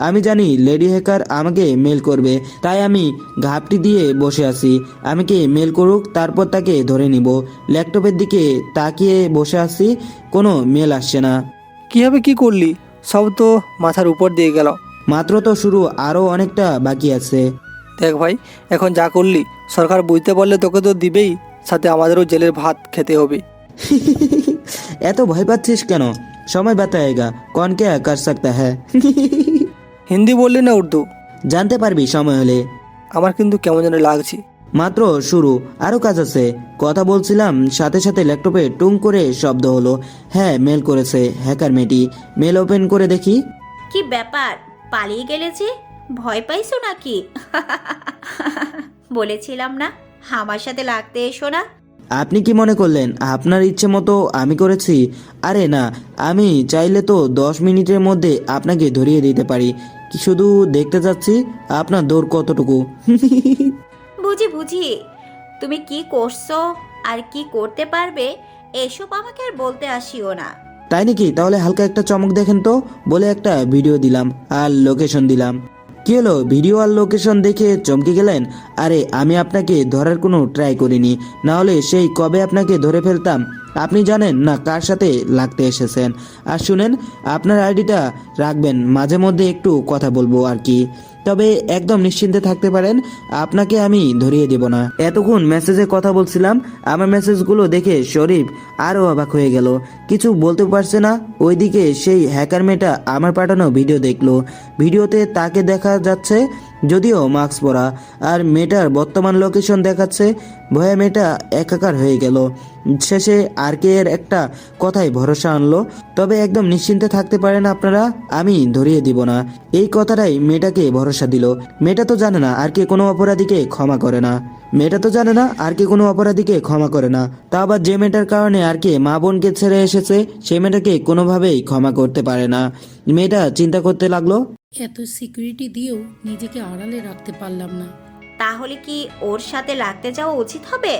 আমি জানি লেডি হ্যাকার আমাকে মেল করবে, তাই আমি ঘাপটি দিয়ে বসে আছি। আমাকে মেল করুক, তারপর তাকে ধরে নিব। ল্যাপটপের দিকে তাকিয়ে বসে আছি, কোনো মেল আসছে না। কিভাবে কি করলি? সব তো মাথার উপর দিয়ে গেল। মাত্র তো শুরু, আরও অনেকটা বাকি আছে। দেখ ভাই, এখন যা করলি সরকার বুঝতে পারলে তোকে তো দিবেই, সাথে আমাদেরও জেলের ভাত খেতে হবে। এত ভয় পাচ্ছিস কেন? সময় বাতায়েগা, কौन क्या कर सकता है। হিন্দি বললি না উর্দু? জানতে পারবি সময় হলে। আমার কিন্তু কেমন যেন লাগছে। মাত্র শুরু, আরও কাজ আছে। কথা বলছিলাম, সাথে সাথে ল্যাপটপে টুং করে শব্দ হলো। হ্যাঁ, মেল করেছে হ্যাকার মেয়েটি। মেল ওপেন করে দেখি। কি ব্যাপার, পালিয়ে গেলে যে? ভয় পাইছো নাকি? বলেছিলাম না আমার সাথে লাগতে এসো না। আপনি কি মনে করলেন আপনার ইচ্ছে মতো আমি করেছি? আরে না, আমি চাইলে তো 10 মিনিটের মধ্যে আপনাকে ধরিয়ে দিতে পারি। শুধু দেখতে চাচ্ছি আপনার দৌড় কতটুকু। বুঝি তুমি কি করছো আর কি করতে পারবে এসব আমাকে আর বলতে আসিও না। তাই নাকি? তাহলে হালকা একটা চমক দেখেন তো, বলে একটা ভিডিও দিলাম আর লোকেশন দিলাম। কি হলো, ভিডিও আর লোকেশন দেখে চমকে গেলেন? আরে আমি আপনাকে ধরার কোনো ট্রাই করিনি, না হলে সেই কবে আপনাকে ধরে ফেলতাম। আপনি জানেন না কার সাথে লাগতে এসেছেন। আর শুনেন, আপনার আইডিটা রাখবেন, মাঝে মধ্যে একটু কথা বলবো আর কি। তবে একদম নিশ্চিন্তে থাকতে পারেন, আপনাকে আমি ধরিয়ে দেব না। এতক্ষণ মেসেজে কথা বলছিলাম, আমার মেসেজগুলো দেখে শরীফ আরও অবাক হয়ে গেল, কিছু বলতে পারছে না। ওইদিকে সেই হ্যাকার মেয়েটা আমার পাঠানো ভিডিও দেখলো। ভিডিওতে তাকে দেখা যাচ্ছে যদিও মাস্ক পরা, আর মেয়েটার বর্তমান লোকেশন দেখাচ্ছে। ভয়ে মেয়েটা একাকার হয়ে গেল। শেষে আরকে এর একটা কথাই ভরসা আনলো, তবে একদম নিশ্চিন্তে থাকতে পারেন আপনারা, আমি ধরিয়ে দিব না। এই কথাটাই মেয়েটাকে ভরসা দিল। মেয়েটা তো জানে না আর কে কোনো অপরাধীকে ক্ষমা করে না। তা আবার যে মেয়েটার কারণে আর কে মা বোনকে ছেড়ে এসেছে, সে মেয়েটাকে কোনোভাবেই ক্ষমা করতে পারে না। মেয়েটা চিন্তা করতে লাগলো, এত সিকিউরিটি দিয়েও নিজেকে আড়ালে রাখতে পারলাম না। তাহলে কি ওর সাথে লাগতে যাওয়া উচিত হবে?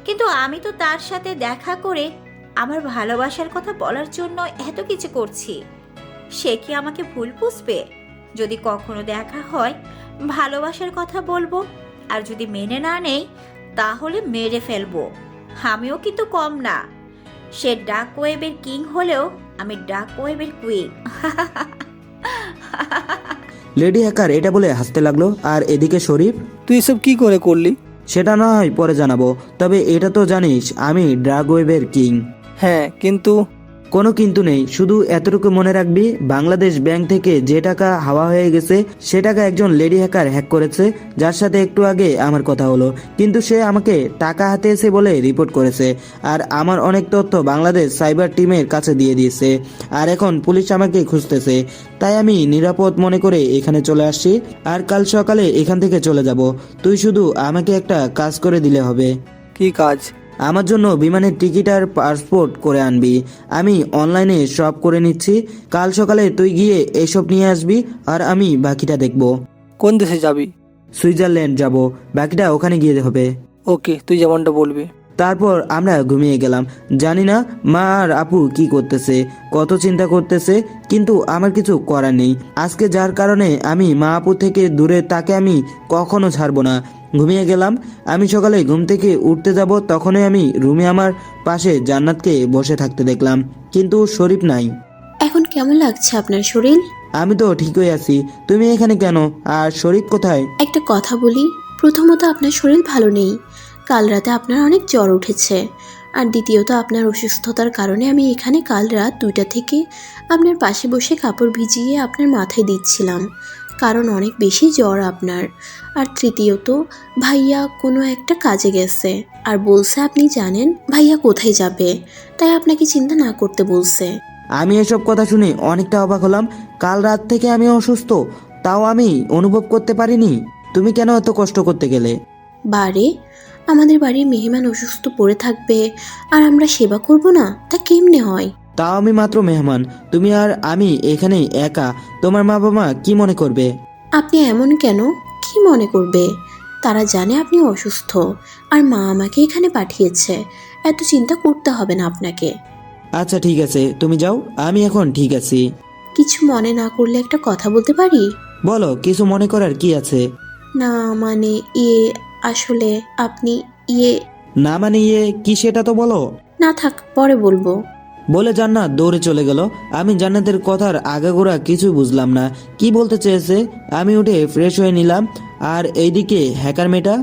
কিন্তু আমি তো তার সাথে দেখা করে আমার ভালোবাসার কথা বলার জন্য এত কিছু করছি। সে কি আমাকে ভুল বুঝবে? যদি কখনো দেখা হয় ভালোবাসার কথা বলবো, আর যদি মেনে না নেই তাহলে মেরে ফেলবো। আমিও কিন্তু কম না। সে ডার্ক ওয়েবের কিং হলেও আমি ডার্ক ওয়েবের কুইন। লেডি হ্যাকার এটা বলে হাসতে লাগলো। আর এদিকে শরীফ, তুই এসব কি করে করলি? সেটা না হয় পরে জানাবো, তবে এটা তো জানিস আমি ড্রাগ ওয়েবের কিং। হ্যাঁ, কিন্তু কোনো কিন্তু নেই, শুধু এতটুকু মনে রাখবি, বাংলাদেশ ব্যাংক থেকে যে টাকা হাওয়া হয়ে গেছে সে টাকা একজন লেডি হ্যাকার হ্যাক করেছে, যার সাথে একটু আগে আমার কথা হলো। কিন্তু সে আমাকে টাকা হাতে এসে বলে রিপোর্ট করেছে, আর আমার অনেক তথ্য বাংলাদেশ সাইবার টিমের কাছে দিয়ে দিয়েছে, আর এখন পুলিশ আমাকে খুঁজতেছে। তাই আমি নিরাপদ মনে করে এখানে চলে আসছি, আর কাল সকালে এখান থেকে চলে যাব। তুই শুধু আমাকে একটা কাজ করে দিলে হবে। কি কাজ? আমার জন্য বিমানের টিকিট আর পাসপোর্ট করে আনবি। আমি অনলাইনে সব করে নিচ্ছি, কাল সকালে তুই গিয়ে এসব নিয়ে আসবি, আর আমি বাকিটা দেখব। কোন দেশে যাবি? সুইজারল্যান্ড যাব, বাকিটা ওখানে গিয়ে হবে। ওকে, তুই যেমনটা বলবি। তারপর আমরা ঘুমিয়ে গেলাম। জানি না মা আর আপু কি করতেছে, কত চিন্তা করতেছে, কিন্তু আমার কিছু করার নেই। আজকে যার কারণে আমি মা আপু থেকে দূরে, তাকে আমি কখনো ছাড়বো না। ঘুমিয়ে গেলাম। আমি সকালে ঘুম থেকে উঠতে যাব, তখনই আমি রুমে আমার পাশে জান্নাতকে বসে থাকতে দেখলাম, কিন্তু শরীফ নাই। এখন কেমন লাগছে আপনার শরীর? আমি তো ঠিকই আছি, তুমি এখানে কেন? আর শরীফ কোথায়? একটা কথা বলি, প্রথমত আপনার শরীর ভালো নেই, কাল রাতে আপনার অনেক জ্বর উঠেছে। আর দ্বিতীয়ত আপনার অসুস্থতার কারণে আমি এখানে কাল রাত 2টা থেকে আপনার পাশে বসে কাপড় ভিজিয়ে আপনার মাথায় দিচ্ছিলাম, কারণ অনেক বেশি জ্বর আপনার। আর তৃতীয়ত ভাইয়া কোনো একটা কাজে গেছে আর বলছে আপনি জানেন ভাইয়া কোথায় যাবে, তাই আপনাকে চিন্তা না করতে বলছে। আমি এসব কথা শুনে অনেকটা অবাক হলাম। কাল রাত থেকে আমি অসুস্থ, তাও আমি অনুভব করতে পারিনি। তুমি কেন এত কষ্ট করতে গেলে? বারে, আমাদের বাড়ির মেহমান অসুস্থ পড়ে থাকবে আর আমরা সেবা করব না, তা কেমনে হয়? তাও আমি মাত্র মেহমান, তুমি আর আমি এখানে একা, তোমার মা বাবা কি মনে করবে? আপনি এমন কেন? কি মনে করবে? তারা জানে আপনি অসুস্থ, আর মা আমাকে এখানে পাঠিয়েছে, এত চিন্তা করতে হবে না আপনাকে। আচ্ছা ঠিক আছে, তুমি যাও, আমি এখন ঠিক আছি। কিছু মনে না করলে একটা কথা বলতে পারি? বলো, কিছু মনে করার কি আছে? না মানে আসলে আপনি না মানে কি সেটা তো বলো। না থাক, পরে বলবো। বলে জান্নাত দৌড়ে চলে গেল। আমি জান্নাতের কথার আগাগোড়া কিছু বুঝলাম না, কি বলতে চেয়েছে। আমি উঠে ফ্রেশ হয়ে নিলাম। আর এইদিকে হ্যাকার মেয়েটা,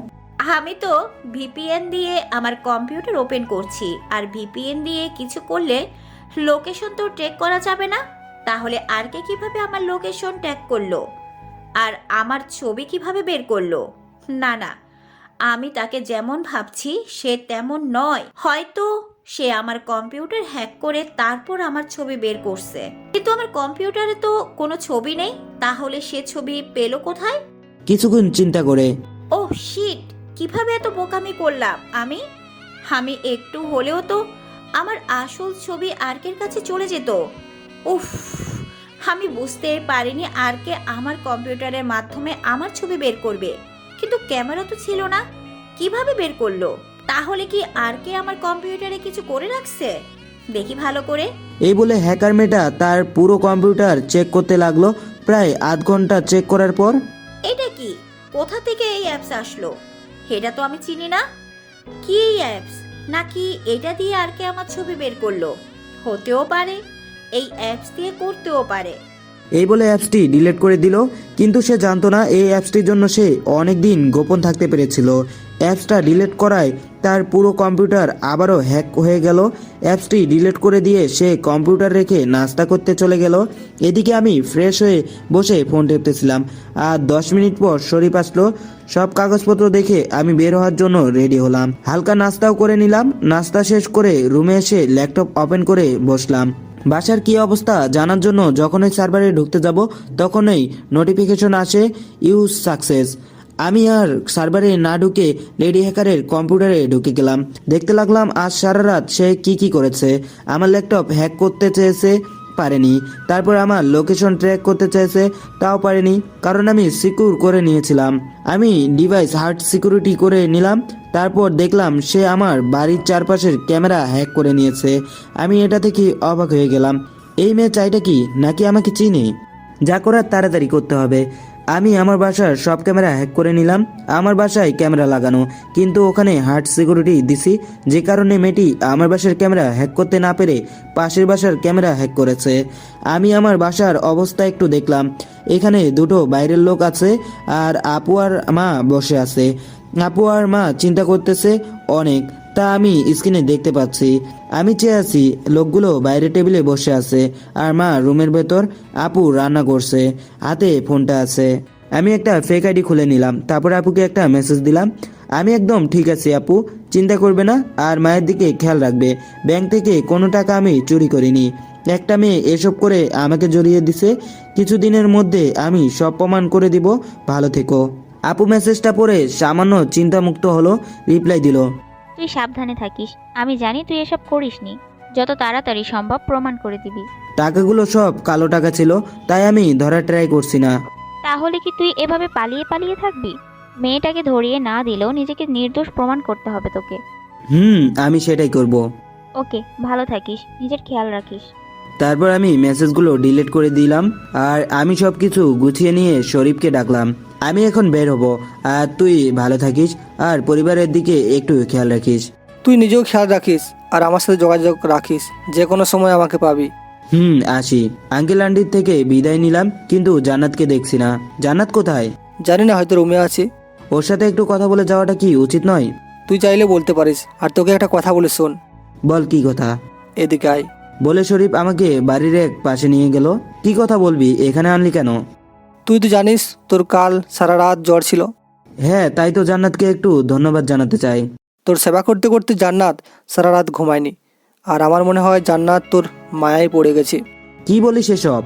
আমি তো ভিপিএন দিয়ে আমার কম্পিউটার ওপেন করছি, আর ভিপিএন দিয়ে কিছু করলে লোকেশন তো ট্র্যাক করা যাবে না। তাহলে আর কে কিভাবে আমার লোকেশন ট্র্যাক করলো, আর আমার ছবি কিভাবে বের করলো? না না, আমি তাকে যেমন ভাবছি সে তেমন নয়। হয়তো সে আমার কম্পিউটার হ্যাক করে তারপর আমার ছবি বের করছে, কিন্তু আমার কম্পিউটারে তো কোনো ছবি নেই। তাহলে সে ছবি পেলো কোথায়? কিছুক্ষণ চিন্তা করে, ও শিট, কিভাবে এত বোকামি করলাম আমি একটু হলেও তো আমার আসল ছবি আর্কের কাছে চলে যেত। উফ, আমি বুঝতে পারিনি আর্কে আমার কম্পিউটারের মাধ্যমে আমার ছবি বের করবে, কিন্তু ক্যামেরা তো ছিল না, কিভাবে বের করলো? তাহলে কি আর্কে আমার কম্পিউটারে কিছু করে রাখছে? দেখি ভালো করে। এই বলে হ্যাকার মেয়েটা তার পুরো কম্পিউটার চেক করতে লাগলো। প্রায় আধ ঘন্টা চেক করার পর, এটা কি? কোথা থেকে এই অ্যাপস আসলো? এটা তো আমি চিনি না। কি এই অ্যাপস? নাকি এটা দিয়ে আর কে আমার ছবি বের করলো? হতেও পারে, এই অ্যাপস দিয়ে করতেও পারে। এই বলে অ্যাপসটি ডিলিট করে দিল। কিন্তু সে জানতো না এই অ্যাপসটির জন্য সে অনেক দিন গোপন থাকতে পেরেছিল। অ্যাপসটা ডিলিট করায় তার পুরো কম্পিউটার আবারও হ্যাক হয়ে গেল। অ্যাপসটি ডিলিট করে দিয়ে সে কম্পিউটার রেখে নাস্তা করতে চলে গেল। এদিকে আমি ফ্রেশ হয়ে বসে ফোন টেপতেছিলাম। আর 10 মিনিট পর শরীফ আসলো। সব কাগজপত্র দেখে আমি বের হওয়ার জন্য রেডি হলাম। হালকা নাস্তাও করে নিলাম। নাস্তা শেষ করে রুমে এসে ল্যাপটপ ওপেন করে বসলাম। বাসার কি অবস্থা জানার জন্য যখনই সার্ভারে ঢুকতে যাব তখনই নোটিফিকেশন আসে, ইউজ সাকসেস। আমি আর সার্ভারে না ঢুকে লেডি হ্যাকারের কম্পিউটারে ঢুকে গেলাম। দেখতে লাগলাম আজ সারা রাত সে কি করেছে। আমার ল্যাপটপ হ্যাক করতে চেয়েছে, পারেনি। তারপর আমার লোকেশন ট্র্যাক করতে চেয়েছে, তাও পারেনি, কারণ আমি সিকিউর করে নিয়েছিলাম। আমি ডিভাইস হার্ড সিকিউরিটি করে নিলাম। তারপর দেখলাম সে আমার বাড়ির চারপাশের ক্যামেরা হ্যাক করে নিয়েছে। আমি এটা থেকে অবাক হয়ে গেলাম। এই মেয়ে চাইটা কি, নাকি আমাকে চিনি? যা করার তাড়াতাড়ি করতে হবে। আমি আমার বাসার সব ক্যামেরা হ্যাক করে নিলাম। আমার বাসায় ক্যামেরা লাগানো, কিন্তু ওখানে হার্ড সিকিউরিটি দিছি, যে কারণে মেয়েটি আমার বাসার ক্যামেরা হ্যাক করতে না পেরে পাশের বাসার ক্যামেরা হ্যাক করেছে। আমি আমার বাসার অবস্থা একটু দেখলাম। এখানে দুটো বাইরের লোক আছে আর আপু আর মা বসে আছে। আপু আর মা চিন্তা করতেছে অনেক, তা আমি স্ক্রিনে দেখতে পাচ্ছি। আমি চেয়ে আছি, লোকগুলো বাইরে টেবিলে বসে আছে আর মা রুমের ভেতর। আপু রান্না করছে, হাতে ফোনটা আছে। আমি একটা ফেক আইডি খুলে নিলাম, তারপর আপুকে একটা মেসেজ দিলাম, আমি একদম ঠিক আছি আপু, চিন্তা করবে না আর মায়ের দিকে খেয়াল রাখবে। ব্যাংক থেকে কোনো টাকা আমি চুরি করিনি। একটা মেয়ে এসব করে আমাকে জড়িয়ে দিছে, কিছুদিনের মধ্যে আমি সব প্রমাণ করে দিব, ভালো থেকো। আপু মেসেজটা পড়ে সামান্য চিন্তামুক্ত হলো, রিপ্লাই দিল, তুই সাবধানে থাকিস, আমি জানি তুই এসব করিসনি, যত তাড়াতাড়ি সম্ভব প্রমাণ করে দিবি। টাকাগুলো সব কালো টাকা ছিল, তাই আমি ধরার ট্রাই করছি না। তাহলে কি তুই এভাবে পালিয়ে পালিয়ে থাকবি? মেয়েটাকে ধরিয়ে না দিলেও নিজেকে নির্দোষ প্রমাণ করতে হবে তোকে। আমি সেটাই করব। ওকে, ভালো থাকিস, নিজের খেয়াল রাখিস। তারপর আমি মেসেজগুলো ডিলিট করে দিলাম আর আমি সব কিছু গুছিয়ে নিয়ে শরীফকে ডাকলাম। আমি এখন বের হব, আর তুই ভালো থাকিস আর পরিবারের দিকে একটু খেয়াল রাখিস। তুই নিজেও খেয়াল রাখিস আর আমার সাথে যোগাযোগ রাখিস, যে কোনো সময় আমাকে পাবি। আসি। আঙ্কেল আন্টির থেকে বিদায় নিলাম, কিন্তু জান্নাতকে দেখছি না। জান্নাত কোথায়? জানি না, হয়তো রুমে আছে। ওর সাথে একটু কথা বলে যাওয়াটা কি উচিত নয়? তুই চাইলে বলতে পারিস। আর তোকে একটা কথা বলে শোন। বল, কি কথা? এদিকে আয়। বলে শরীফ আমাকে বাড়ির এক পাশে নিয়ে গেল। কি কথা বলবি? এখানে আনলি কেন? তুই তো জানিস তোর কাল সারা রাত জ্বর ছিল। হ্যাঁ, তাই তো জান্নাতকে একটু ধন্যবাদ জানাতে চাই। তোর সেবা করতে করতে জান্নাত সারা রাত ঘুমায়নি, আর আমার মনে হয় জান্নাত তোর মায়ায় পড়ে গেছে। কি বলিস এসব?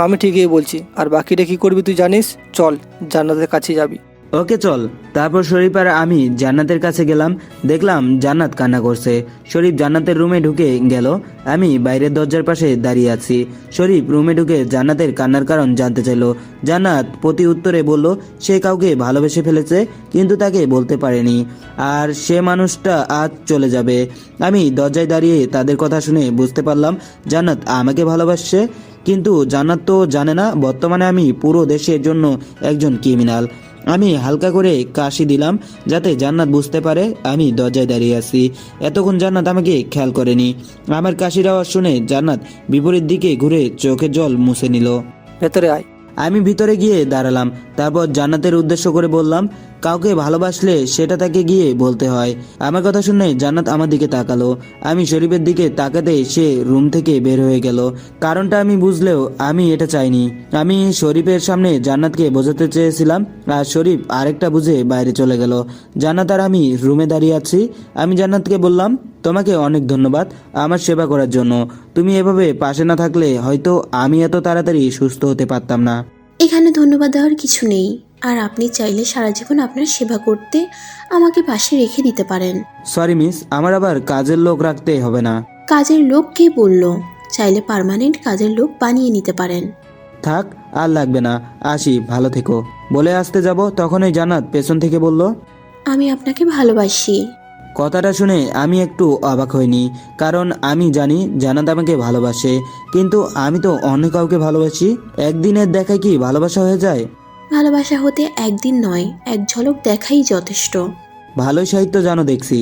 আমি ঠিকই বলছি। আর বাকিটা কি করবি তুই জানিস। চল, জান্নাতের কাছে যাবি। ওকে চল। তারপর শরীফ আর আমি জান্নাতের কাছে গেলাম। দেখলাম জান্নাত কান্না করছে। শরীফ জান্নাতের রুমে ঢুকে গেল। আমি বাইরের দরজার পাশে দাঁড়িয়ে আছি। শরীফ রুমে ঢুকে জান্নাতের কান্নার কারণ জানতে চাইল। জান্নাত প্রতি উত্তরে বলল সে কাউকে ভালোবেসে ফেলেছে, কিন্তু তাকে বলতে পারেনি, আর সে মানুষটা আজ চলে যাবে। আমি দরজায় দাঁড়িয়ে তাদের কথা শুনে বুঝতে পারলাম জান্নাত আমাকে ভালোবাসছে, কিন্তু জান্নাত তো জানে না বর্তমানে আমি পুরো দেশের জন্য একজন ক্রিমিনাল। আমি হালকা করে কাশি দিলাম যাতে জান্নাত বুঝতে পারে আমি দরজায় দাঁড়িয়ে আছি। এতক্ষণ জান্নাত আমাকে খেয়াল করেনি। আমার কাশির আওয়াজ শুনে জান্নাত বিপরীত দিকে ঘুরে চোখের জল মুছে নিল। ভেতরে আয়। আমি ভিতরে গিয়ে দাঁড়ালাম। তারপর জান্নাতের উদ্দেশ্য করে বললাম, কাউকে ভালোবাসলে সেটা তাকে গিয়ে বলতে হয়। আমার কথা শুনে জান্নাত আমার দিকে তাকালো। আমি শরীফের দিকে তাকাতে সে রুম থেকে বের হয়ে গেল। কারণটা আমি বুঝলেও আমি এটা চাইনি। আমি শরীফের সামনে জান্নাতকে বোঝাতে চেয়েছিলাম, আর শরীফ আরেকটা বুঝে বাইরে চলে গেল। জান্নাত আর আমি রুমে দাঁড়িয়ে আছি। আমি জান্নাতকে বললাম, তোমাকে অনেক ধন্যবাদ আমার সেবা করার জন্য। তুমি এভাবে পাশে না থাকলে হয়তো আমি এত তাড়াতাড়ি সুস্থ হতে পারতাম না। এখানে ধন্যবাদ দেওয়ার কিছু নেই, আর আপনি চাইলে সারা জীবন আপনার সেবা করতে আমাকে পাশে রেখে দিতে পারেন। সরি মিস, আমার আবার কাজের লোক রাখতে হবে না। কাজের লোক কে বলল? চাইলে পার্মানেন্ট কাজের লোক বানিয়ে নিতে পারেন। থাক, আর লাগবে না, আসি, ভালো থেকো। বলে আসতে যাব তখনই জান্নাত পেছন থেকে বলল, আমি আপনাকে ভালোবাসি। কথাটা শুনে আমি একটু অবাক হইনি, কারণ আমি জানি জান্নাত আমাকে ভালোবাসে, কিন্তু আমি তো অন্য কাউকে ভালোবাসি। একদিনের দেখায় কি ভালোবাসা হয়ে যায়? ভালোবাসা হতে একদিন নয়, এক ঝলক দেখাই যথেষ্ট। ভালোই সাহিত্য জানো দেখছি।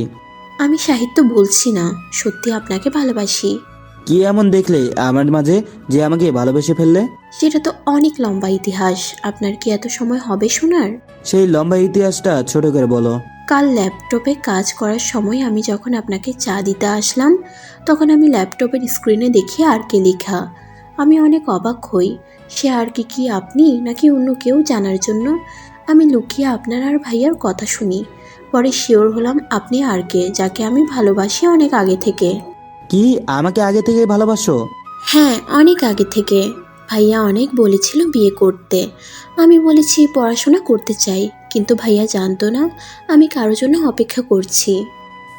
আমি সাহিত্য বলছি না, সত্যি আপনাকে ভালোবাসি। কি এমন দেখলে আমার মাঝে যে আমাকে ভালোবেসে ফেললে? সেটা তো অনেক লম্বা ইতিহাস, আপনার কি এত সময় হবে শোনার? সেই লম্বা ইতিহাসটা ছোট করে বলো। কাল ল্যাপটপে কাজ করার সময় আমি যখন আপনাকে চা দিতে আসলাম, তখন আমি ল্যাপটপের স্ক্রিনে দেখি আর কে লেখা। আমি অনেক অবাক হই, সে আর কি আপনি নাকি অন্য কেউ জানার জন্য আমি লুকিয়ে আপনার আর ভাইয়ার কথা শুনি। পরে শিওর হলাম আপনি আর কে, যাকে আমি ভালোবাসি অনেক আগে থেকে। কি, আমাকে আগে থেকে ভালোবাসো? হ্যাঁ, অনেক আগে থেকে। ভাইয়া অনেক বলেছিল বিয়ে করতে, আমি বলেছি পড়াশোনা করতে চাই, কিন্তু ভাইয়া জানতো না আমি কারোর জন্য অপেক্ষা করছি।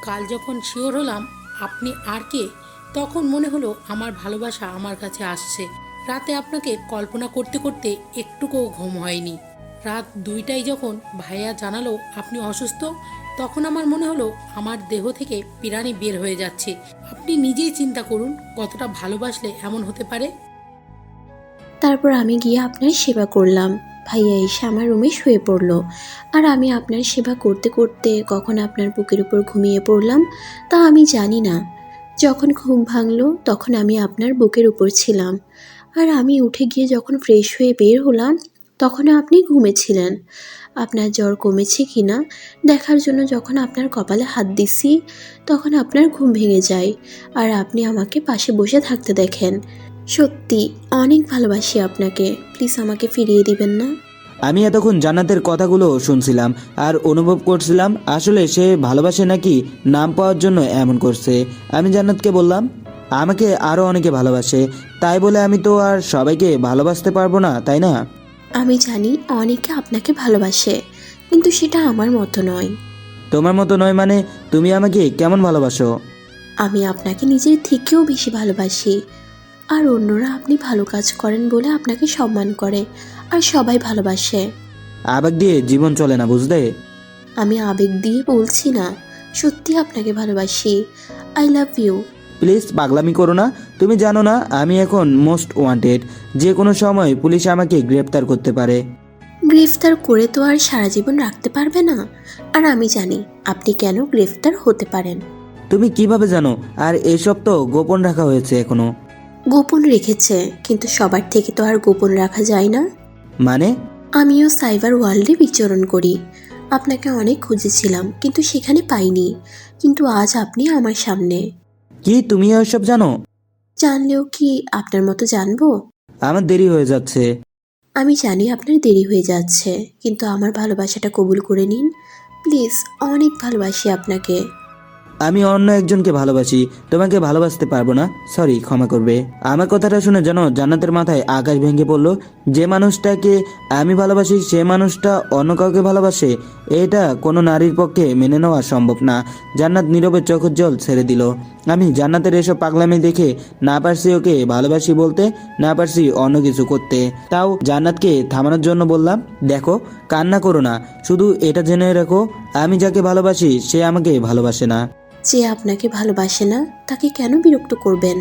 কাল যখন শিওর হলাম আপনি আর কে, তখন মনে হলো আমার ভালোবাসা আমার কাছে আসছে। রাতে আপনাকে কল্পনা করতে করতে একটুকুও ঘুম হয়নি। রাত 2টায় যখন ভাইয়া জানালো আপনি অসুস্থ, তখন আমার মনে হলো আমার দেহ থেকে প্রাণী বের হয়ে যাচ্ছে। আপনি নিজেই চিন্তা করুন কতটা ভালোবাসলে এমন হতে পারে। তারপর আমি গিয়ে আপনার সেবা করলাম। ভাইয়া এসে আমার রুমে শুয়ে পড়লো, আর আমি আপনার সেবা করতে করতে কখন আপনার বুকের উপর ঘুমিয়ে পড়লাম তা আমি জানি না। যখন ঘুম ভাঙলো তখন আমি আপনার বুকের উপর ছিলাম, আর আমি উঠে গিয়ে যখন ফ্রেশ হয়ে বের হলাম তখনও আপনি ঘুমেছিলেন। আপনার জ্বর কমেছে কি না দেখার জন্য যখন আপনার কপালে হাত দিছি তখন আপনার ঘুম ভেঙে যায়, আর আপনি আমাকে পাশে বসে থাকতে দেখেন। সত্যি অনেক ভালোবাসি আপনাকে, প্লিজ আমাকে ফিরিয়ে দিবেন না। আমি এতক্ষণ জান্নাতের কথাগুলো শুনছিলাম আর অনুভব করছিলাম আসলে সে ভালোবাসে নাকি নাম পাওয়ার জন্য এমন করছে। আমি জান্নাতকে বললাম, আমাকে আরও অনেকে ভালোবাসে, তাই বলে আমি তো আর সবাইকে ভালোবাসতে পারবো না, তাই না? আমি জানি অনেকে আপনাকে ভালোবাসে, কিন্তু সেটা আমার মতো নয়। তোমার মতো নয় মানে তুমি আমাকে কেমন ভালোবাসো? আমি আপনাকে নিজের থেকেও বেশি ভালোবাসি, আর অন্যরা আপনি ভালো কাজ করেন বলে আপনাকে সম্মান করে, আর সবাই ভালোবাসে। আবেগ দিয়ে জীবন চলে না, বুঝলে? আমি আবেগ দিয়ে বলছি না, সত্যি আপনাকে ভালোবাসি। I love you. প্লিজ পাগলামি করো না। তুমি জানো না আমি এখন মোস্ট ওয়ান্টেড, যে কোনো সময় পুলিশ আমাকে গ্রেপ্তার করতে পারে। গ্রেফতার করে তো আর সারা জীবন রাখতে পারবে না, আর আমি জানি আপনি কেন গ্রেফতার হতে পারেন। তুমি কিভাবে জানো? আর এসব তো গোপন রাখা হয়েছে এখনো। গোপন রেখেছে, কিন্তু সবার থেকে তো আর গোপন রাখা যায় না। মানে? আমিও সাইবার ওয়ার্ল্ডে বিচরণ করি, আপনাকে অনেক খুঁজেছিলাম কিন্তু সেখানে পাইনি, কিন্তু আজ আপনি আমার সামনে। কি তুমি এসব জানো? জানলেও কি আপনার মতো জানবো? আমার দেরি হয়ে যাচ্ছে। আমি জানি আপনার দেরি হয়ে যাচ্ছে, কিন্তু আমার ভালোবাসাটা কবুল করে নিন প্লিজ। অনেক ভালোবাসি আপনাকে। আমি অন্য একজনকে ভালোবাসি, তোমাকে ভালোবাসতে পারবো না, সরি, ক্ষমা করবে। আমার কথাটা শুনে যেন জান্নাতের মাথায় আকাশ ভেঙে পড়লো। যে মানুষটাকে আমি ভালোবাসি সে মানুষটা অন্য কাউকে ভালোবাসে, এটা কোনো নারীর পক্ষে মেনে নেওয়া সম্ভব না। জান্নাত নীরবে চোখের জল ছেড়ে দিল। আমি জান্নাতের এসব পাগলামি দেখে না পারছি ওকে ভালোবাসি বলতে, না পারছি অন্য কিছু করতে। তাও জান্নাতকে থামানোর জন্য বললাম, দেখো কান্না করো না, শুধু এটা জেনে রাখো আমি যাকে ভালোবাসি সে আমাকে ভালোবাসে না। যে আপনাকে ভালোবাসে না তাকে কেন বিরক্ত করবেন?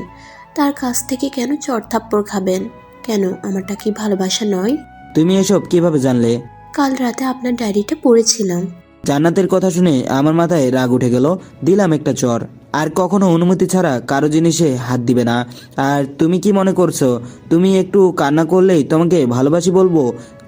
তার কাছ থেকে কেন চড়থাপ্পড় খাবেন? কেন আমারটা কি ভালোবাসা নয়? তুমি এসব কিভাবে জানলে? কাল রাতে আপনার ডায়েরিটা পড়েছিলাম। জান্নাতের কথা শুনে আমার মাথায় রাগ উঠে গেল। দিলাম একটা চর। আর কখনো অনুমতি ছাড়া কারো জিনিসে হাত দিবে না। আর তুমি কি মনে করছো তুমি একটু কান্না করলেই তোমাকে ভালোবাসি বলবো?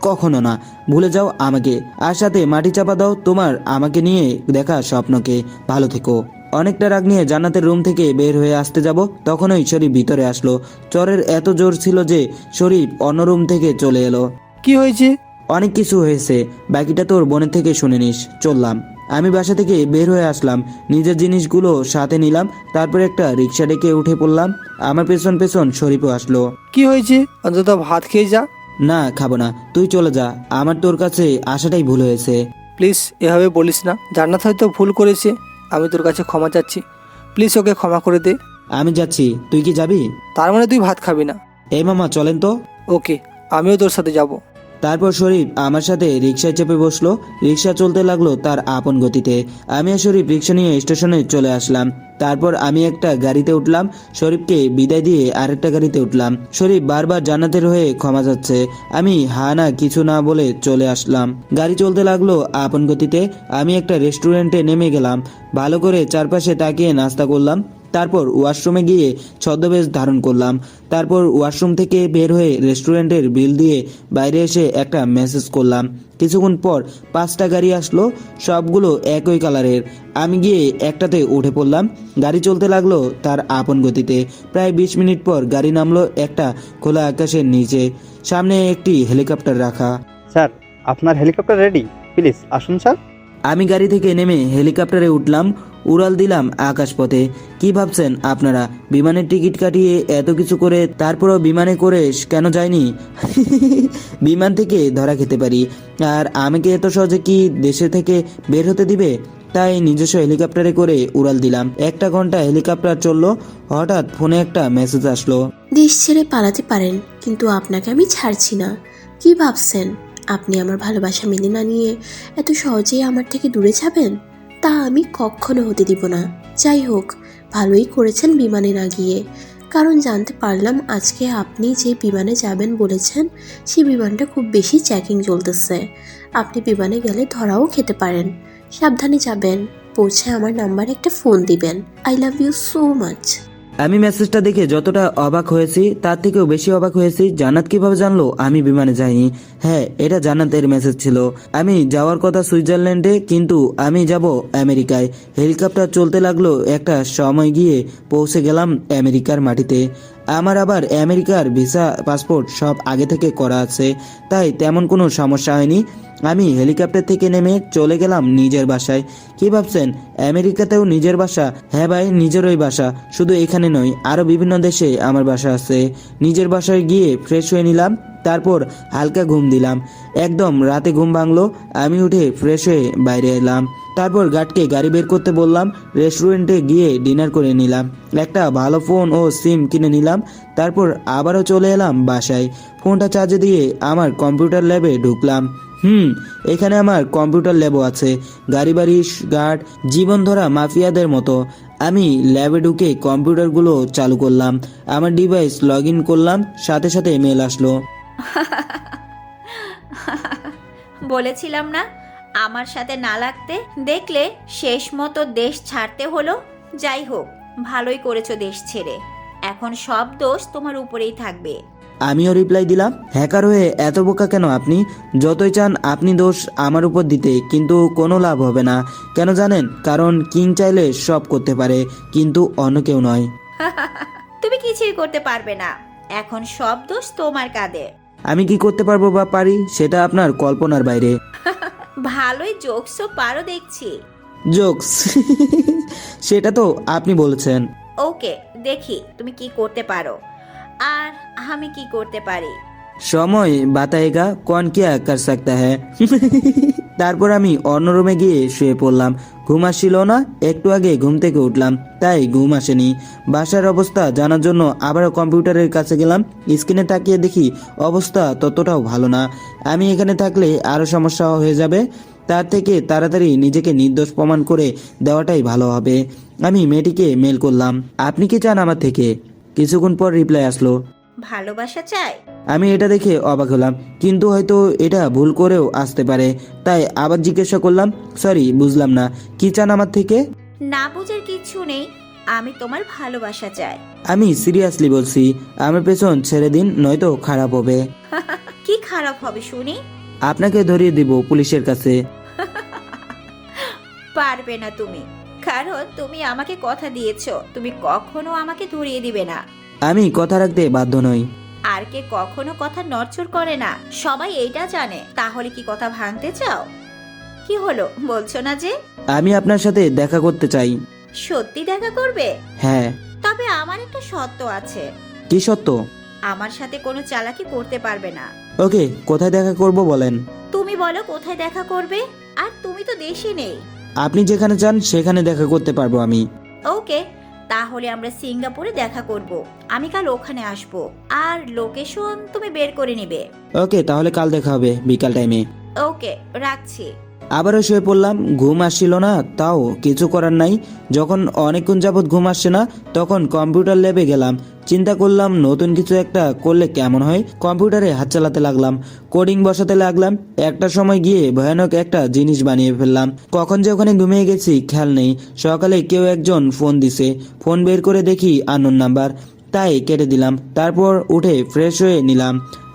কখনো না, ভুলে যাও আমাকে, আর সাথে মাটি চাপা দাও তোমার আমাকে নিয়ে দেখা স্বপ্নকে। ভালো থেকো। অনেকটা রাগ নিয়ে জান্নাতের রুম থেকে বের হয়ে আসতে যাব, তখনই শরীফ ভিতরে আসলো। চরের এত জোর ছিল যে শরীফ অন্য রুম থেকে চলে এলো। কি হয়েছে? অনেক কিছু হয়েছে, বাকিটা তোর বোনের থেকে শুনে নিস। চললাম। আমি বাসা থেকে বের হয়ে আসলাম, নিজের জিনিসগুলো সাথে নিলাম, তারপর একটা রিক্সা ডেকে উঠে পড়লাম। আমার পেছন পেছন শরীফও আসলো। কি হয়েছে? অন্তত ভাত খেয়ে যা। না, খাবো না, তুই চলে যা, আমার তোর কাছে আসাটাই ভুল হয়েছে। প্লিজ এভাবে বলিস না, জান্নাত হয়তো ভুল করেছে, আমি তোর কাছে ক্ষমা চাচ্ছি, প্লিজ ওকে ক্ষমা করে দে। আমি যাচ্ছি, তুই কি যাবি? তার মানে তুই ভাত খাবি না? এই মামা চলেন তো। ওকে, আমিও তোর সাথে যাব। তারপর শরীফ আমার সাথে রিক্সায় চেপে বসলো। রিক্সা চলতে লাগলো তার আপন গতিতে। আমি আর শরীফ রিক্সা নিয়ে স্টেশনে চলে আসলাম। তারপর আমি একটা গাড়িতে উঠলাম, শরীফকে বিদায় দিয়ে আরেকটা গাড়িতে উঠলাম। শরীফ বারবার জান্নাতের হয়ে ক্ষমা চাচ্ছে। আমি হা না কিছু না বলে চলে আসলাম। গাড়ি চলতে লাগলো আপন গতিতে। আমি একটা রেস্টুরেন্টে নেমে গেলাম। ভালো করে চারপাশে তাকিয়ে নাস্তা করলাম। তারপর ওয়াশরুমে গিয়ে ছদ্মবেশ ধারণ করলাম। তারপর ওয়াশরুম থেকে বের হয়ে রেস্টুরেন্টের বিল দিয়ে বাইরে এসে একটা মেসেজ করলাম। কিছুক্ষণ পর 5টা গাড়ি আসলো, সবগুলো একই কালারের। আমি গিয়ে একটাতে উঠে পড়লাম। গাড়ি চলতে লাগলো তার আপন গতিতে। প্রায় 20 মিনিট পর গাড়ি নামলো একটা খোলা আকাশের নিচে। সামনে একটি হেলিকপ্টার রাখা। স্যার, আপনার হেলিকপ্টার রেডি, প্লিজ আসুন স্যার। আমি গাড়ি থেকে নেমে হেলিকপ্টারে উঠলাম, উড়াল দিলাম আকাশপথে। কি ভাবছেন আপনারা বিমানের টিকিট কাটিয়ে এত কিছু করে তারপরও বিমানে করে কেন যায়নি? বিমান থেকে ধরা খেতে পারি, আর আমাকে এত সহজে কি দেশে থেকে বের হতে দিবে? তাই নিজস্ব হেলিকপ্টারে করে উড়াল দিলাম। 1 ঘন্টা হেলিকপ্টার চললো। হঠাৎ ফোনে একটা মেসেজ আসলো। দেশ ছেড়ে পালাতে পারেন, কিন্তু আপনাকে আমি ছাড়ছি না। কি ভাবছেন আপনি আমার ভালোবাসা মেনে না নিয়ে এত সহজেই আমার থেকে দূরে যাবেন? তা আমি কখনো হতে দিব না। যাই হোক, ভালোই করেছেন বিমানে না গিয়ে, কারণ জানতে পারলাম আজকে আপনি যে বিমানে যাবেন বলেছেন সেই বিমানটা খুব বেশি চেকিং চলতেছে। আপনি বিমানে গেলে ধরাও খেতে পারেন। সাবধানে যাবেন। পৌঁছে আমার নাম্বারে একটা ফোন দিবেন। I love you so much. আমি মেসেজটা দেখে যতটা অবাক হয়েছি তার থেকেও বেশি অবাক হয়েছি জান্নাত কিভাবে জানলো আমি বিমানে যাইনি। হ্যাঁ, এটা জান্নাতের মেসেজ ছিল। আমি যাওয়ার কথা সুইজারল্যান্ডে, কিন্তু আমি যাব আমেরিকায়। হেলিকপ্টার চলতে লাগলো, একটা সময় গিয়ে পৌঁছে গেলাম আমেরিকার মাটিতে। আমার আবার আমেরিকার ভিসা পাসপোর্ট সব আগে থেকে করা আছে, তাই তেমন কোনো সমস্যা হয়নি। আমি হেলিকপ্টার থেকে নেমে চলে গেলাম নিজের বাসায়। কি ভাবছেন আমেরিকাতেও নিজের বাসা? হ্যাঁ ভাই, নিজেরই বাসা। শুধু এখানে নয়, আরও বিভিন্ন দেশে আমার বাসা আছে। নিজের বাসায় গিয়ে ফ্রেশ হয়ে নিলাম, তারপর হালকা ঘুম দিলাম। একদম রাতে ঘুম ভাঙলো। আমি উঠে ফ্রেশ হয়ে বাইরে এলাম, তারপর গার্ডকে গাড়ি বের করতে বললাম। রেস্টুরেন্টে গিয়ে ডিনার করে নিলাম, একটা ভালো ফোন ও সিম কিনে নিলাম। তারপর আবারও চলে এলাম বাসায়। ফোনটা চার্জে দিয়ে আমার কম্পিউটার ল্যাবে ঢুকলাম। এখানে আমার কম্পিউটার ল্যাবও আছে। গাড়ি বাড়ি গার্ড, জীবন ধরা মাফিয়াদের মতো। আমি ল্যাবে ঢুকে কম্পিউটারগুলো চালু করলাম, আমার ডিভাইস লগ ইন করলাম, সাথে সাথে মেল আসলো। বলেছিলাম না আমার সাথে না লাগতে, দেখলে শেষ মতো দেশ ছাড়তে হলো। যাই হোক, ভালোই করেছো দেশ ছেড়ে। এখন সব দোষ তোমার উপরেই থাকবে। আমিও রিপ্লাই দিলাম, হ্যাকার হয়ে এত বোকা কেন আপনি? যতই চান আপনি দোষ আমার উপর দিতে, কিন্তু কোনো লাভ হবে না। কেন জানেন? কারণ কিং চাইলে সব করতে পারে, কিন্তু অন্য কেউ নয়। তুমি কিছুই করতে পারবে না, এখন সব দোষ তোমার কাঁধে। আমি কি করতে পারবো বা পারি সেটা আপনার কল্পনার বাইরে। ভালোই জোকসও পারো দেখছি। জোকস? সেটা তো আপনি বলেছেন। ওকে, দেখি তুমি কি করতে পারো আর আমি কি করতে পারি। সময় বাতায়েগা কौन क्या कर सकता है। তারপর আমি অন্য রুমে গিয়ে শুয়ে পড়লাম। ঘুম আসছিল না, একটু আগে ঘুম থেকে উঠলাম, তাই ঘুম আসেনি। বাসার অবস্থা জানার জন্য আবারও কম্পিউটারের কাছে গেলাম। স্ক্রিনে তাকিয়ে দেখি অবস্থা ততটাও ভালো না। আমি এখানে থাকলে আরও সমস্যা হয়ে যাবে, তার থেকে তাড়াতাড়ি নিজেকে নির্দোষ প্রমাণ করে দেওয়াটাই ভালো হবে। আমি মেয়েটিকে মেল করলাম, আপনি কি চান আমার থেকে? কিছুক্ষণ পর রিপ্লাই আসলো, ভালোবাসা চাই। আমি এটা দেখে অবাক হলাম, কিন্তু হয়তো এটা ভুল করেও আসতে পারে, তাই আবার জিজ্ঞাসা করলাম, সরি বুঝলাম না, কি চান আমার থেকে? না বুঝার কিছু নেই, আমি তোমার ভালোবাসা চাই। আমি সিরিয়াসলি বলছি, আমার পেছন ছেড়ে দিন, নয়তো খারাপ হবে। কি খারাপ হবে শুনি? আপনাকে ধরিয়ে দিব পুলিশের কাছে। পারবে না তুমি, কারণ তুমি আমাকে কথা দিয়েছো তুমি কখনো আমাকে ধরিয়ে দিবে না। আমি কথা রাখতে বাধ্য নই। আর কে কখনো কথা নড়চড় করে না, সবাই এইটা জানে। তাহলে কি কথা ভাঙতে চাও? কি হলো, বলছো না যে? আমি আপনার সাথে দেখা করতে চাই। সত্যি দেখা করবে? হ্যাঁ। তবে আমার একটা শর্ত আছে। কি সত্য? আমার সাথে কোনো চালাকি করতে পারবে না। ওকে, কোথায় দেখা করব বলেন? তুমি বলো কোথায় দেখা করবে, আর তুমি তো দেশে নেই। আপনি যেখানে চান সেখানে দেখা করতে পারবো আমি। ওকে, তাহলে আমরা সিঙ্গাপুরে দেখা করব। আমি কাল ওখানে আসব, আর লোকেশন তুমি বের করে নিবে। ওকে, তাহলে কাল দেখা হবে বিকাল টাইমে। ওকে, রাখছি। আবারও শুয়ে পড়লাম, ঘুম আসছিল না, তাও কিছু করার নাই। যখন অনেকক্ষণ যাবৎ ঘুম আসছে না, তখন কম্পিউটার ল্যাবে গেলাম। চিন্তা করলাম নতুন কিছু একটা করলে কেমন হয়। কম্পিউটারে হাত চালাতে লাগলাম, কোডিং বসাতে লাগলাম। একটা সময় গিয়ে ভয়ানক একটা জিনিস বানিয়ে ফেললাম। কখন যে ওখানে ঘুমিয়ে গেছি খেয়াল নেই। সকালে কেউ একজন ফোন দিছে, ফোন বের করে দেখি আননোন নাম্বার, তাই কেটে দিলাম। তারপর উঠে ফ্রেশ হয়ে নিলাম।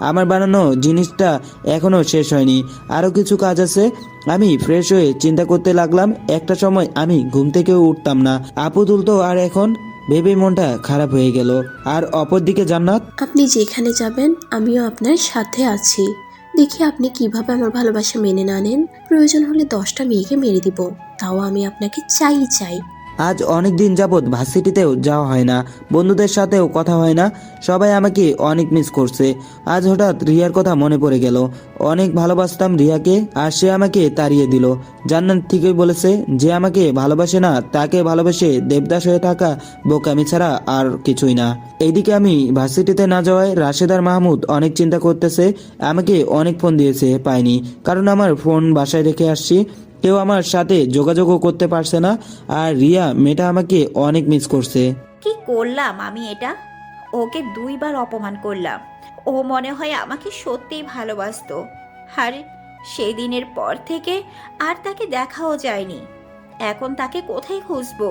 আমার বানানো জিনিসটা এখনো শেষ হয়নি, আরও কিছু কাজ আছে। আমি ফ্রেশ হয়ে চিন্তা করতে লাগলাম। একটা সময় আমি ঘুম থেকেও উঠতাম না, আপু তুলতো, আর এখন ভেবে মনটা খারাপ হয়ে গেল। আর অপরদিকে জান্নাত, আপনি যেখানে যাবেন আমিও আপনার সাথে আছি। দেখি আপনি কিভাবে আমার ভালোবাসা মেনে না নেন। প্রয়োজন হলে 10টা মেয়েকে মেরে দিব, তাও আমি আপনাকে চাই। আজ অনেক দিন যাবৎ ভার্সিটিতেও যাওয়া হয় না, বন্ধুদের সাথেও কথা হয় না, সবাই আমাকে অনেক মিস করছে। আজ হঠাৎ রিয়ার কথা মনে পড়ে গেল। অনেক ভালোবাসতাম রিয়াকে, আর সে আমাকে তাড়িয়ে দিল। জান্নাত ঠিকই বলেছে, যে আমাকে ভালোবাসে না তাকে ভালোবেসে দেবদাস হয়ে থাকা বোকামি ছাড়া আর কিছুই না। এইদিকে আমি ভার্সিটিতে না যাওয়ায় রাশেদার মাহমুদ অনেক চিন্তা করতেছে। আমাকে অনেক ফোন দিয়েছে, পাইনি, কারণ আমার ফোন বাসায় রেখে আসছি। কেউ আমার সাথে যোগাযোগও করতে পারছে না, আর রিয়া মেয়েটা আমাকে অনেক মিস করছে। কি করলাম আমি এটা? ওকে 2 বার অপমান করলাম। ও মনে হয় আমাকে সত্যিই ভালোবাসতো। আর সেদিনের পর থেকে আর তাকে দেখাও যায়নি। এখন তাকে কোথায় খুঁজবো?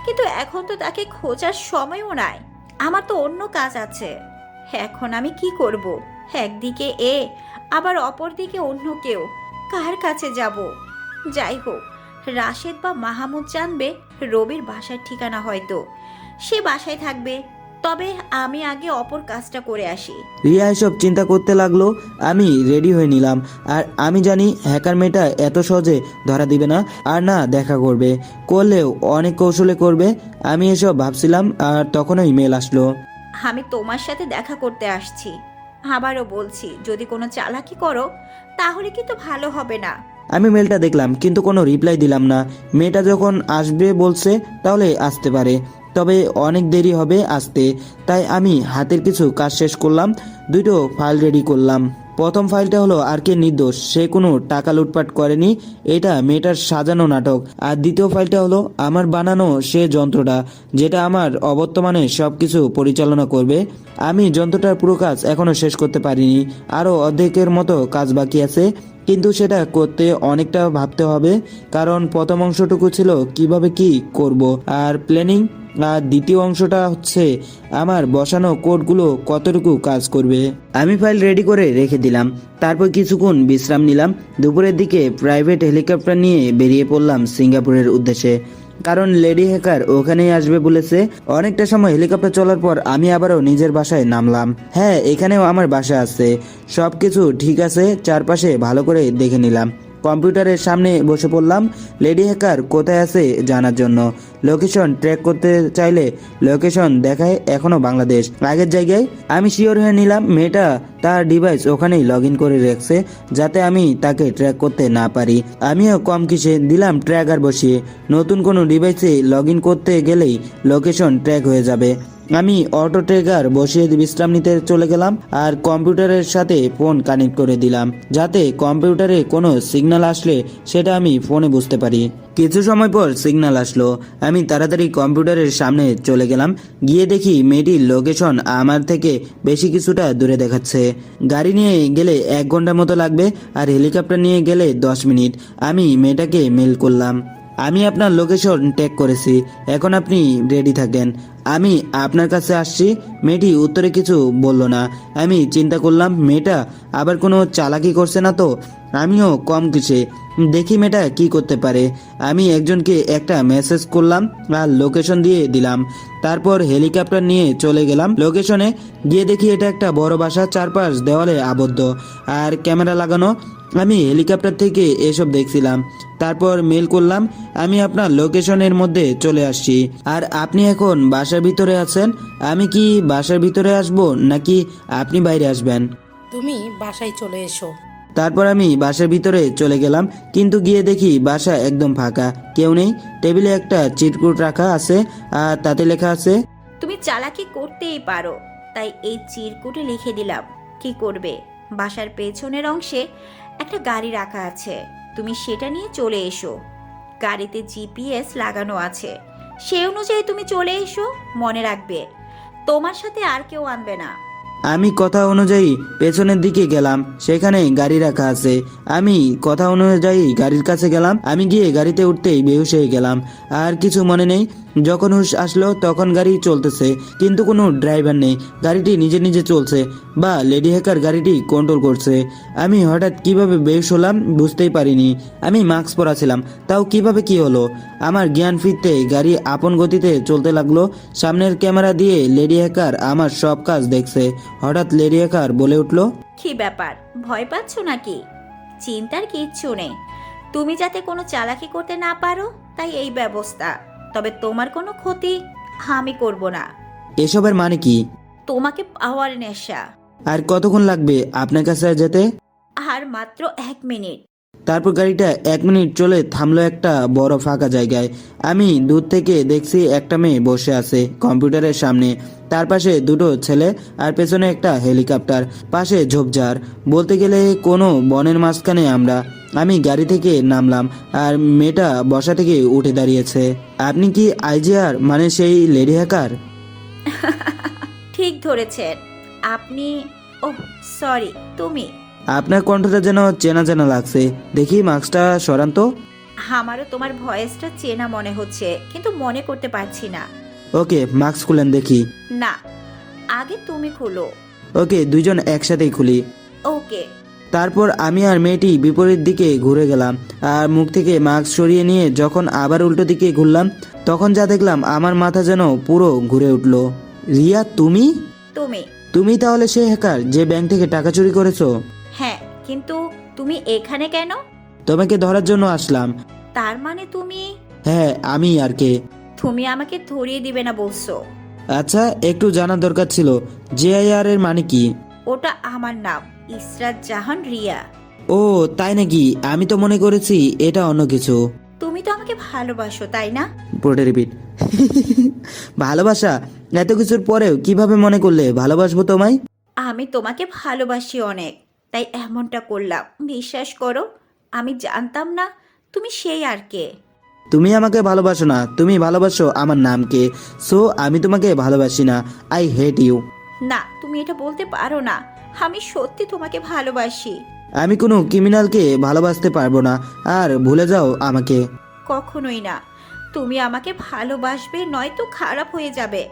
কিন্তু এখন তো তাকে খোঁজার সময়ও নাই। আমার তো অন্য কাজ আছে। এখন আমি কি করব? একদিকে এ, আবার অপরদিকে অন্য কেউ। কার কাছে যাব? যাই হোক, রাশেদ বা মাহমুদ জানবে রবির বাসার ঠিকানা, হয়তো সে বাসায় থাকবে। তবে আমি আগে অপর কাজটা করে আসি। রিয়া এসব চিন্তা করতে লাগলো। আমি রেডি হয়ে নিলাম। আর আমি জানি হ্যাকার মেয়েটা এত সহজে ধরা দিবে না, আর না দেখা করবে। করলেও অনেক কৌশলে করবে। আমি এসব ভাবছিলাম, আর তখনই মেল আসলো। আমি তোমার সাথে দেখা করতে আসছি। আবারও বলছি, যদি কোনো চালাকি করো তাহলে কিন্তু ভালো হবে না। আমি মেলটা দেখলাম, কিন্তু কোনো রিপ্লাই দিলাম না। মেয়েটা যখন আসবে বলছে, তাহলে আসতে পারে, তবে অনেক দেরি হবে আসতে। তাই আমি হাতের কিছু কাজ শেষ করলাম, 2টো ফাইল রেডি করলাম। প্রথম ফাইলটা হলো আর কে নির্দোষ, সে কোনো টাকা লুটপাট করেনি, এটা মেয়েটার সাজানো নাটক। আর দ্বিতীয় ফাইলটা হলো আমার বানানো সে যন্ত্রটা, যেটা আমার অবর্তমানে সব কিছু পরিচালনা করবে। আমি যন্ত্রটার পুরো কাজ এখনো শেষ করতে পারিনি, আরও অর্ধেকের মতো কাজ বাকি আছে। কিন্তু সেটা করতে অনেকটা ভাবতে হবে, কারণ প্রথম অংশটুকু ছিল কিভাবে কি করব আর প্ল্যানিং, আর দ্বিতীয় অংশটা হচ্ছে আমার বসানো কোডগুলো কতটুকু কাজ করবে। আমি ফাইল রেডি করে রেখে দিলাম। তারপর কিছুক্ষণ বিশ্রাম নিলাম। দুপুরের দিকে প্রাইভেট হেলিকপ্টার নিয়ে বেরিয়ে পড়লাম সিঙ্গাপুরের উদ্দেশ্যে, কারণ লেডি হ্যাকার ওখানেই আসবে বলেছে। অনেকটা সময় হেলিকপ্টার চলার পর আমি আবারও নিজের বাসায় নামলাম। হ্যাঁ, এখানেও আমার বাসা আছে, সব কিছু ঠিক আছে। চারপাশে ভালো করে দেখে নিলাম। কম্পিউটারের সামনে বসে পড়লাম লেডি হ্যাকার কোথায় আছে জানার জন্য। লোকেশন ট্র্যাক করতে চাইলে লোকেশন দেখায় এখনো বাংলাদেশ, আগের জায়গায়। আমি শিওর হয়ে নিলাম মেয়েটা তার ডিভাইস ওখানেই লগ ইন করে রাখছে, যাতে আমি তাকে ট্র্যাক করতে না পারি। আমিও কম কিসে দিলাম ট্র্যাকার বসিয়ে। নতুন কোনো ডিভাইসে লগ ইন করতে গেলেই লোকেশন ট্র্যাক হয়ে যাবে। আমি অটো ট্র্যাকার বসিয়ে বিশ্রাম নিতে চলে গেলাম, আর কম্পিউটারের সাথে ফোন কানেক্ট করে দিলাম, যাতে কম্পিউটারে কোনো সিগন্যাল আসলে সেটা আমি ফোনে বুঝতে পারি। কিছু সময় পর সিগন্যাল আসলো। আমি তাড়াতাড়ি কম্পিউটারের সামনে চলে গেলাম। গিয়ে দেখি মেয়েটির লোকেশন আমার থেকে বেশি কিছুটা দূরে দেখাচ্ছে। গাড়ি নিয়ে গেলে 1 ঘন্টার মতো লাগবে, আর হেলিকপ্টার নিয়ে গেলে 10 মিনিট। আমি মেয়েটাকে মেল করলাম, আমি আপনার লোকেশন ট্যাগ করেছি, এখন আপনি রেডি থাকেন, আমি আপনার কাছে আসছি। মেয়েটি উত্তরে কিছু বলল না। আমি চিন্তা করলাম মেয়েটা আবার কোনো চালাকি করছে না তো। আমিও কম কিসে দেখি মেয়েটা কি করতে পারে। আমি একজনকে একটা মেসেজ করলাম আর লোকেশন দিয়ে দিলাম। তারপর হেলিকপ্টার নিয়ে চলে গেলাম লোকেশনে। গিয়ে দেখি এটা একটা বড় বাসা, চারপাশ দেওয়ালে আবদ্ধ আর ক্যামেরা লাগানো। আমি হেলিকপ্টার থেকে এসব দেখছিলাম। তারপর মেল করলাম, আমি আপনার লোকেশনের মধ্যে চলে আসছি, আর আপনি এখন বাসার ভিতরে আছেন। আমি কি বাসার ভিতরে আসব নাকি আপনি বাইরে আসবেন? তুমি বাসায় চলে এসো। তারপর আমি বাসার ভিতরে চলে গেলাম, কিন্তু গিয়ে দেখি বাসা একদম ফাঁকা, কেউ নেই। টেবিলে একটা চিরকুট রাখা আছে, আর তাতে লেখা আছে, তুমি চালাকি করতেই পারো, তাই এই চিরকুটে লিখে দিলাম। কি করবে? বাসার পেছনের অংশে একটা গাড়ি রাখা আছে, তুমি সেটা নিয়ে চলে এসো। গাড়িতে জিপিএস লাগানো আছে, সেই অনুযায়ী তুমি চলে এসো। মনে রাখবে, তোমার সাথে আর কেউ আনবে না। আমি কথা অনুযায়ী পেছনের দিকে গেলাম, সেখানে গাড়ি রাখা আছে। আমি কথা অনুযায়ী গাড়ির কাছে গেলাম। আমি গিয়ে গাড়িতে উঠতেই বেহুশ হয়ে গেলাম, আর কিছু মনে নেই। যখন হুশ আসলো তখন গাড়ি চলতেছে, কিন্তু কোনো ড্রাইভার নেই। গাড়িটি নিজে নিজে চলছে, বা লেডি হ্যাকার গাড়িটি কন্ট্রোল করছে। আমি হঠাৎ কিভাবে বেহুশ হলাম বুঝতেই পারিনি। আমি মাস্ক পরা ছিলাম, তাও কিভাবে কি হলো? আমার জ্ঞান ফিরতে গাড়ি আপন গতিতে চলতে লাগলো। সামনের ক্যামেরা দিয়ে লেডি হ্যাকার আমার সব কাজ দেখছে। হঠাৎ লেডি হ্যাকার বলে উঠল, কি ব্যাপার, ভয় পাচ্ছ নাকি? চিন্তার কিচ্ছু নেই, তুমি যাতে কোনো চালাকি করতে না পারো তাই এই ব্যবস্থা। তবে তোমার কোনো ক্ষতি আমি করব না। এসবের মানে কি? তোমাকে পাওয়ার নেশা। আর কতক্ষণ লাগবে আপনার কাছে যেতে? আর মাত্র 1 মিনিট। তারপর গাড়িটা 1 মিনিট চলে থামলো একটা বড় ফাঁকা জায়গায়। আমি দূর থেকে দেখছি একটা মেয়ে বসে আছে কম্পিউটারের সামনে, তার পাশে 2টো ছেলে, আর পেছনে একটা হেলিকপ্টার, পাশে ঝোপঝাড়। বলতে গেলে কোনো বনের মাঝখানে আমরা। আমি গাড়ি থেকে নামলাম, আর মেয়েটা বসা থেকে উঠে দাঁড়িয়েছে। আপনি কি আইজিআর, মানে সেই লেডি হ্যাকার? ঠিক ধরেছেন আপনি। ওহ সরি, তুমি। আপনার কণ্ঠটা যেন চেনা চেনা লাগছে। দেখি মাস্কটা সরান তো। আমারও তোমার ভয়েসটা চেনা মনে হচ্ছে, কিন্তু মনে করতে পারছি না। ওকে, মাস্ক খুলেন দেখি। না, আগে তুমি খুলো। ওকে, দুইজন একসাথেই খুলি। ওকে। তারপর আমি আর মেয়েটি বিপরীত দিকে ঘুরে গেলাম, আর মুখ থেকে মাস্ক সরিয়ে নিয়ে যখন আবার উল্টো দিকে ঘুরলাম, তখন যা দেখলাম আমার মাথা যেন পুরো ঘুরে উঠলো। রিয়া, তুমি? তুমি? তুমি তাহলে সেই হ্যাকার যে ব্যাংক থেকে টাকা চুরি করেছো? হ্যাঁ, কিন্তু তুমি এখানে কেন? তোমাকে ধরার জন্য আসলাম। তার মানে তুমি? হ্যাঁ, আমি। আর কে? তুমি আমাকে ধরিয়ে দিবে না বলছো? আচ্ছা, একটু জানার দরকার ছিল, জেআইআর এর মানে কি? ওটা আমার নাম, ইসরাত জাহান রিয়া। ও তাই নাকি? আমি তো মনে করেছি এটা অন্য কিছু। তুমি তো আমাকে ভালোবাসো, তাই না? পুরোটা রিপিট। ভালোবাসা? এত কিছুর পরেও কিভাবে মনে করলে ভালোবাসবো তোমায়? আমি তোমাকে ভালোবাসি অনেক, তাই এমনটা করলাম। বিশ্বাস করো, আমি জানতাম না তুমি সেই আর কে। তুমি আমাকে ভালোবাসো না, তুমি ভালোবাসো আমার নামকে। সো আমি তোমাকে ভালোবাসি না। I hate you. না, তুমি এটা বলতে পারো না। আমি সত্যি তোমাকে ভালোবাসি। আমি কোনো ক্রিমিনালকে ভালোবাসতে পারবো না, আর ভুলে যাও আমাকে। কখনোই না। তুমি আমাকে ভালোবাসবে, নয়তো খারাপ হয়ে যাবে।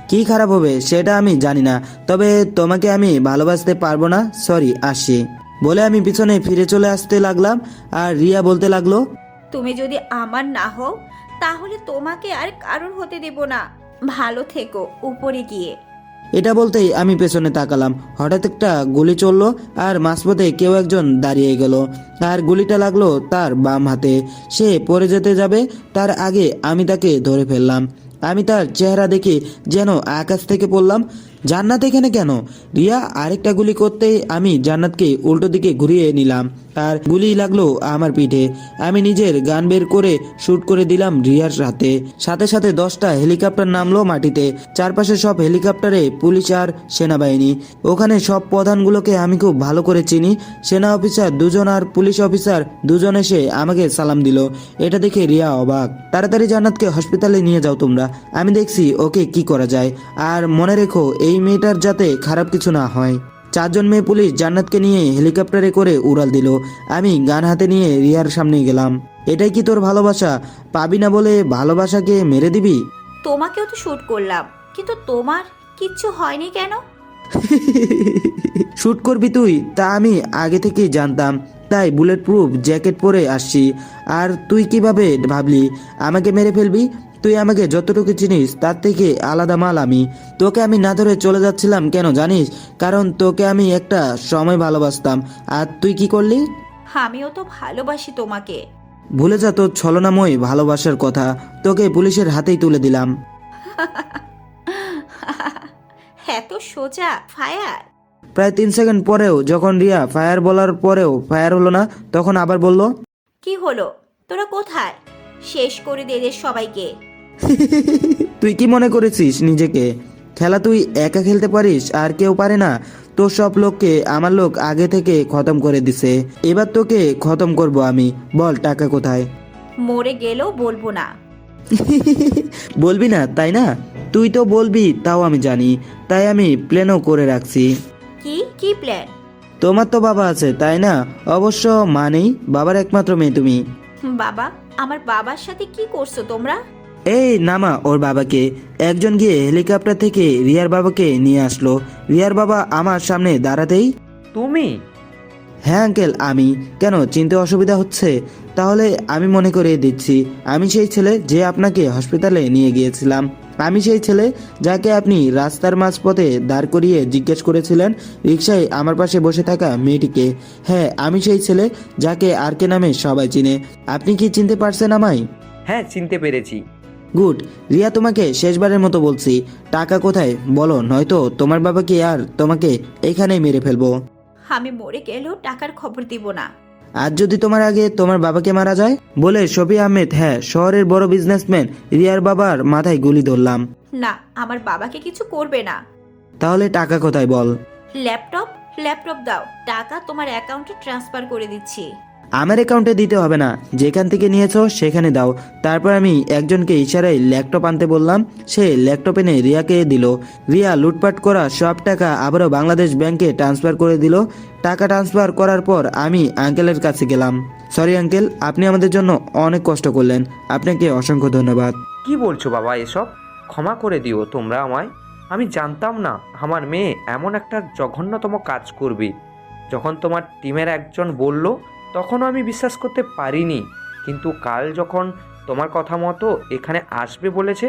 কি খারাপ হবে সেটা আমি জানি না, তবে তোমাকে আমি ভালোবাসতে পারবো না। সরি, আসি। বলে আমি পিছনে ফিরে চলে আসতে লাগলাম, আর রিয়া বলতে লাগলো, তুমি যদি আমার না হও তাহলে তোমাকে আর কারোর হতে দেব না। ভালো থেকো উপরে গিয়ে। এটা বলতেই আমি পেছনে তাকালাম। হঠাৎ একটা গুলি চললো, আর মাঝপথে কেউ একজন দাঁড়িয়ে গেল, আর গুলিটা লাগলো তার বাম হাতে। সে পড়ে যেতে যাবে, তার আগে আমি তাকে ধরে ফেললাম। আমি তার চেহারা দেখে যেন আকাশ থেকে পড়লাম। জান্নাত এখানে কেন? রিয়া আরেকটা গুলি করতেই আমি জান্নাতকে উল্টো দিকে ঘুরিয়ে নিলাম, আর গুলি লাগলো আমার পিঠে। আমি নিজের গান বের করে শুট করে দিলাম রিয়ার সাথে। সাথে সাথে 10টা হেলিকপ্টার নামলো মাটিতে। চারপাশে সব হেলিকপ্টারে পুলিশ আর সেনাবাহিনী। ওখানে সব প্রধানগুলোকে আমি খুব ভালো করে চিনি। সেনা অফিসার 2জন আর পুলিশ অফিসার 2জন এসে আমাকে সালাম দিল। এটা দেখে রিয়া অবাক। তাড়াতাড়ি জান্নাতকে হসপিটালে নিয়ে যাও তোমরা, আমি দেখছি ওকে কি করা যায়। আর মনে রেখো, এই মেয়েটার যাতে খারাপ কিছু না হয়। 4জন মেয়ে পুলিশ জান্নাতকে নিয়ে হেলিকপ্টারে করে উড়াল দিল। আমি গান হাতে নিয়ে রিয়ার সামনে গেলাম। এটাই কি তোর ভালোবাসা? পাবি না বলে ভালোবাসাকে মেরে দিবি? তোমাকেও তো শুট করলাম, কিন্তু তোমার কিচ্ছু হয়নি কেন? শুট করবি তুই? তা আমি আগে থেকেই জানতাম, তাই বুলেট প্রুফ জ্যাকেট পরে আসছি। আর তুই কিভাবে ভাবলি আমাকে মেরে ফেলবি? তুই আমাকে যতটুকু চিনিস তার থেকে আলাদা মাল আমি। তোকে আমি না ধরে চলে যাচ্ছিলাম কেন জানিস? কারণ তোকে আমি একটা সময় ভালোবাসতাম, আর তুই কি করলি? আমিও তো ভালোবাসি তোমাকে। ভুলে যা তোর ছলনাময় ভালোবাসার কথা। তোকে পুলিশের হাতেই তুলে দিলাম। এত সোজা ফায়ার? প্রায় 3 সেকেন্ড পরেও যখন রিয়া ফায়ার বলার পরেও ফায়ার হলো না, তখন আবার বলল, কি হলো? তোরা কোথায়? শেষ করে দে এদের সবাইকে। তুই কি মনে করেছিস নিজেকে? খেলা তুই একা খেলতে পারিস, আর কেউ পারে না? তোর সব লোককে আমার লোক আগে থেকে খতম করে দিছে। এবার তোকে খতম করব আমি। বল টাকা কোথায়? মরে গেলেও বলবো না। বলবি না তাই না? তুই তো বলবি তাও আমি জানি, তাই আমি প্ল্যানও করে রাখছি। কি কি প্ল্যান? তোমার তো বাবা আছে তাই না? অবশ্য মানেই বাবার একমাত্র মেয়ে তুমি। বাবা? আমার বাবার সাথে কি করছো তোমরা? এই নামা ওর বাবাকে। একজন গিয়ে হেলিকপ্টার থেকে রিয়ার বাবাকে নিয়ে আসলো। রিয়ার বাবা আমার সামনে দাঁড়াতেই, তুমি? হ্যাঁ আঙ্কেল, আমি। কেন, চিনতে অসুবিধা হচ্ছে? তাহলে আমি মনে করিয়ে দিচ্ছি, আমি সেই ছেলে যে আপনাকে হসপিটালে নিয়ে গিয়েছিলাম। আমি সেই ছেলে যাকে আপনি রাস্তার মাঝপথে দাঁড় করিয়ে জিজ্ঞেস করেছিলেন রিকশায় আমার পাশে বসে থাকা মেয়েটিকে। হ্যাঁ, আমি সেই ছেলে যাকে আর কে নামে সবাই চিনে। আপনি কি চিনতে পারছেন আমায়? হ্যাঁ, চিনতে পেরেছি। গুড। রিয়া, তোমাকে শেষবারের মতো বলছি, টাকা কোথায় বলো, নয়তো তোমার বাবাকে আর তোমাকে এখানেই মেরে ফেলবো। আমি মরে গেলেও টাকার খবর দিব না। আর যদি তোমার আগে তোমার বাবাকে মারা যায়? বলে শফি আহমেদ, হ্যাঁ শহরের বড় বিজনেসম্যান রিয়ার বাবার মাথায় গুলি ধরলাম। না, আমার বাবাকে কিছু করবে না। তাহলে টাকা কোথায় বল? ল্যাপটপ দাও, টাকা তোমার অ্যাকাউন্টে ট্রান্সফার করে দিচ্ছি। আমার অ্যাকাউন্টে দিতে হবে না, যেখান থেকে নিয়েছো সেখানে দাও। তারপর আমি একজনকে ইশারায় ল্যাপটপ আনতে বললাম, সে ল্যাপটপ এনে রিয়াকে দিল। রিয়া লুটপাট করা সব টাকা আবারও বাংলাদেশ ব্যাংকে ট্রান্সফার করে দিল। টাকা ট্রান্সফার করার পর আমি আঙ্কেলের কাছে গেলাম। সরি আঙ্কেল, আপনি আমাদের জন্য অনেক কষ্ট করলেন, আপনাকে অসংখ্য ধন্যবাদ। কি বলছো বাবা এসব? ক্ষমা করে দিও তোমরা আমায়। আমি জানতাম না আমার মেয়ে এমন একটা জঘন্যতম কাজ করবে। যখন তোমার টিমের একজন বলল তখনও আমি বিশ্বাস করতে পারিনি, কিন্তু কাল যখন তোমার কথা মতো এখানে আসবে বলেছে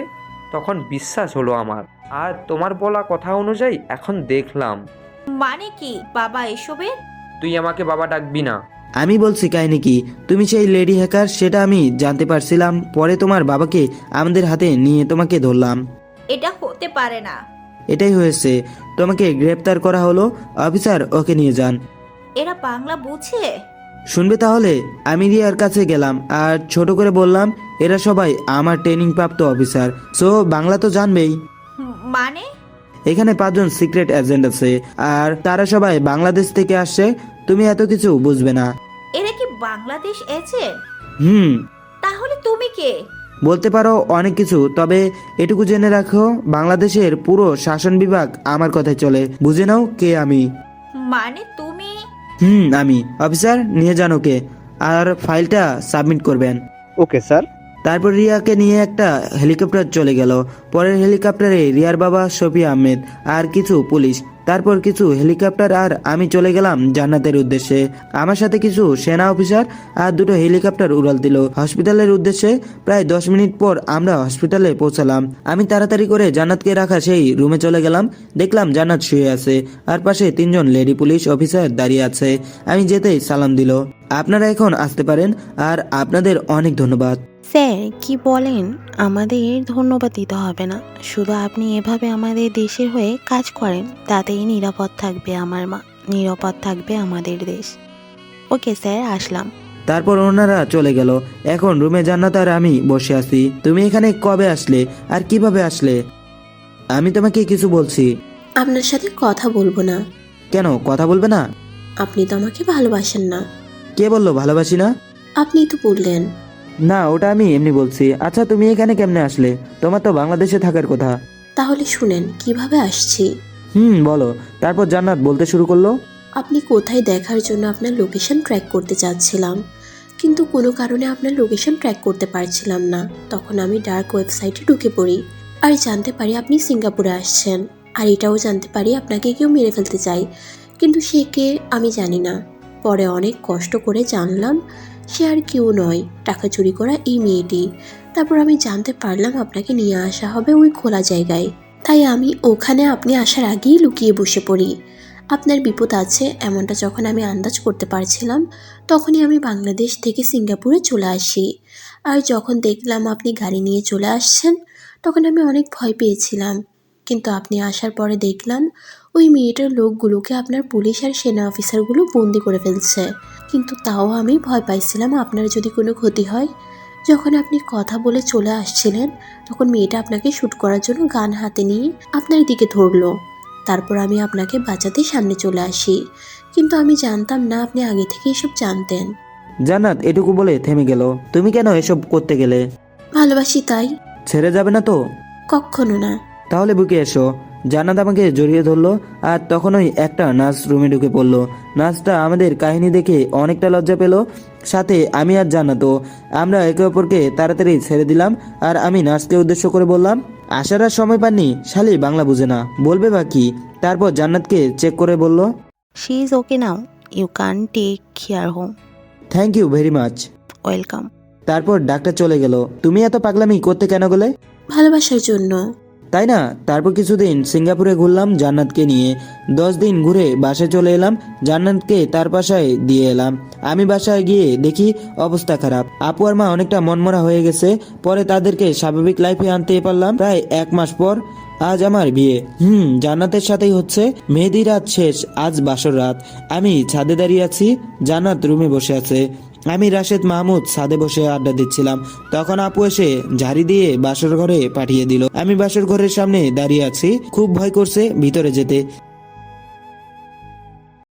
তখন বিশ্বাস হলো আমার। আর তোমার বলা কথা অনুযায়ী এখন দেখলাম। মানে কি বাবা এসবের? তুই আমাকে বাবা ডাকবি না। আমি বলছি কাহিনী কি, তুমি সেই লেডি হ্যাকার সেটা আমি জানতে পারছিলাম, পরে তোমার বাবাকে আমাদের হাতে নিয়ে তোমাকে ধরলাম। এটা হতে পারে না। এটাই হয়েছে, তোমাকে গ্রেপ্তার করা হলো। অফিসার ওকে নিয়ে যান। এরা বাংলা বুঝে? শুনবে তাহলে? আমি রিয়ার কাছে গেলাম আর ছোট করে বললাম, এরা সবাই আমার ট্রেনিং প্রাপ্ত অফিসার, সো বাংলা তো জানবেই। মানে? এখানে 5 জন সিক্রেট এজেন্ট আছে আর তারা সবাই বাংলাদেশ থেকে আসছে, তুমি এত কিছু বুঝবে না। এরা কি বাংলাদেশ এজেন্ট? তাহলে তুমি কে? বলতে পারো অনেক কিছু, তবে এটুকু জেনে রাখো বাংলাদেশের পুরো শাসন বিভাগ আমার কথায় চলে। বুঝে নাও কে আমি। মানে তুমি? আমি। অফিসার নিয়ে যান ওকে, আর ফাইলটা সাবমিট করবেন। Okay sir. তারপর রিয়াকে নিয়ে একটা হেলিকপ্টার চলে গেল। পরের হেলিকপ্টারে রিয়ার বাবা শফি আহমেদ আর কিছু পুলিশ, তারপর কিছু হেলিকপ্টার, আর আমি চলে গেলাম জান্নাতের উদ্দেশ্যে। আমার সাথে কিছু সেনা অফিসার আর 2টো হেলিকপ্টার উড়াল দিল হসপিটালের উদ্দেশ্যে। প্রায় 10 মিনিট পর আমরা হসপিটালে পৌঁছালাম। আমি তাড়াতাড়ি করে জান্নাতকে রাখা সেই রুমে চলে গেলাম। দেখলাম জান্নাত শুয়ে আছে আর পাশে 3 জন লেডি পুলিশ অফিসার দাঁড়িয়ে আছে। আমি যেতেই সালাম দিল, আপনারা এখন আসতে পারেন আর আপনাদের অনেক ধন্যবাদ। স্যার কি বলেন, আমাদের ধন্যবাদ দিতে হবে না, শুধু আপনি এভাবে আমাদের দেশের হয়ে কাজ করেন, তাতেই নিরাপদ থাকবে আমার মা, নিরাপদ থাকবে আমাদের দেশ। ওকে স্যার, আসলাম। তারপর ওনারা চলে গেল। এখন রুমে জান্নাত আর আমি বসে আছি। তুমি এখানে কবে আসলে আর কিভাবে আসলে? আমি তোমাকে কিছু বলছি। আপনার সাথে কথা বলবো না। কেন কথা বলবে না? আপনি তো আমাকে ভালোবাসেন না। কে বললো ভালোবাসি না? আপনি তো বললেন। না, ওটা আমি এমনি বলছি। আচ্ছা তুমি এখানে কেমনে আসলে? তোমার তো বাংলাদেশে থাকার কথা। তাহলে শুনেন কিভাবে আসছি। বলো। তারপর জান্নাত বলতে শুরু করলো, আপনি কোথায় দেখার জন্য আপনার লোকেশন ট্র্যাক করতে চাচ্ছিলাম, কিন্তু কোনো কারণে আপনার লোকেশন ট্র্যাক করতে পারছিলাম না। তখন আমি ডার্ক ওয়েবসাইটে ঢুকে পড়ি আর জানতে পারি আপনি সিঙ্গাপুরে আসছেন, আর এটাও জানতে পারি আপনাকে কেউ মেরে ফেলতে চায়, কিন্তু সে কে আমি জানি না। পরে অনেক কষ্ট করে জানলাম সে আর কেউ নয়, টাকা চুরি করা এই মেয়েটি। তারপর আমি জানতে পারলাম আপনাকে নিয়ে আসা হবে ওই খোলা জায়গায়, তাই আমি ওখানে আপনি আসার আগেই লুকিয়ে বসে পড়ি। আপনার বিপদ আছে এমনটা যখন আমি আন্দাজ করতে পারছিলাম, তখনই আমি বাংলাদেশ থেকে সিঙ্গাপুরে চলে আসি। আর যখন দেখলাম আপনি গাড়ি নিয়ে চলে আসছেন, তখন আমি অনেক ভয় পেয়েছিলাম, কিন্তু আপনি আসার পরে দেখলাম ওই মেয়েটার লোকগুলোকে আপনার পুলিশ আর সেনা অফিসারগুলো বন্দি করে ফেলছে, কিন্তু তাও আমি ভয় পাইছিলাম আপনার যদি কোনো ক্ষতি হয়। যখন আপনি কথা বলে চলে আসছিলেন, তখন মেয়েটা আপনাকে শ্যুট করার জন্য গান হাতে নিয়ে আপনার দিকে ধরলো। তারপর আমি আপনাকে বাঁচাতে সামনে চলে আসি, কিন্তু আমি জানতাম না আপনি আগে থেকে এসব জানতেন। জান্নাত এটুকু বলে থেমে গেল। তুমি কেন এসব করতে গেলে? ভালোবাসি তাই। ছেড়ে যাবে না তো? কখনো না। তাহলে বুকে এসো। জান্নাত আমাকে জড়িয়ে ধরলো আর তখনই একটা নার্স রুমে ঢুকে পড়লো। নার্সটা আমাদের কাহিনী দেখে অনেকটা লজ্জা পেল, সাথে আমি আর জান্নাতও। আমরা একে অপরকে তাড়াতাড়ি ছেড়ে দিলাম আর আমি নার্সকে উদ্দেশ্য করে বললাম, আসার আর সময় পাননি, শালি বাংলা বুঝে না, বলবে বা কি? তারপর জান্নাতকে চেক করে বলল, she is okay now, you can take care home. Thank you very much. Welcome. তারপর ডাক্তার চলে গেল। তুমি এত পাগলামি করতে কেন গেলে? ভালোবাসার জন্য। তাই না? তারপর কিছুদিন সিঙ্গাপুরে ঘুরলাম জান্নাতকে নিয়ে। 10 দিন ঘুরে বাসায় চলে এলাম। জান্নাতকে তার বাসায় দিয়ে এলাম। আমি বাসায় গিয়ে দেখি অবস্থা খারাপ। আপু আর মা অনেকটা মনমরা হয়ে গেছে। পরে তাদেরকে স্বাভাবিক লাইফে আনতে পারলাম। প্রায় 1 মাস পর আজ আমার বিয়ে। জান্নাতের সাথেই হচ্ছে। মেহেদি রাত শেষ, আজ বাসর রাত। আমি ছাদে দাঁড়িয়ে আছি, জান্নাত রুমে বসে আছে। আমি রাশেদ মাহমুদ ছাদে বসে আড্ডা দিচ্ছিলাম। তখন আপু এসে ঝাড়ি দিয়ে বাসর ঘরে পাঠিয়ে দিল। আমি বাসর ঘরের সামনে দাঁড়িয়ে আছি, খুব ভয় করছে ভিতরে যেতে।